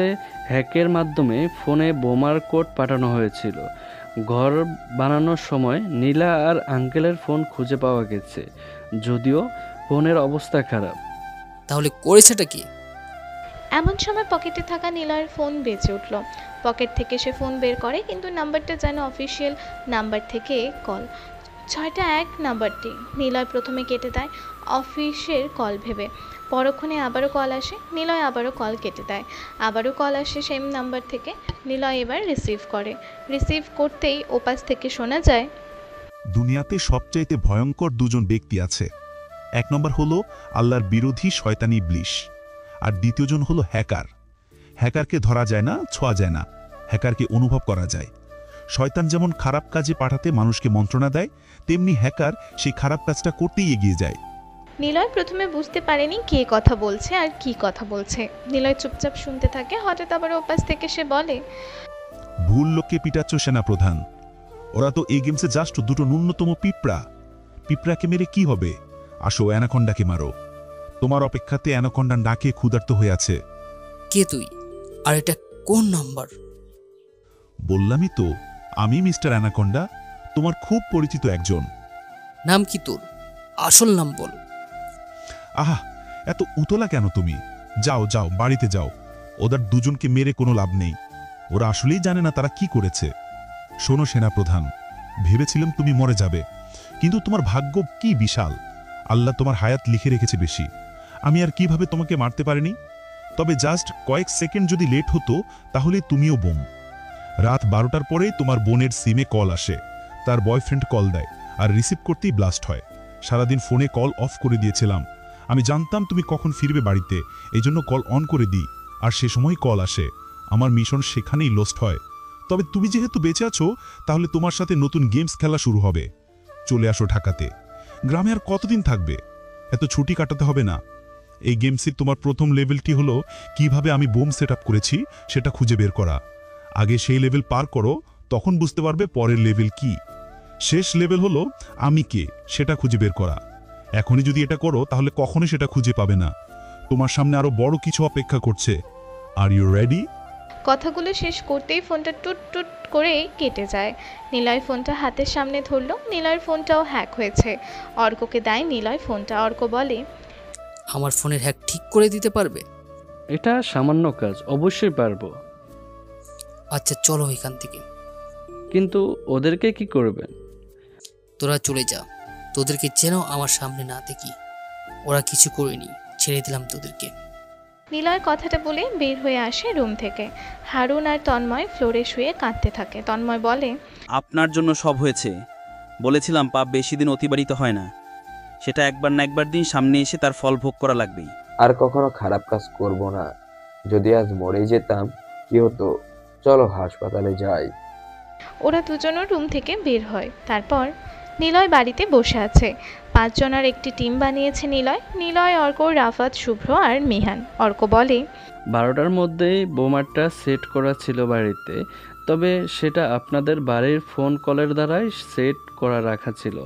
হ্যাকের মাধ্যমে ফোনে বোমার কোড পাঠানো হয়েছিল। ঘর বানানোর সময় নীলা আর আঙ্কেলের ফোন খুঁজে পাওয়া গেছে, যদিও ফোনের অবস্থা খারাপ। তাহলে করেছেটা কি? এমন সময় পকেটে থাকা নিলয়ের ফোন বেজে উঠল। পকেট থেকে সে ফোন বের করে, কিন্তু নাম্বারটা যেন অফিসিয়াল নাম্বার থেকে কল। 601 নাম্বারটি। নিলয় প্রথমে কেটে দেয় অফিসের কল ভেবে। পরক্ষণে আবারও কল আসে। নিলয় আবারও কল কেটে দেয়। আবারও কল আসে সেম নাম্বার থেকে। নিলয় এবার রিসিভ করে। রিসিভ করতেই ওপাশ থেকে শোনা যায়, দুনিয়াতে সবচাইতে ভয়ঙ্কর 2 জন ব্যক্তি আছে। 1 নম্বর হলো আল্লাহর বিরোধী শয়তানি ইবলিশ, আর দ্বিতীয়জন হলো হ্যাকার। হ্যাকারকে ধরা যায় না, ছোঁয়া যায় না, হ্যাকারকে অনুভব করা যায়। শয়তান যেমন খারাপ কাজে পাঠাতে মানুষকে মন্ত্রণা দেয়, তেমনি হ্যাকার সেই খারাপ কাজটা করতেই এগিয়ে যায়। নিলয় প্রথমে বুঝতে পারেনি কে কথা বলছে আর কি কথা বলছে। নিলয় চুপচাপ শুনতে থাকে। হঠাৎ আবার ওপাশ থেকে সে বলে, ভুল লোককে পিটাচ্ছ সেনাপ্রধান। ওরা তো এই গেমসে জাস্ট 2টো ন্যূনতম পিঁপড়া। পিঁপড়াকে মেরে কি হবে? আসো, অ্যানাকন্ডাকে মারো। তোমার অপেক্ষাতে অ্যানাকন্ডা নাকে ক্ষুধার্ত হয়ে আছে। কে তুই? আর এটা কোন নাম্বার? বললামই তো, আমি মিস্টার অ্যানাকন্ডা, তোমার খুব পরিচিত একজন। নাম কি তোর? আসল নাম বল। আহা, এত উতলা কেন তুমি? যাও যাও, বাড়িতে যাও। ওদের দুজনকে মেরে কোনো লাভ নেই। ওরা আসলেই জানে না তারা কি করেছে। শোনো সেনাপ্রধান, ভেবেছিলাম তুমি মরে যাবে, কিন্তু তোমার ভাগ্য কি বিশাল! আল্লাহ তোমার হায়াত লিখে রেখেছে বেশি। আমি আর কিভাবে তোমাকে মারতে পারিনি। তবে জাস্ট কয়েক সেকেন্ড যদি লেট হতো তাহলে তুমিও বোম। রাত 12টার পরেই তোমার বোনের সিমে কল আসে। তার বয়ফ্রেন্ড কল দেয় আর রিসিভ করতেই ব্লাস্ট হয়। সারাদিন ফোনে কল অফ করে দিয়েছিলাম। আমি জানতাম তুমি কখন ফিরবে বাড়িতে, এই জন্য কল অন করে দিই, আর সে সময় কল আসে। আমার মিশন সেখানেই লস্ট হয়। তবে তুমি যেহেতু বেঁচে আছো, তাহলে তোমার সাথে নতুন গেমস খেলা শুরু হবে। চলে আসো ঢাকাতে। গ্রামে আর কতদিন থাকবে? এত ছুটি কাটাতে হবে না। এই গেমসের তোমার প্রথম লেভেলটি হলো কিভাবে আমি বোম সেট আপ করেছি সেটা খুঁজে বের করা। আগে সেই লেভেল পার করো, তখন বুঝতে পারবে পরের লেভেল কি। শেষ লেভেল হলো আমি কে সেটা খুঁজে বের করা। এখনই যদি এটা করো তাহলে কখনোই সেটা খুঁজে পাবে না। তোমার সামনে আরো বড় কিছু অপেক্ষা করছে। Are you ready? কথাগুলো শেষ করতেই ফোনটা টুট টুট করে কেটে যায়। নিলয় ফোনটা হাতের সামনে ধরল। নিলয়ের ফোনটাও হ্যাক হয়েছে। অর্ককে দেয় নিলয় ফোনটা। অর্ক বলে, আমার ফোনের হ্যাক ঠিক করে দিতে পারবে? এটা সামান্য কাজ, অবশ্যই পারবো। আচ্ছা চলো এখান থেকে। কিন্তু ওদেরকে কি করবেন? তোরা চলে যা, তোদেরকে যেন আমার সামনে না দেখি। ওরা কিছু করেনি, ছেড়ে দিলাম তোদেরকে। নিলয় কথাটা বলে বের হয়ে আসে রুম থেকে। হারুন আর তন্ময় ফ্লোরে শুয়ে কাঁদতে থাকে। তন্ময় বলে, আপনার জন্য সব হয়েছে। বলেছিলাম পাপ বেশি দিন অতিবাহিত হয় না, সেটা একবার না একবার দিন সামনে এসে তার ফল ভোগ করা লাগবেই। আর কখনো খারাপ কাজ করব না। যদি আজ মরেই যেতাম কি হতো? চলো হাসপাতালে যাই। ওরা দুজনও রুম থেকে বের হয়। তারপর নিলয় বাড়িতে বসে আছে। 5 জনের একটি টিম বানিয়েছে নিলয়। নিলয়, অর্ক, রাফাত, শুভ্র আর মিহান। অর্ক বলে, 12টার মধ্যেই বোমারটা সেট করা ছিল বাড়িতে, তবে সেটা আপনাদের বাড়ির ফোন কলের দ্বারাই সেট করা রাখা ছিল।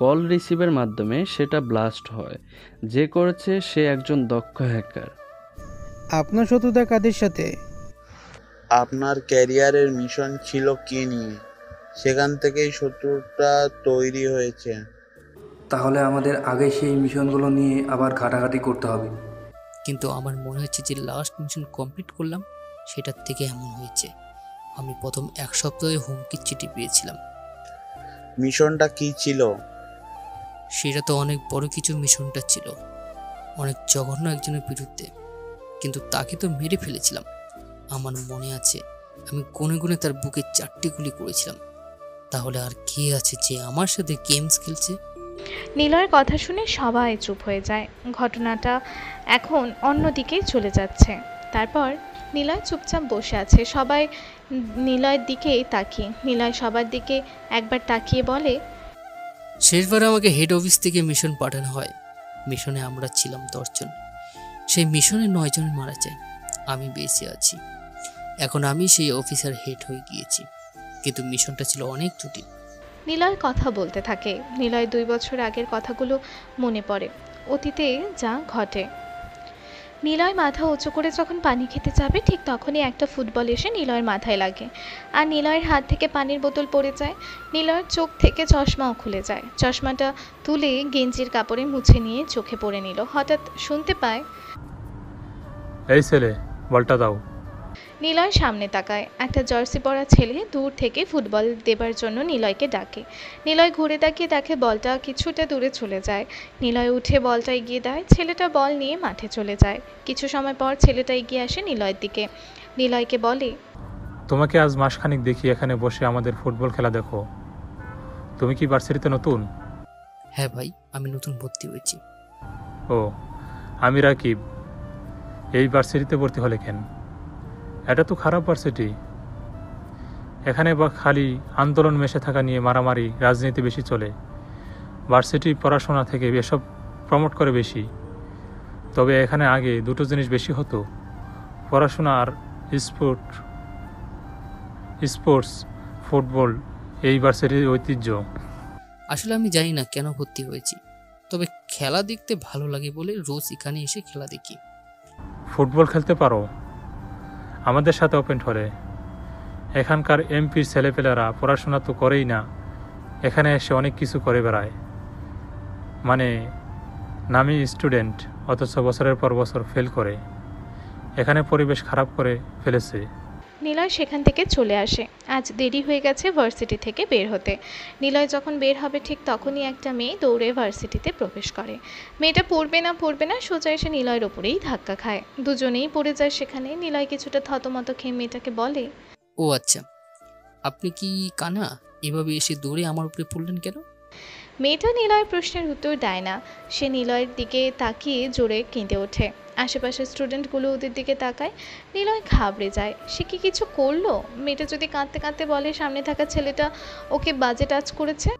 কল রিসিভের মাধ্যমে সেটা ব্লাস্ট হয়। যে করেছে সে একজন দক্ষ হ্যাকার। আপনার শত্রুতা কাদের সাথে? আপনার ক্যারিয়ারের মিশন ছিল কি নিয়ে? সেখান থেকেই শত্রুতা তৈরি হয়েছে। তাহলে আমাদের আগে সেই মিশনগুলো নিয়ে আবার ঘাটাঘাটি করতে হবে। কিন্তু আমার মনে হচ্ছে যে লাস্ট মিশন কমপ্লিট করলাম সেটার থেকে এমন হয়েছে। আমি প্রথম 1 সপ্তাহে হুমকির চিঠি পেয়েছিলাম। মিশনটা কি ছিল? সেটা তো অনেক বড় কিছু মিশনটা ছিল, অনেক জঘন্য একজনের বিরুদ্ধে, কিন্তু তাকে তো মেরে ফেলেছিলাম। আমার মনে আছে আমি গুনে গুনে তার বুকে 4টি গুলি করেছিলাম। তাহলে আর কে আছে যে আমার সাথে গেমস খেলছে? নিলয়ের কথা শুনে সবাই চুপ হয়ে যায়। ঘটনাটা এখন অন্যদিকে চলে যাচ্ছে। তারপর নিলয় চুপচাপ বসে আছে। সবাই নিলয়ের দিকেই তাকিয়ে। নিলয় সবার দিকে একবার তাকিয়ে বলে, শেষবার আমাকে হেড অফিস থেকে মিশন পাঠানো হয়। মিশনে আমরা ছিলাম 10 জন। সেই মিশনে 9 জন মারা যায়। আমি বেঁচে আছি। এখন আমি সেই অফিসার হেড হয়ে গিয়েছি, কিন্তু মিশনটা ছিল অনেক জটিল। নিলয় কথা বলতে থাকে। নিলয় 2 বছর আগের কথাগুলো মনে পড়ে, অতীতে যা ঘটে। নিলয় মাথা উঁচু করে যখন পানি খেতে যাবে, ঠিক তখনই একটা ফুটবল এসে নিলয়ের মাথায় লাগে আর নিলয়ের হাত থেকে পানির বোতল পড়ে যায়। নিলয়ের চোখ থেকে চশমাও খুলে যায়। চশমাটা তুলে গেঞ্জির কাপড়ে মুছে নিয়ে চোখে পড়ে নিল। হঠাৎ শুনতে পায়, এই ছেলে, বলটা দাও। নিলয় সামনে তাকায়। একটা জার্সি পরা ছেলে দূর থেকে ফুটবল দেবার জন্য নিলয়কে ডাকে। নিলয় ঘুরে তাকিয়ে দেখে বলটা কিছুটা দূরে চলে যায়। নিলয় উঠে বলটা এগিয়ে দেয়। ছেলেটা বল নিয়ে মাঠে চলে যায়। কিছু সময় পর ছেলেটা এগিয়ে আসে নিলয়ের দিকে। নিলয়কে বলে, তোমাকে আজ মাসখানিক দেখি এখানে বসে আমাদের ফুটবল খেলা দেখো। তুমি কি ভার্সিটিতে নতুন? হ্যাঁ ভাই, আমি নতুন ভর্তি হয়েছি। ও, আমি রাকিব। এই ভার্সিটিতে ভর্তি হলে কেন? এটা তো খারাপ ভার্সিটি। এখানে বা খালি আন্দোলন মেশে থাকা নিয়ে মারামারি, রাজনীতি বেশি চলে। ভার্সিটি পড়াশোনা থেকে এসব প্রমোট করে বেশি। তবে এখানে আগে 2টো জিনিস বেশি হতো, পড়াশোনা আর স্পোর্টস। ফুটবল এই ভার্সিটির ঐতিহ্য। আসলে আমি জানি না কেন ভর্তি হয়েছি, তবে খেলা দেখতে ভালো লাগে বলে রোজ এখানে এসে খেলা দেখি। ফুটবল খেলতে পারো আমাদের সাথে ওপেন হলে। এখানকার এমপির ছেলেপেলেরা পড়াশোনা তো করেই না, এখানে এসে অনেক কিছু করে বেড়ায়। মানে নামি স্টুডেন্ট, অথচ বছরের পর বছর ফেল করে। এখানে পরিবেশ খারাপ করে ফেলেছে। নিলয় সেখান থেকে চলে আসে। আজ দেরি হয়ে গেছে ভার্সিটি থেকে বের হতে। নিলয় যখন বের হবে ঠিক তখনই একটা মেয়ে দৌড়ে ভার্সিটিতে প্রবেশ করে। মেয়েটা পড়বে না সোজা এসে নিলয়ের ওপরেই ধাক্কা খায়। দুজনেই পড়ে যায় সেখানে। নিলয় কিছুটা থতমত খেয়ে মেয়েটাকে বলে, ও আচ্ছা, আপনি কি কানা? এভাবে এসে দৌড়ে আমার উপরে পড়লেন কেন? মেয়েটা নিলয়ের প্রশ্নের উত্তর দেয় না। সে নিলয়ের দিকে তাকিয়ে জোরে কেঁদে ওঠে। আশেপাশের স্টুডেন্টগুলো ওদের দিকে তাকায়। নিলয় ঘাবড়ে যায়। সে কি কিছু করলো? মেয়েটা যদি কাঁদতে কাঁদতে বলে সামনে থাকা ছেলেটা ওকে বাজে টাচ করেছে,